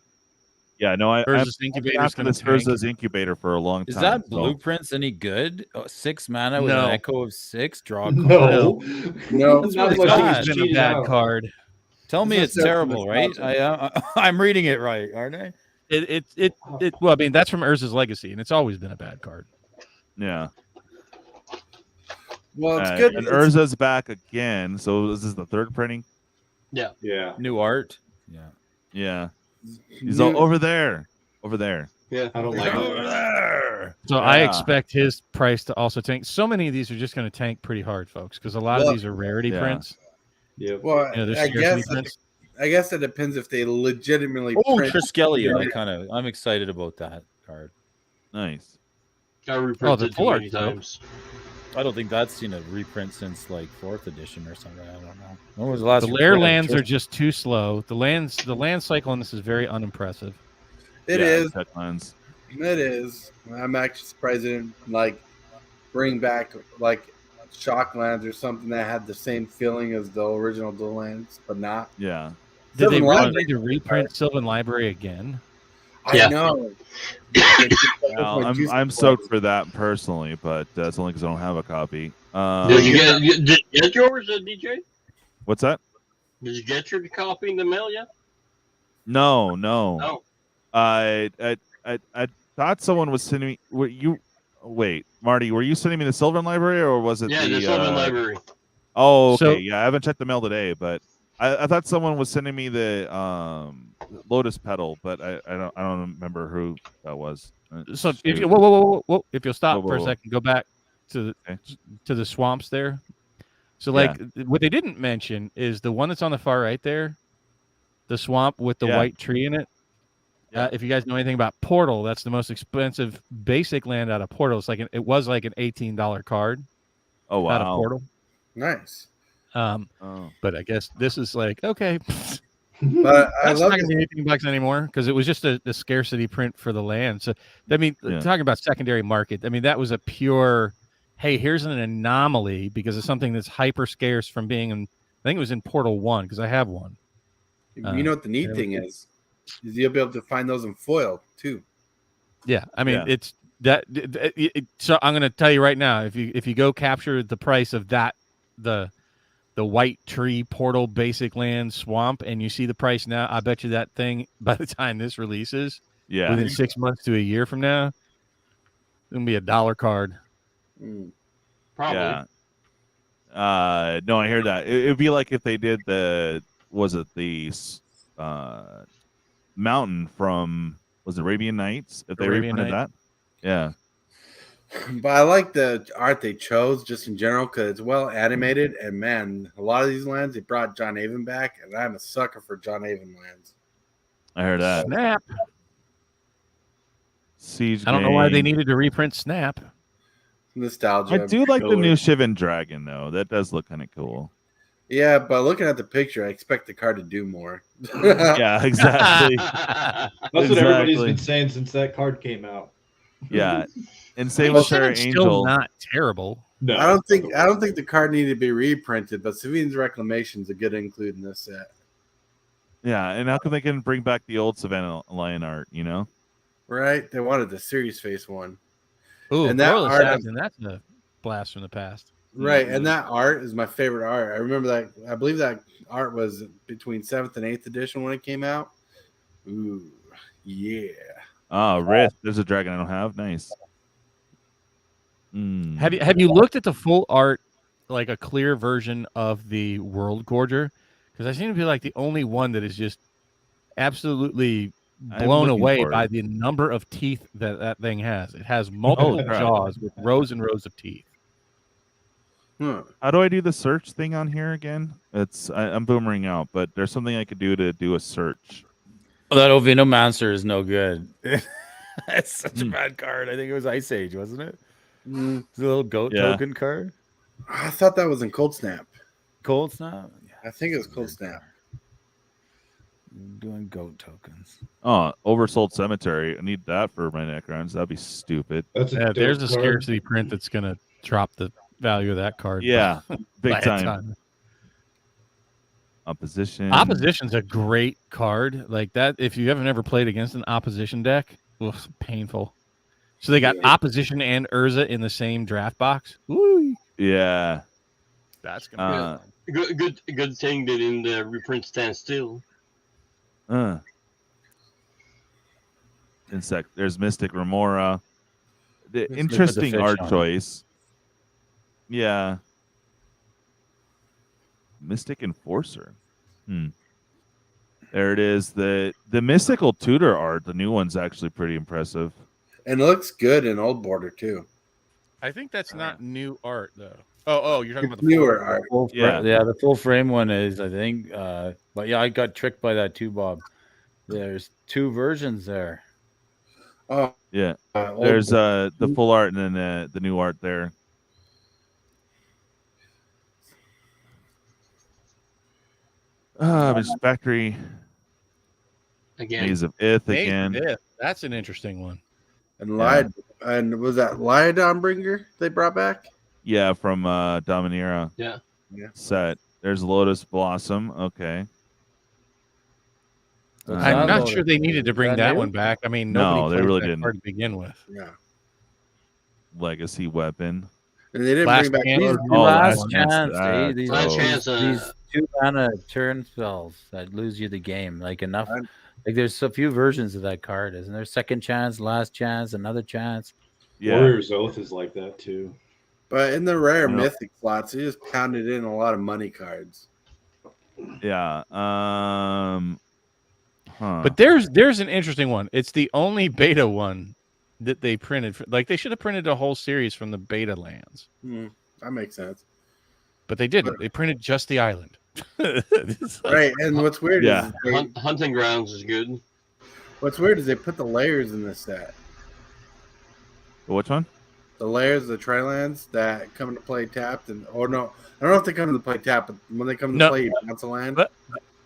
Yeah, no, I'm after this Urza's incubator for a long time. Is that blueprints any good? 6 mana with an echo of 6. Draw a card. No, it's always been a bad card. Tell me it's terrible, right? I'm reading it right, aren't I? Well, I mean, that's from Urza's Legacy, and it's always been a bad card. Yeah. Well, it's good. And Urza's back again. So this is the third printing. Yeah. Yeah. New art. Yeah. Yeah. He's all over there. Over there. Yeah. I don't like over there. So I expect his price to also tank. So many of these are just going to tank pretty hard, folks, because a lot of these are rarity prints. Yeah. Well, they're I guess it depends if they legitimately. print Triskelion. I'm excited about that card. Nice. I reprinted the many times. I don't think that's seen a reprint since like 4th edition or something. I don't know. When was the last? The lair lands are just too slow. The land cycle on this is very unimpressive. It is. Lands. It is. I'm actually surprised they didn't bring back shock lands or something that had the same feeling as the original dual lands, but not. Yeah. Did they really need to reprint Sylvan Library again? I know. I'm stoked for that personally, but that's only because I don't have a copy. Did you get yours, DJ? What's that? Did you get your copy in the mail yet? No. No. I thought someone was sending me. Wait, Marty, were you sending me the Sylvan Library or was it the Sylvan Library? Oh, okay. Yeah, I haven't checked the mail today, but I thought someone was sending me the Lotus Petal, but I don't remember who that was. So if you whoa, if you'll stop for a second, go back to the swamps there. So what they didn't mention is the one that's on the far right there, the swamp with the white tree in it. If you guys know anything about Portal, that's the most expensive basic land out of Portal. It was like an $18 card. Oh wow! Out of Portal. Nice. But I guess this is okay. But I that's love not going to be $18 anymore because it was just a scarcity print for the land. So I mean, talking about secondary market, I mean that was a pure, hey, here's an anomaly because of something that's hyper scarce from being in. I think it was in Portal 1 because I have one. You know what the neat thing is you'll be able to find those in foil too. Yeah, I mean it's that. So I'm going to tell you right now, if you go capture the price of that, the the white tree portal basic land swamp, and you see the price now, I bet you that thing by the time this releases, within 6 months to a year from now, it's gonna be $1 card. Probably. Yeah. No, I hear that. It'd be like if they did the mountain from Arabian Nights? If they Arabian reprinted that, yeah. But I like the art they chose just in general because it's well animated. And man, a lot of these lands, they brought John Avon back, and I'm a sucker for John Avon lands. I heard that. Snap. Siege I don't know why they Gang. needed to reprint Snap. Nostalgia. I do like the new Shivan Dragon, though. That does look kind of cool. Yeah, but looking at the picture, I expect the card to do more. Yeah, exactly. That's what everybody's been saying since that card came out. Yeah, and same with Sarah Angel. Still not terrible. No, I don't think the card needed to be reprinted, but Savine's Reclamation is a good include in this set. Yeah, and how come they can bring back the old Savannah Lion art? You know, Right? They wanted the Series Face one. Ooh, And that Royal art- Assassin, that's a blast from the past. Right, and that art is my favorite art. I remember that. I believe that art was between 7th and 8th edition when it came out. Ooh, yeah. oh, Rift. There's a dragon I don't have. Nice. Have you looked at the full art, like a clear version of the World Gorger? Because I seem to be like the only one that is just absolutely I'm blown looking away for it. by the number of teeth that thing has. It has multiple crap. jaws with rows and rows of teeth. How do I do the search thing on here again? I'm boomering out, but there's something I could do to do a search. Well, that Ovinomancer is no good. That's such a bad card. I think it was Ice Age, wasn't it? It's a little goat token card. I thought that was in Cold Snap. Cold Snap? I think it was Cold Snap. Doing goat tokens. Oh, Oversold Cemetery. I need that for my Necrons. That'd be stupid. Yeah, there's a scarcity print that's going to drop the value of that card. Yeah, big by a time. ton. Opposition. Opposition's a great card. Like that, if you haven't ever played against an opposition deck, it's painful. So they got opposition and Urza in the same draft box. Woo! Yeah. That's gonna be Good thing they didn't reprint Stand Still. Insect. There's Mystic Remora. The Let's interesting look at the fish art on it. choice. Yeah. Mystic Enforcer. There it is. The Mystical Tutor art, the new one's actually pretty impressive. And it looks good in Old Border, too. I think that's not new art though. Oh, you're talking about the Newer full- art. Full Yeah. yeah, the full frame one is, I think. But yeah, I got tricked by that too, Bob. There's two versions there. Oh, Yeah. Old There's Border. the full art and then the new art there. It's Factory. Again. Maze of Ith Maze of again. Ith. That's an interesting one. And and was that Liodon Bringer they brought back? Yeah, from Dominaria Yeah. set. There's Lotus Blossom. Okay. I'm not sure they needed to bring that one back. I mean, No, nobody they played really that didn't. card to begin with. Yeah. Legacy Weapon. And they didn't Last bring back chance. these- Last Last chance, Chance. These, Last chance, these 2 mana turn spells that lose you the game. Like enough. Like there's a few versions of that card, isn't there? Second chance, last chance, another chance. Yeah. Warrior's Oath is like that too. But in the rare Yeah. mythic slots, they just pounded in a lot of money cards. Yeah. But there's an interesting one. It's the only beta one that they printed. Like they should have printed a whole series from the beta lands, That makes sense. but they didn't. They printed just the island. It's like- Right, and what's weird Yeah. is they, Hunting Grounds is good. what's weird is they put the layers in this set. Which one? The layers, the Trilands that come into play tapped, and no, I don't know if they come into play tapped, but when they come into No. play, you bounce a land. But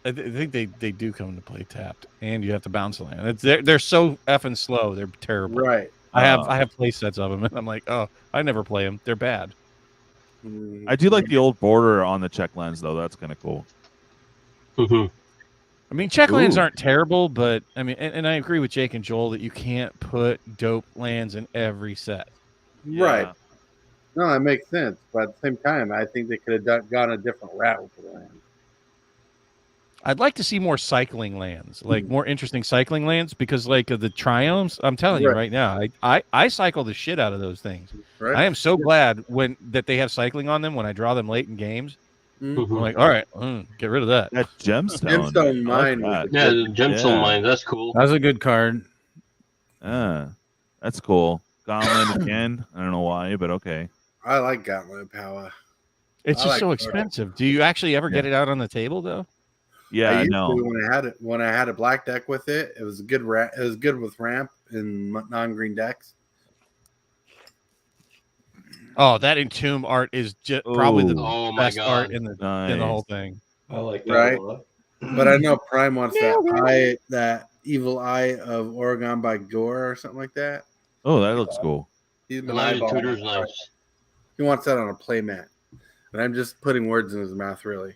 I think they do come to play tapped, and you have to bounce the land. They're so effing slow. They're terrible. Right. I have play sets of them, and I'm like, oh, I never play them. They're bad. I do like the old border on the check lens, though. That's kind of cool. Mm-hmm. I mean, check lands Ooh. aren't terrible, but I mean, and I agree with Jake and Joel that you can't put dope lands in every set. Right. No, that makes sense. But at the same time, I think they could have gone a different route with the land. I'd like to see more cycling lands, like more interesting cycling lands, because like the triomes, I'm telling you right now, I cycle the shit out of those things. Right. I am so glad that they have cycling on them when I draw them late in games. I'm like, all right, get rid of that. That gemstone mine. Yeah, the gemstone mine. That's cool. That's a good card. That's cool. Gauntlet again. I don't know why, but okay. I like Gauntlet Power. It's just so expensive. Do you actually ever get it out on the table though? Yeah, I used no. to when I had a black deck with it. It was good. It was good with ramp and non-green decks. Oh, that Entomb art is just probably the best art in the whole thing. I like that Right, a lot. but I know Prime wants that evil eye of Oregon by Qore or something like that. Oh, that looks cool. He's been Lighted eyeballing Tutor's it. nice. He wants that on a playmat, and I'm just putting words in his mouth, really.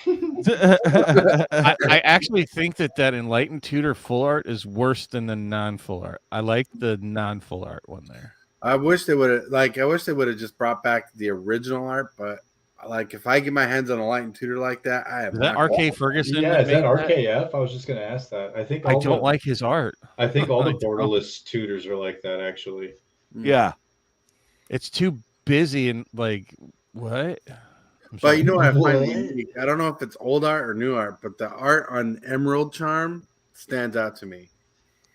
I actually think that Enlightened Tutor full art is worse than the non-full art. I like the non-full art one there. I wish they would have just brought back the original art, but like if I get my hands on a Light and Tutor like that, I have Is that RK Ferguson? Yeah, is that RKF? I was just going to ask that. I think I don't like his art. I think all the borderless tutors are like that, actually. Yeah, it's too busy and like what? But you know what I find unique? I don't know if it's old art or new art, but the art on Emerald Charm stands out to me.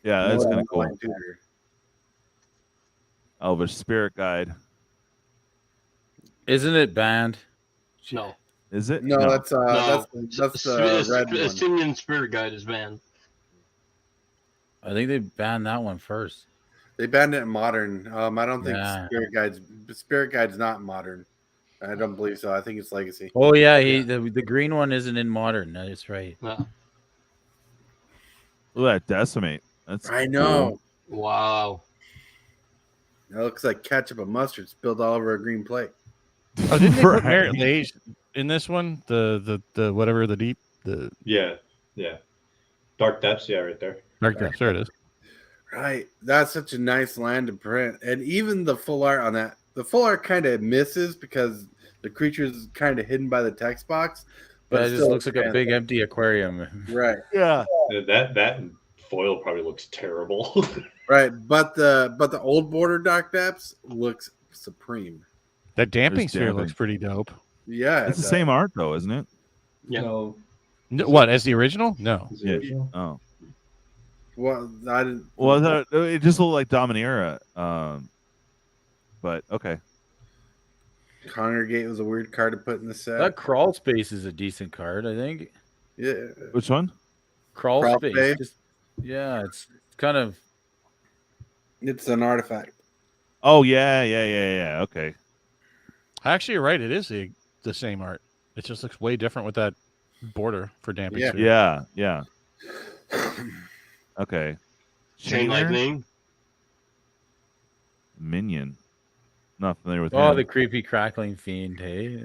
Yeah, that's kind of cool. Light Tutor. Elvish Spirit Guide. Isn't it banned? No. Is it? No, that's the red one. Simian Spirit Guide is banned. I think they banned that one first. They banned it in modern. I don't think Yeah. Spirit Guide's not modern. I don't believe so. I think it's Legacy. Oh yeah, the green one isn't in modern. That's right. No. Look at that Decimate. That's I know. cool. Wow. That looks like ketchup and mustard spilled all over a green plate. Oh, didn't they put Merit Lage in this one? The whatever the deep Yeah. Dark Depths, right there. Dark Depths, there it is. Right. That's such a nice land to print. And even the full art on that, the full art kind of misses because the creature is kind of hidden by the text box. But it just looks like a big empty aquarium. Right. Yeah. That foil probably looks terrible. Right. But the old border Dark Depths looks supreme. That damping sphere damping. looks pretty dope. Yeah. It's the same art though, isn't it? Yeah. No. What, as the original? No. Yeah. Oh. Well, I didn't. Well, it just looked like Dominaria. But okay. Congregate was a weird card to put in the set. That Crawl Space is a decent card, I think. Yeah. Which one? Crawl Space. Space? Just, yeah, it's kind of. It's an artifact. Oh yeah. Okay. Actually, you're right. It is the same art. It just looks way different with that border for damping sphere. Yeah. Okay. Chain Shainer? Lightning. Minion. Not familiar with Oh, him. the creepy crackling fiend. Hey.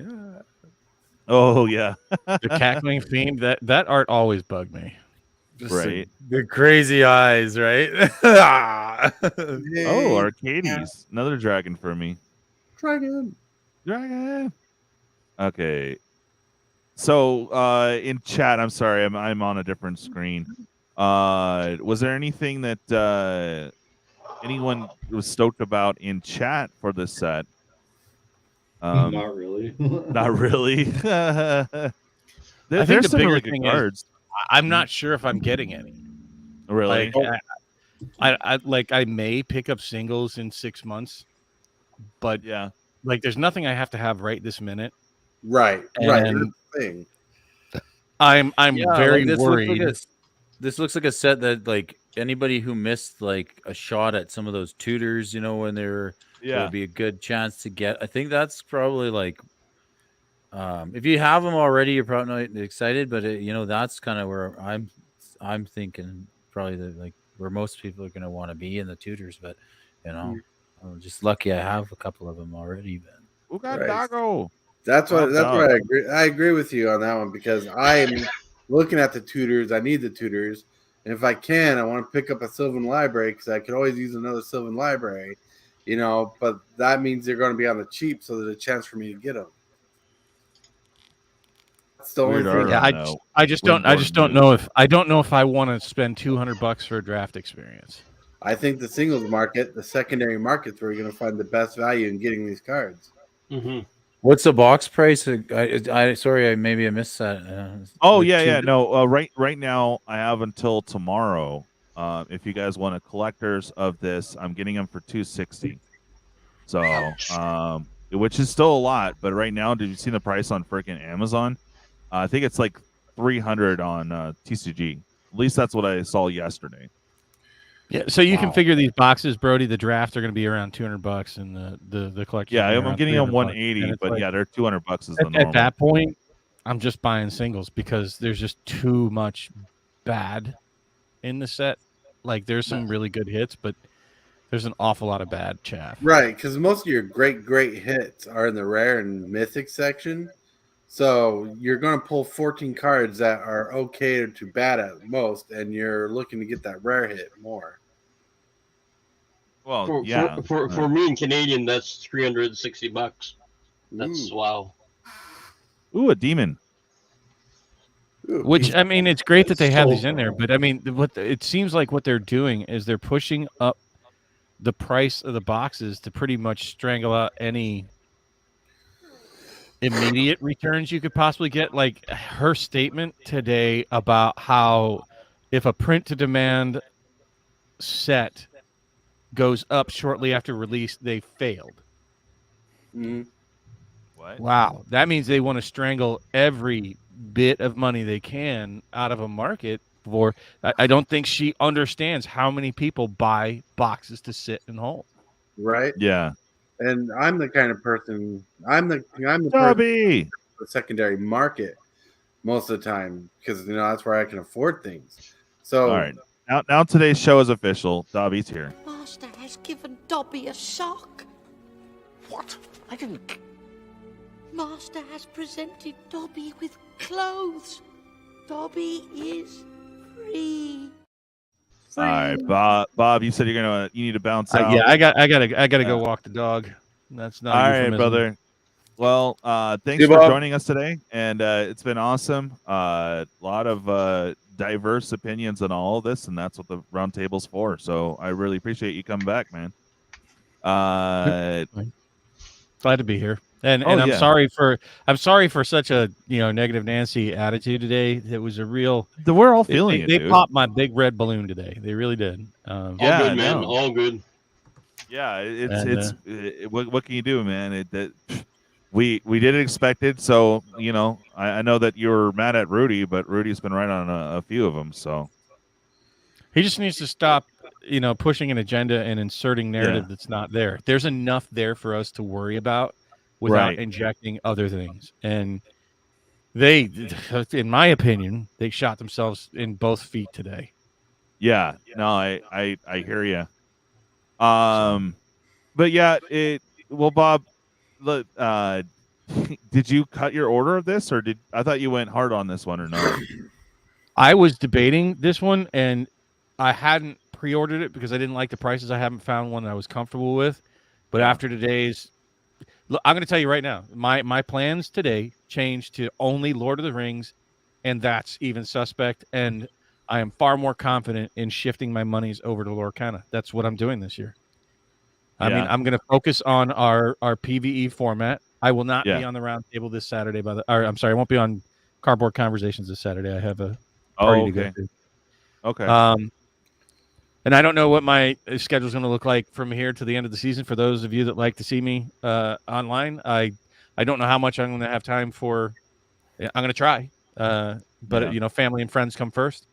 Oh yeah. The cackling fiend. That art always bugged me. Just Right. The crazy eyes, right? Oh, Arcades. Another dragon for me. Dragon. Okay. So in chat, I'm sorry, I'm on a different screen. Was there anything that anyone was stoked about in chat for this set? Not really. Not really. I think There's the some bigger really thing good cards. is I'm not sure if I'm getting any. Really? Like, I may pick up singles in 6 months, but yeah, like there's nothing I have to have right this minute. Right. And Right. That's the thing. I'm Yeah, very like, worried. This looks like a set that like anybody who missed like a shot at some of those tutors, when there would be a good chance to get. I think that's probably like if you have them already, you're probably not excited, but that's kind of where I'm thinking probably where most people are going to want to be in the tutors, but I'm just lucky I have a couple of them already. But who got Right. Dago? That's what I agree. I agree with you on that one because I'm looking at the tutors. I need the tutors, and if I can, I want to pick up a Sylvan library because I could always use another Sylvan library. you know, but that means they're going to be on the cheap, so there's a chance for me to get them. That's the only thing. Yeah, I just don't know if I want to spend $200 for a draft experience. I think the singles market, the secondary market's where you're going to find the best value in getting these cards. Mm-hmm. What's the box price? Sorry, maybe I missed that. No, right now I have until tomorrow. If you guys want a collectors of this, I'm getting them for $260. So, which is still a lot, but right now, did you see the price on freaking Amazon? I think it's like $300 on TCG. At least that's what I saw yesterday. Yeah, so you can figure these boxes, Brody. The draft are going to be around $200, and the collection. Yeah, I'm getting them 180, but like, yeah, they're $200 is the normal. At that point, I'm just buying singles because there's just too much bad in the set. Like, there's some really good hits, but there's an awful lot of bad chaff. Right, because most of your great hits are in the rare and mythic section. So you're going to pull 14 cards that are okay to bad at most, and you're looking to get that rare hit more. Well, for me in Canadian, that's $360. That's wow. Ooh, a demon. Which, I mean, it's great that they have these in there, but I mean, it seems like what they're doing is they're pushing up the price of the boxes to pretty much strangle out any immediate returns you could possibly get. Like her statement today about how if a print to demand set goes up shortly after release, they failed. What? Wow, that means they want to strangle every bit of money they can out of a market for. I don't think she understands how many people buy boxes to sit and hold. Right? Yeah. And I'm the kind of person. I'm the Dobby. The secondary market most of the time because that's where I can afford things. So all right, now today's show is official. Dobby's here. Master has given Dobby a sock. What? I didn't. Master has presented Dobby with clothes. Dobby is free. All right, Bob. You said you need to bounce out. Yeah, I gotta go walk the dog. That's not all right, brother. Well, thanks for joining us today, and it's been awesome. A lot of diverse opinions on all of this, and that's what the round table's for. So I really appreciate you coming back, man. Glad to be here. And I'm sorry for such a negative Nancy attitude today. It was a real. We're all feeling it. They dude. popped my big red balloon today. They really did. All good, man. All good. Yeah, what can you do, man? We didn't expect it. So I know that you were mad at Rudy, but Rudy's been right on a few of them. So he just needs to stop, pushing an agenda and inserting narrative that's not there. There's enough there for us to worry about without injecting other things. And they, in my opinion, they shot themselves in both feet today. Yeah, no, I hear you. But yeah, Bob, did you cut your order of this, or I thought you went hard on this one or not? I was debating this one, and I hadn't pre-ordered it because I didn't like the prices. I haven't found one that I was comfortable with. But after today's, I'm going to tell you right now, my plans today changed to only Lord of the Rings, and that's even suspect. And I am far more confident in shifting my monies over to Lorcana. That's what I'm doing this year. I mean, I'm going to focus on our PvE format. I will not be on the round table this Saturday. I'm sorry, I won't be on Cardboard Conversations this Saturday. I have a party to go to. Okay. And I don't know what my schedule is going to look like from here to the end of the season. For those of you that like to see me online, I don't know how much I'm going to have time for. I'm going to try, but family and friends come first.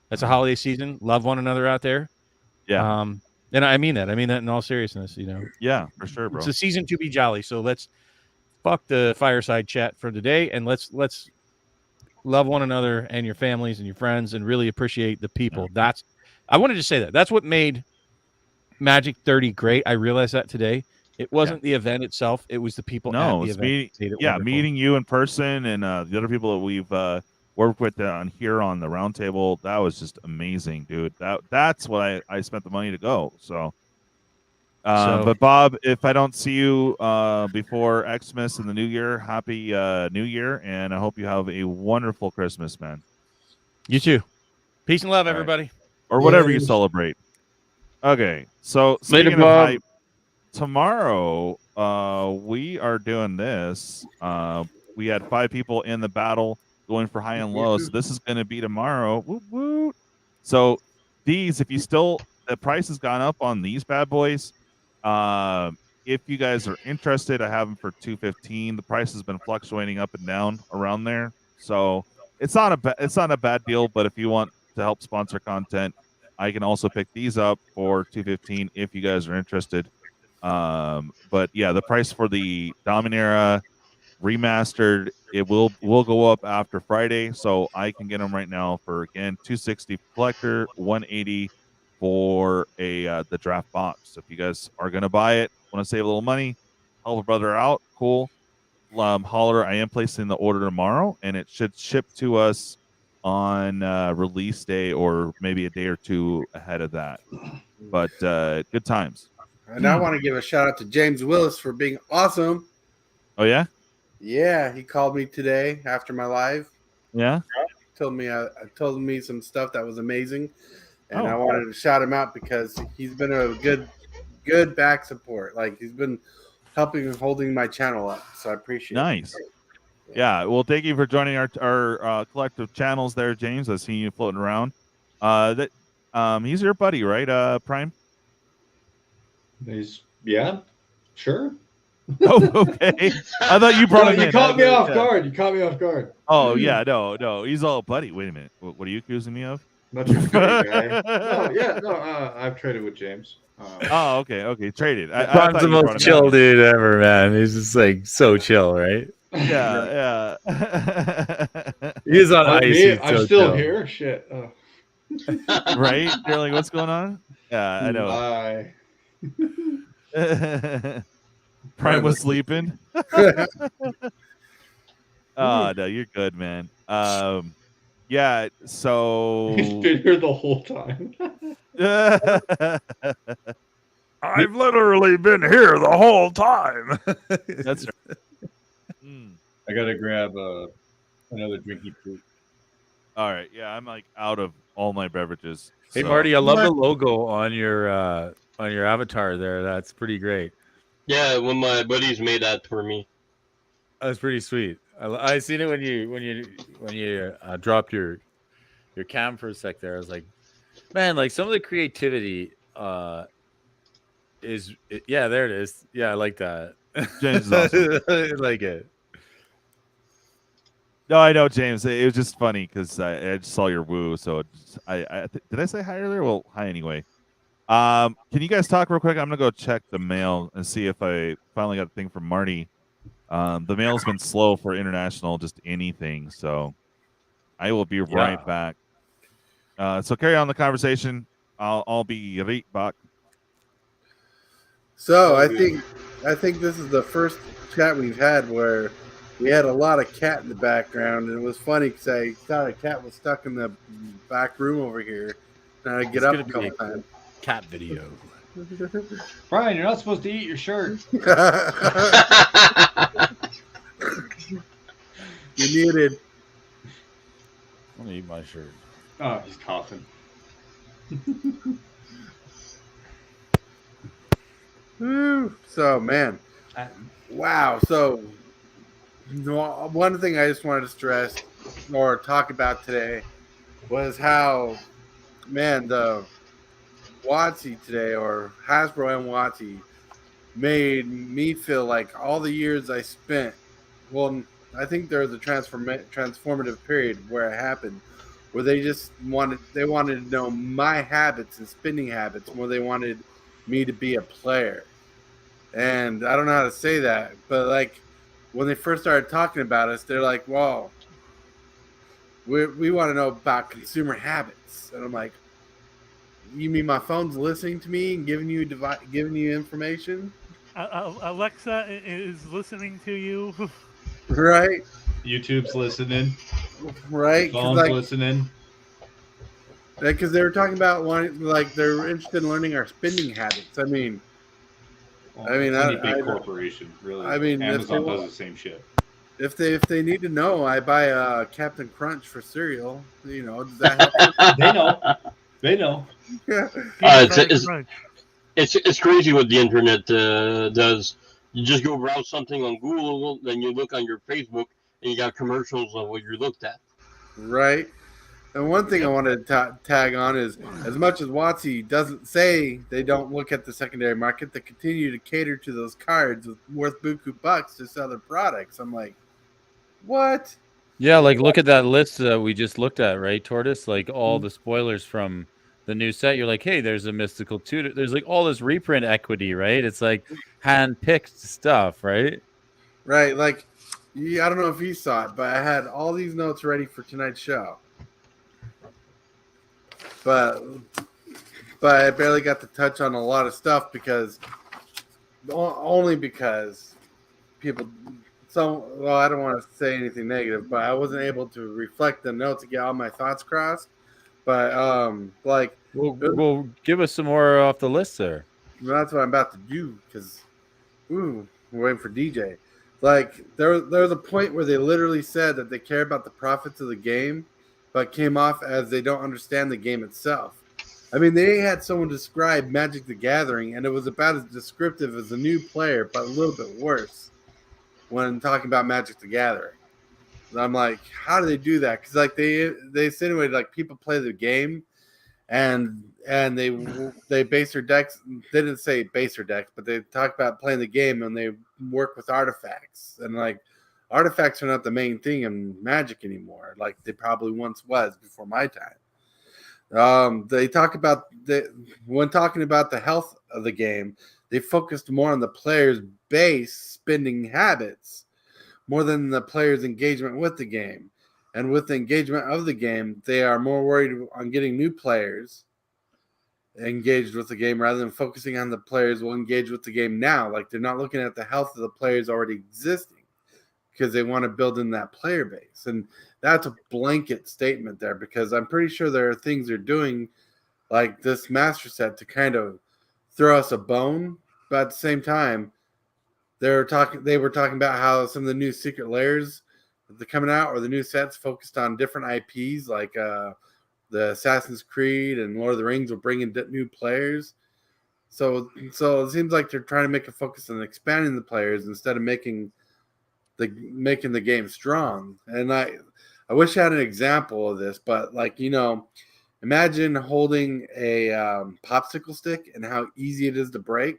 It's a holiday season. Love one another out there. Yeah. And I mean that. I mean that in all seriousness. Yeah, for sure, bro. It's a season to be jolly. So let's fuck the fireside chat for today, and let's love one another and your families and your friends, and really appreciate the people. I wanted to say that. That's what made Magic 30 great. I realized that today. It wasn't the event itself. It was the people at the event. Meeting you in person and the other people that we've worked with on here on the roundtable. That was just amazing, dude. That's what I spent the money to go. So But Bob, if I don't see you before Xmas and the New Year, happy New Year, and I hope you have a wonderful Christmas, man. You too. Peace and love, All right. everybody. Or whatever you celebrate. Okay, so Later, speaking of Bob. hype, tomorrow we are doing this. We had 5 people in the battle going for high and low, so this is going to be tomorrow. Woot, woot. So these, if you still, the price has gone up on these bad boys. If you guys are interested, I have them for $215. The price has been fluctuating up and down around there, so it's not a bad deal. But if you want to help sponsor content, I can also pick these up for $215 if you guys are interested. But yeah, the price for the Dominaria Remastered, it will go up after Friday, so I can get them right now for, again, $260 collector, $180 for the draft box. So if you guys are gonna buy it, want to save a little money, help a brother out, cool. Holler, I am placing the order tomorrow, and it should ship to us on release day or maybe a day or two ahead of that. But good times. And I want to give a shout out to James Willis for being awesome. Oh yeah? Yeah, he called me today after my live. Yeah. Told me some stuff that was amazing, and I wanted to shout him out because he's been a good back support. Like, he's been helping and holding my channel up, so I appreciate Nice. it. Yeah, well, thank you for joining our collective channels there, James. I see you floating around. He's your buddy, right, Prime? Yeah, sure. Oh, okay. I thought you brought him in. You caught me off guard. You caught me off guard. Oh yeah, no. He's all buddy. Wait a minute. What are you accusing me of? Not your buddy guy. I've traded with James. Oh, okay. Traded. Prime's the most chill dude ever, man. He's just like so chill, right? Yeah. He's on ice. I'm still here. Shit. Right? You're like, what's going on? Yeah, I know. Prime was sleeping. Oh no, you're good, man. Yeah. So He's been here the whole time. I've literally been here the whole time. That's right. I gotta grab another drinky fruit. All right. Yeah, I'm like out of all my beverages. Hey so. Marty, I love the logo on your avatar there. That's pretty great. Yeah, one of my buddies made that for me. That's pretty sweet. I seen it when you dropped your cam for a sec there. I was like, man, like some of the creativity there it is. Yeah, I like that. James is awesome. I like it. No, I know, James. It was just funny because I just saw your woo. So did I say hi earlier? Well, hi anyway. Can you guys talk real quick? I'm gonna go check the mail and see if I finally got a thing from Marty. The mail's been slow for international, just anything. So I will be right back. So carry on the conversation. I'll be right back. So I think this is the first chat we've had where we had a lot of cat in the background, and it was funny because I thought a cat was stuck in the back room over here, and I get up a couple times. Cat video. Brian, you're not supposed to eat your shirt. You're muted. I'm gonna eat my shirt. Oh, he's coughing. So, man. Wow. So, one thing I just wanted to stress or talk about today was how, man, the WotC today, or Hasbro and WotC, made me feel like all the years I spent, well, I think there was a transformative period where it happened, where they wanted to know my habits and spending habits more than they wanted me to be a player. And I don't know how to say that, but like when they first started talking about us, they're like, "Whoa, we want to know about consumer habits." And I'm like, "You mean my phone's listening to me and giving you information?" Alexa is listening to you. Right. YouTube's listening. Right. Phone's listening. Because they were talking about they're interested in learning our spending habits. I mean, Well, I mean, any big corporation, really. I mean, Amazon does the same shit. If they need to know, I buy Captain Crunch for cereal. You know, does that help? They know. They know. Yeah. It's crazy what the internet does. You just go browse something on Google, then you look on your Facebook, and you got commercials of what you looked at. Right. And one thing I wanted to tag on is, as much as WotC doesn't say they don't look at the secondary market, they continue to cater to those cards worth buku bucks to sell their products. I'm like, what? Yeah, like look at that list that we just looked at, right, Tortoise? Like all the spoilers from the new set. You're like, hey, there's a mystical tutor. There's like all this reprint equity, right? It's like hand-picked stuff, right? Right. Like, I don't know if you saw it, but I had all these notes ready for tonight's show. But I barely got to touch on a lot of stuff only because people. Well, I don't want to say anything negative, but I wasn't able to reflect the notes to get all my thoughts crossed. But well, give us some more off the list there. That's what I'm about to do because, we're waiting for DJ. Like there was a point where they literally said that they care about the profits of the game, but came off as they don't understand the game itself. I mean, they had someone describe Magic the Gathering, and it was about as descriptive as a new player, but a little bit worse when talking about Magic the Gathering. And I'm like, how do they do that? Because like they insinuated like people play the game, and they base their decks. They didn't say base their decks, but they talk about playing the game, and they work with artifacts, and like artifacts are not the main thing in Magic anymore, like they probably once was before my time. They talk about when talking about the health of the game, they focused more on the player's base spending habits more than the player's engagement with the game. And with the engagement of the game, they are more worried on getting new players engaged with the game rather than focusing on the players will engage with the game now. Like they're not looking at the health of the players already existing because they want to build in that player base. And that's a blanket statement there because I'm pretty sure there are things they're doing like this master set to kind of throw us a bone. But at the same time, they were talking about how some of the new secret layers that are coming out or the new sets focused on different IPs like the Assassin's Creed and Lord of the Rings will bring in new players. So it seems like they're trying to make a focus on expanding the players instead of making the game strong. And I wish I had an example of this, but like, you know, imagine holding a popsicle stick and how easy it is to break.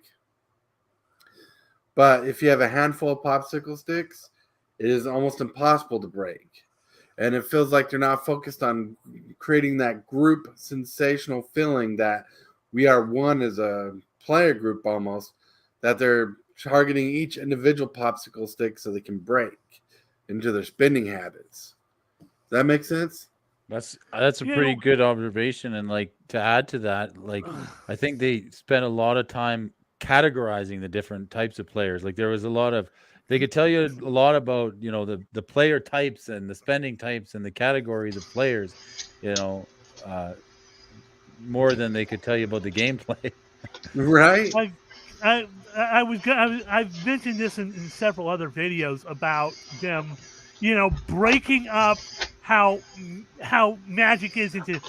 But if you have a handful of popsicle sticks, it is almost impossible to break. And it feels like they're not focused on creating that group sensational feeling that we are one as a player group almost, that they're targeting each individual popsicle stick so they can break into their spending habits. Does that make sense? That's a pretty good observation. And like to add to that, like I think they spent a lot of time categorizing the different types of players. Like there was a lot of, they could tell you a lot about, you know, the player types and the spending types and the categories of players, you know, more than they could tell you about the gameplay. Right. I've mentioned this in several other videos about them, you know, breaking up how Magic is into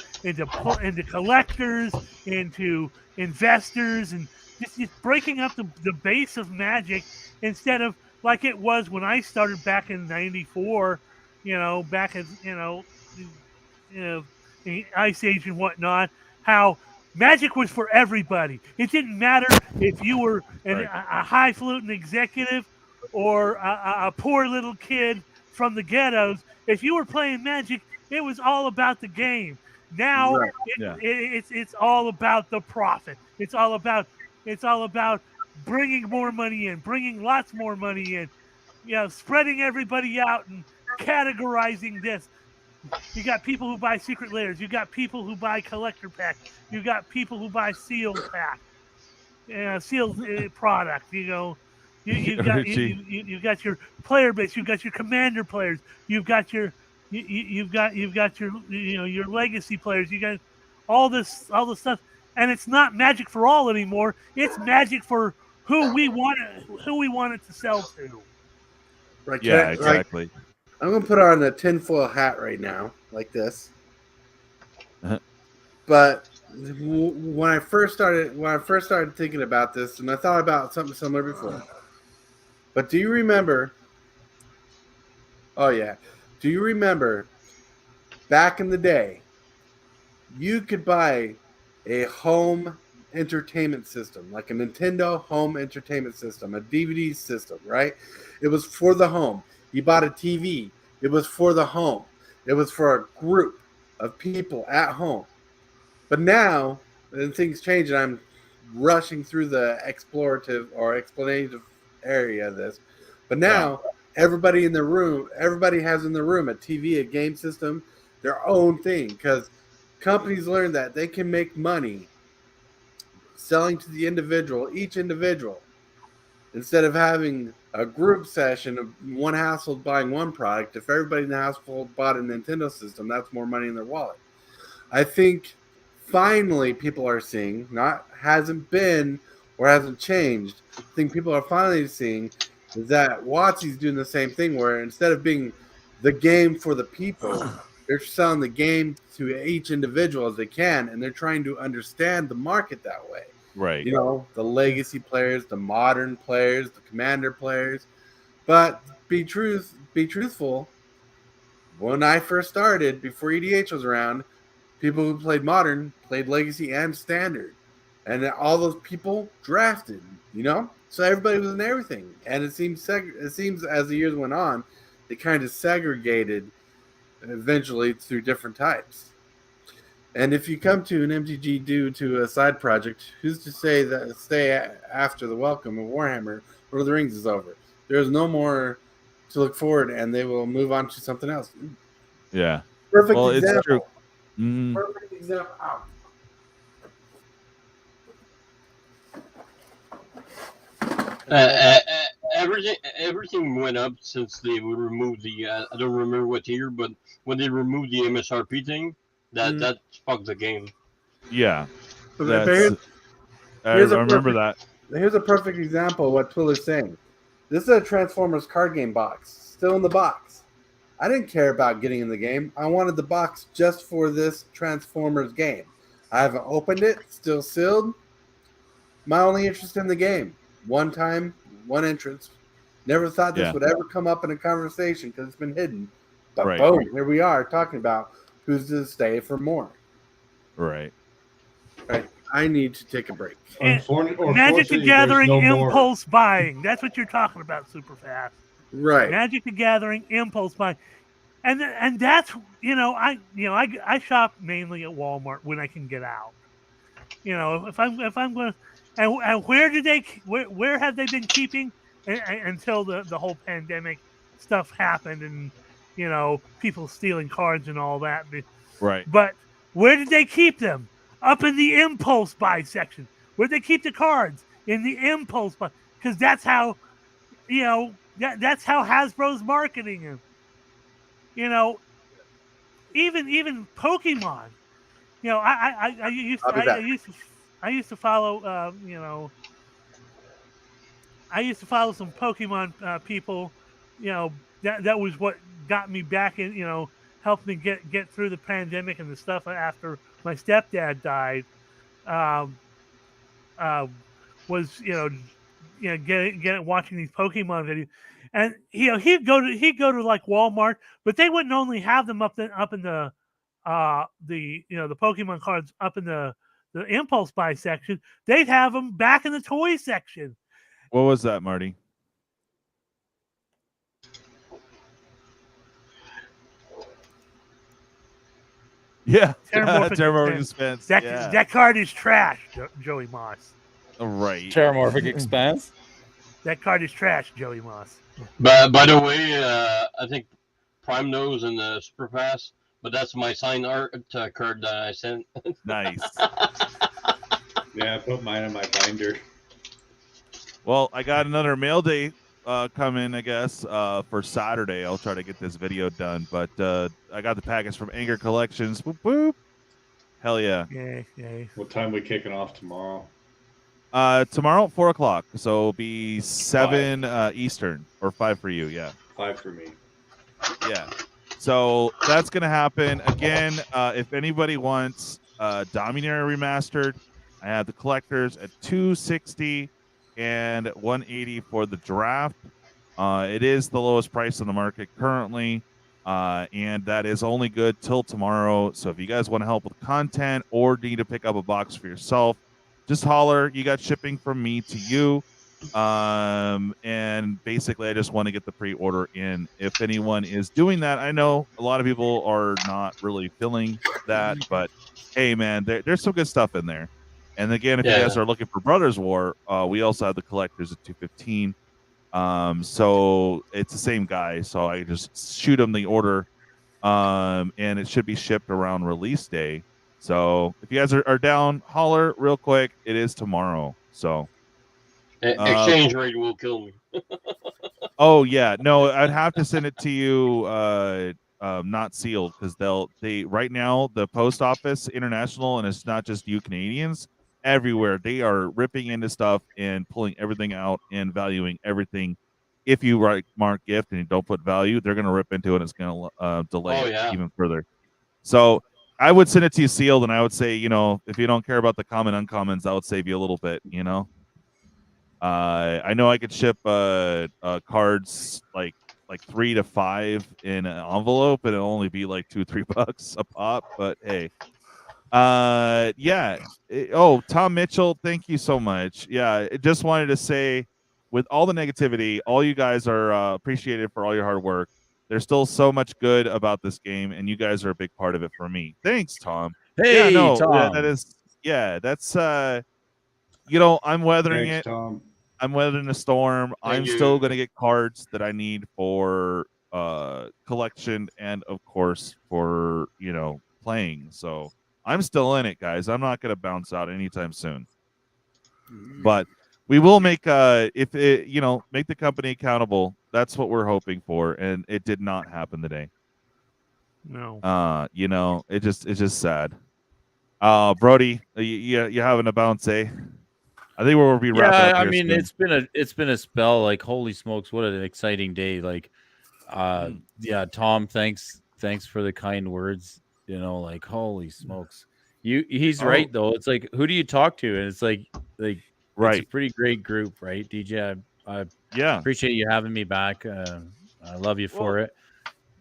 collectors, into investors, and just breaking up the base of Magic instead of like it was when I started back in '94, you know, back in the Ice Age and whatnot, how Magic was for everybody. It didn't matter if you were a highfalutin executive or a poor little kid from the ghettos. If you were playing Magic, it was all about the game. Now it's all about the profit. It's all about bringing more money in, bringing lots more money in, you know, spreading everybody out and categorizing this. You got people who buy secret layers. You got people who buy collector pack. You got people who buy sealed pack, sealed product. You know, you got your player base. You got your commander players. You've got your your your legacy players. You got all this stuff, and it's not Magic for all anymore. It's Magic for who we want it to sell to. Right, Yeah, exactly. I'm gonna put on a tinfoil hat right now, like this. But when I first started thinking about this, and I thought about something similar before. But do you remember? Oh yeah, do you remember? Back in the day, you could buy a home entertainment system, like a Nintendo home entertainment system, a DVD system, right? It was for the home. You bought a TV. It was for the home. It was for a group of people at home. But now, and things change, and I'm rushing through the explorative or explanative area of this. But now, everybody has in the room a TV, a game system, their own thing, because companies learn that they can make money selling to the individual, each individual, instead of having a group session of one household buying one product. If everybody in the household bought a Nintendo system, that's more money in their wallet. I think finally people are seeing, hasn't been or hasn't changed. I think people are finally seeing is that WotC's doing the same thing, where instead of being the game for the people, they're selling the game to each individual as they can, and they're trying to understand the market that way. Right. You know, the legacy players, the modern players, the commander players. But be truthful. When I first started, before EDH was around, people who played modern played legacy and standard. And all those people drafted, you know? So everybody was in everything. And it seems as the years went on, they kind of segregated eventually through different types. And if you come to an MTG due to a side project, who's to say that stay after the welcome of Warhammer Lord of the Rings is over? There's no more to look forward, and they will move on to something else. Yeah. Perfect well, example. It's true. Mm-hmm. Perfect example. Ow. Everything went up since they removed the I don't remember what year, but when they removed the MSRP thing, that fucked the game. Yeah, I remember that. Here's a perfect example of what Twiller's saying. This is a Transformers card game box, still in the box. I didn't care about getting in the game. I wanted the box just for this Transformers game. I haven't opened it, still sealed. My only interest in the game. One time, one entrance. Never thought this would ever come up in a conversation because it's been hidden. But boom, here we are talking about who's to stay for more. Right. I need to take a break. Magic the Gathering impulse buying. That's what you're talking about, super fast. Right. Magic the Gathering impulse buying. And that's I shop mainly at Walmart when I can get out. You know, if I'm going to, and where have they been keeping until the whole pandemic stuff happened, and people stealing cards and all that. Right. But where did they keep them? Up in the impulse buy section. Where'd they keep the cards? In the impulse buy, because that's how that's how Hasbro's marketing them. Even Pokemon. I used to follow I used to follow some Pokemon people. That was what got me back in. Helped me get through the pandemic and the stuff after my stepdad died. Was watching these Pokemon videos, and he'd go to like Walmart, but they wouldn't only have them up in the the Pokemon cards up in the impulse buy section. They'd have them back in the toy section. What was that, Marty? Yeah, Terramorphic Expanse. That card is trash, Joey Moss. Right. Terramorphic Expanse. That card is trash, Joey Moss. But by the way, I think Prime knows in the Superfast, but that's my signed art card that I sent. Nice. Yeah, I put mine in my binder. Well, I got another mail day coming, I guess, for Saturday. I'll try to get this video done, but I got the package from Anger Collections. Boop, boop. Hell yeah. Yay. What time we kicking off tomorrow? Tomorrow at 4 o'clock. So it'll be 7 Eastern or 5 for you. Yeah. 5 for me. Yeah. So that's gonna happen again. If anybody wants Dominaria Remastered, I have the collectors at $260 and $180 for the draft. It is the lowest price on the market currently, and that is only good till tomorrow. So if you guys want to help with content or need to pick up a box for yourself, just holler. You got shipping from me to you. And basically I just want to get the pre-order in. If anyone is doing that, I know a lot of people are not really feeling that, but hey man, there's some good stuff in there. And again, if you guys are looking for Brothers War, we also have the collectors at $215. So it's the same guy, so I just shoot him the order, and it should be shipped around release day. So if you guys are down, holler real quick. It is tomorrow. So exchange rate will kill me. oh yeah, no, I'd have to send it to you not sealed, because they right now the post office international, and it's not just you Canadians, everywhere they are ripping into stuff and pulling everything out and valuing everything. If you mark gift and you don't put value, they're going to rip into it and it's going to delay it even further. So I would send it to you sealed, and I would say, if you don't care about the common uncommons, that would save you a little bit, I know I could ship cards like 3 to 5 in an envelope, and it'll only be like $2-3 a pop, but hey. Tom Mitchell, thank you so much. I just wanted to say, with all the negativity, all you guys are appreciated for all your hard work. There's still so much good about this game, and you guys are a big part of it for me. Thanks, Tom. Hey, Tom. That's I'm weathering it. Tom. I'm weathering the storm. I'm still going to get cards that I need for collection and, of course, for, playing. So I'm still in it, guys. I'm not going to bounce out anytime soon. But we will make make the company accountable. That's what we're hoping for, and it did not happen today. No. It's just sad. Brody, you having a bounce, eh? I think we'll be wrapping up here. I mean, soon. it's been a spell. Like, holy smokes, what an exciting day! Like, Tom, thanks for the kind words. Like, holy smokes, he's right though. It's like, who do you talk to? And it's like right, it's a pretty great group, right, DJ? I appreciate you having me back. I love you for it.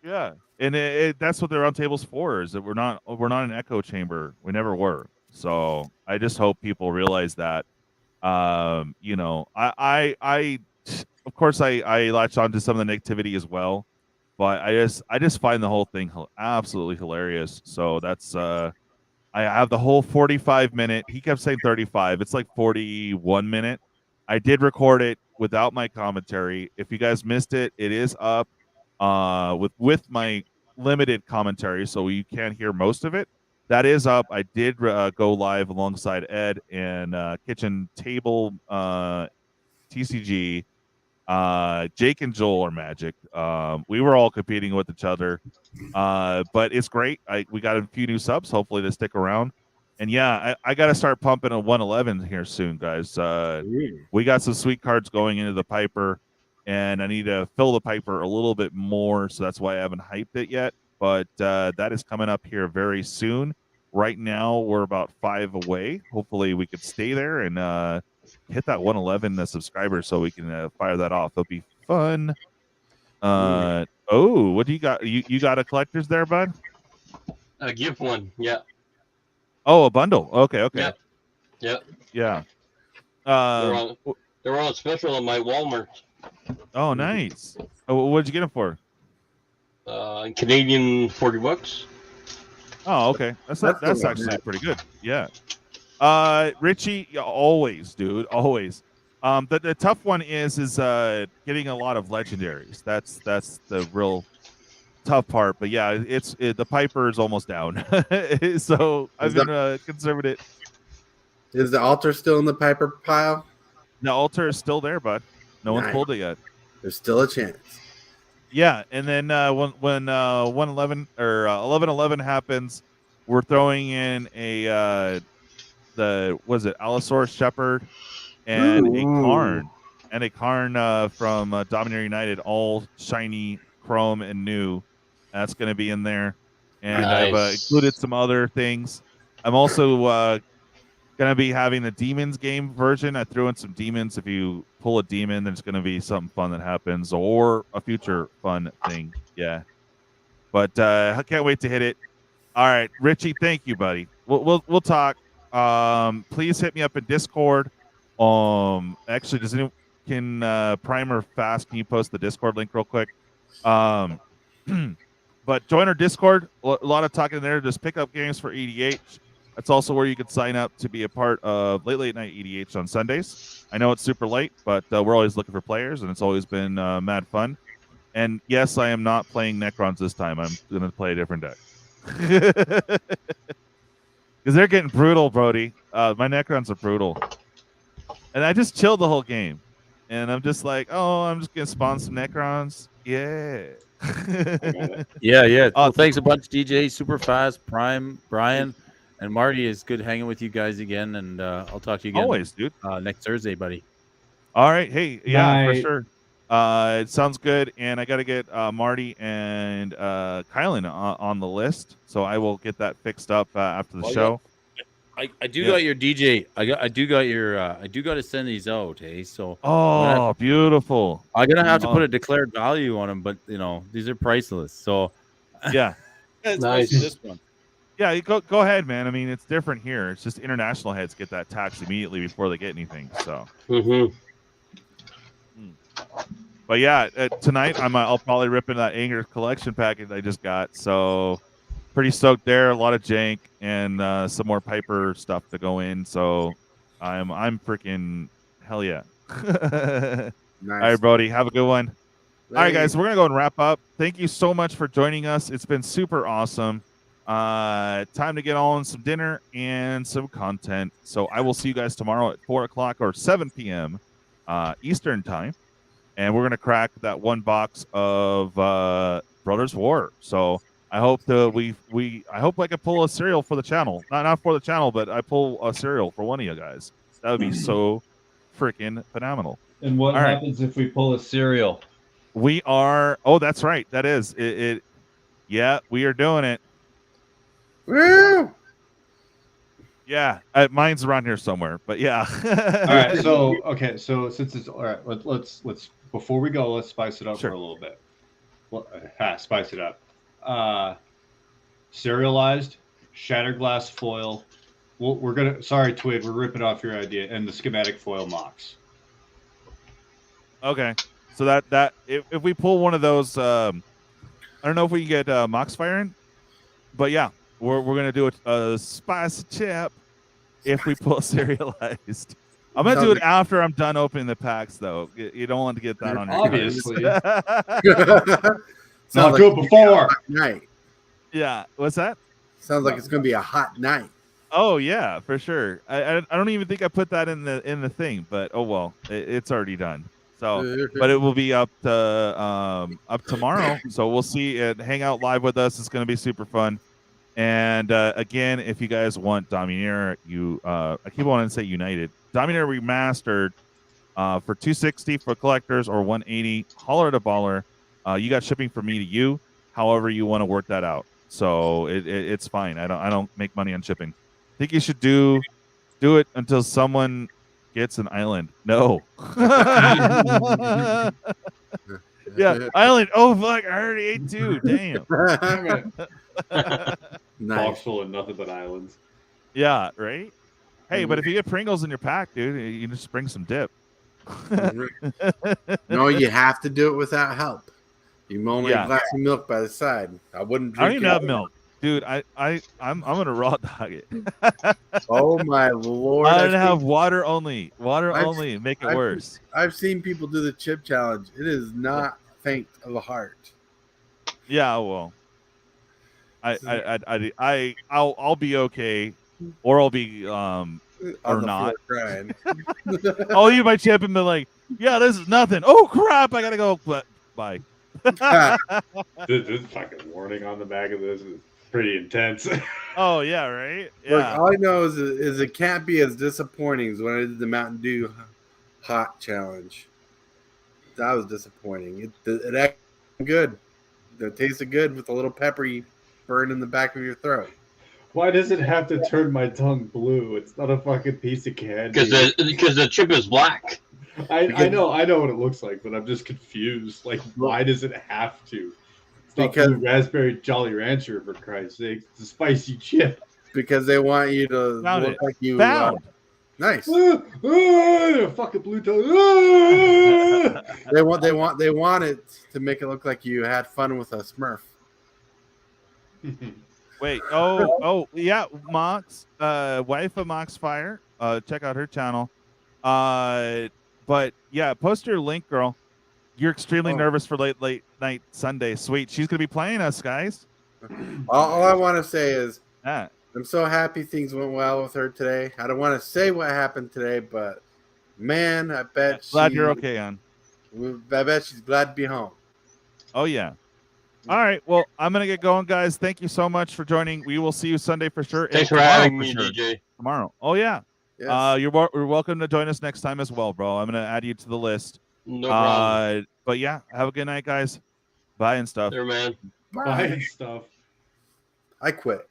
Yeah, and that's what the round table's for. Is that we're not an echo chamber. We never were. So I just hope people realize that. I of course I latched onto some of the negativity as well, but I just find the whole thing absolutely hilarious. So that's I have the whole 45-minute. He kept saying 35. It's like 41 minute. I did record it without my commentary. If you guys missed it, it is up with my limited commentary, so you can't hear most of it. That is up. I did go live alongside Ed and Kitchen Table TCG. Jake and Joel are Magic. We were all competing with each other, but it's great. We got a few new subs. Hopefully they stick around. And I got to start pumping a 111 here soon, guys. We got some sweet cards going into the Piper, and I need to fill the Piper a little bit more, so that's why I haven't hyped it yet. But that is coming up here very soon. Right now, we're about 5 away. Hopefully, we could stay there and hit that 111 subscribers so we can fire that off. It'll be fun. What do you got? You got a collector's there, bud? A gift one, yeah. Oh, a bundle. Okay. Yep. Yeah. They're on special on my Walmart. Oh, nice. What'd you get them for? Canadian $40. Oh, okay. That's actually pretty good. Yeah. Richie, always, dude, always. The tough one is getting a lot of legendaries. That's the real tough part. But yeah, the Piper is almost down. So I've been conservative. Is the altar still in the Piper pile? The altar is still there, bud. No one's pulled it yet. There's still a chance. Yeah, and then when 111 or 1111 happens, we're throwing in the was it Allosaurus Shepherd and a Karn from Dominaria United, all shiny, chrome, and new. That's going to be in there, and I've included some other things. I'm also going to be having a demons game version. I threw in some demons. If you pull a demon, there's going to be something fun that happens, or a future fun thing. Yeah, but I can't wait to hit it. All right, Richie, thank you, buddy. We'll talk. Please hit me up in Discord. Actually, does anyone Primer Fast? Can you post the Discord link real quick? But join our Discord. A lot of talking there. Just pick up games for EDH. That's also where you can sign up to be a part of late night EDH on Sundays. I know it's super late, but we're always looking for players, and it's always been mad fun. And yes, I am not playing Necrons this time. I'm going to play a different deck. Because they're getting brutal, Brody. My Necrons are brutal. And I just chilled the whole game. And I'm just like, oh, I'm just going to spawn some Necrons. Yeah. Yeah. Well, thanks a bunch, DJ, Super Fast, Prime, Brian, and Marty. It's good hanging with you guys again. And I'll talk to you again. Always, dude. Next Thursday, buddy. All right. Hey, yeah, Bye. for sure. It sounds good. And I got to get Marty and Kylan on the list. So I will get that fixed up after the show. I do got your DJ. I do got to send these out. Hey, so beautiful. I'm gonna have to put a declared value on them, but these are priceless. So yeah, nice. This one. Yeah, you go ahead, man. I mean, it's different here. It's just international heads get that tax immediately before they get anything. So. But yeah, tonight I'll probably rip into that Anger collection package I just got. So pretty stoked there. A lot of jank and some more Piper stuff to go in. So I'm freaking hell yeah. Nice. All right, Brody, have a good one. All right, guys, we're gonna go and wrap up. Thank you so much for joining us. It's been super awesome. Time to get on some dinner and some content. So I will see you guys tomorrow at 4 o'clock or 7 p.m. Eastern time. And we're going to crack that one box of Brothers War. So I hope I hope I can pull a cereal for the channel. Not for the channel, but I pull a cereal for one of you guys. That would be so freaking phenomenal. And what All right. happens if we pull a cereal? We are. Oh, that's right. That is it. Yeah, we are doing it. Woo! Yeah, mine's around here somewhere, but yeah. All right. So So since it's all right, let's before we go, let's spice it up for a little bit. Well, spice it up. Serialized, shattered glass foil. We're gonna. Sorry, Twid. We're ripping off your idea, and the schematic foil mocks. Okay, so that if we pull one of those, I don't know if we can get Mox firing, but yeah, we're gonna do a spicy chip if we pull serialized. I'm gonna do it after I'm done opening the packs, though. You don't want to get that on your obviously. Not do it before night. Yeah, what's that? Sounds like it's gonna be a hot night. Oh yeah, for sure. I don't even think I put that in the thing, but oh well, it's already done. So, but it will be up tomorrow. So we'll see it. Hang out live with us. It's going to be super fun. And again, if you guys want Dominaria, I keep wanting to say United. Dominaria Remastered for $260 for collectors or $180. Holler at a baller. You got shipping from me to you. However you want to work that out. So it's fine. I don't make money on shipping. I think you should do it until someone gets an island. No. Yeah, island. Oh fuck! I already ate two. Damn. Box full of nothing but islands. Yeah, right. Hey, but if you get Pringles in your pack, dude, you just bring some dip. No, you have to do it without help. You only a glass of milk by the side. I wouldn't drink. I don't even have milk, dude. I'm gonna raw dog it. Oh my lord! I don't have water only. Water only. Make it worse. I've seen people do the chip challenge. It is not faint of the heart. Yeah, well, I'll be okay, or I'll be or not. I'll eat my chip and be like, yeah, this is nothing. Oh crap! I gotta go. Bye. This fucking warning on the back of this is pretty intense. Oh yeah, right. Look, Yeah. all I know is it can't be as disappointing as when I did the Mountain Dew hot challenge. That was disappointing. It acted good. It tasted good with a little peppery burn in the back of your throat. Why does it have to turn my tongue blue? It's not a fucking piece of candy. Because the chip is black. I know what it looks like, but I'm just confused. Like, why does it have to? It's not Because- blue raspberry Jolly Rancher, for Christ's sake. It's a spicy chip. Because they want you to Found look it. like you. Found. Nice. Fucking blue tongue. They want it to make it look like you had fun with a Smurf. Wait. Oh, yeah. Mox, wife of Mox Fire. Check out her channel. But yeah, post your link, girl. You're extremely nervous for late night Sunday. Sweet. She's gonna be playing us, guys. All I want to say is Yeah. I'm so happy things went well with her today. I don't want to say what happened today, but man, I bet Glad you're okay, on. I bet she's glad to be home. Oh yeah. All right. Well, I'm gonna get going, guys. Thank you so much for joining. We will see you Sunday for sure. Thanks and for tomorrow having me, sure. DJ. Tomorrow. Oh yeah. Yes. You're welcome to join us next time as well, bro. I'm gonna add you to the list. No problem. But yeah, have a good night, guys. Bye and stuff. There, man. Bye and stuff. I quit.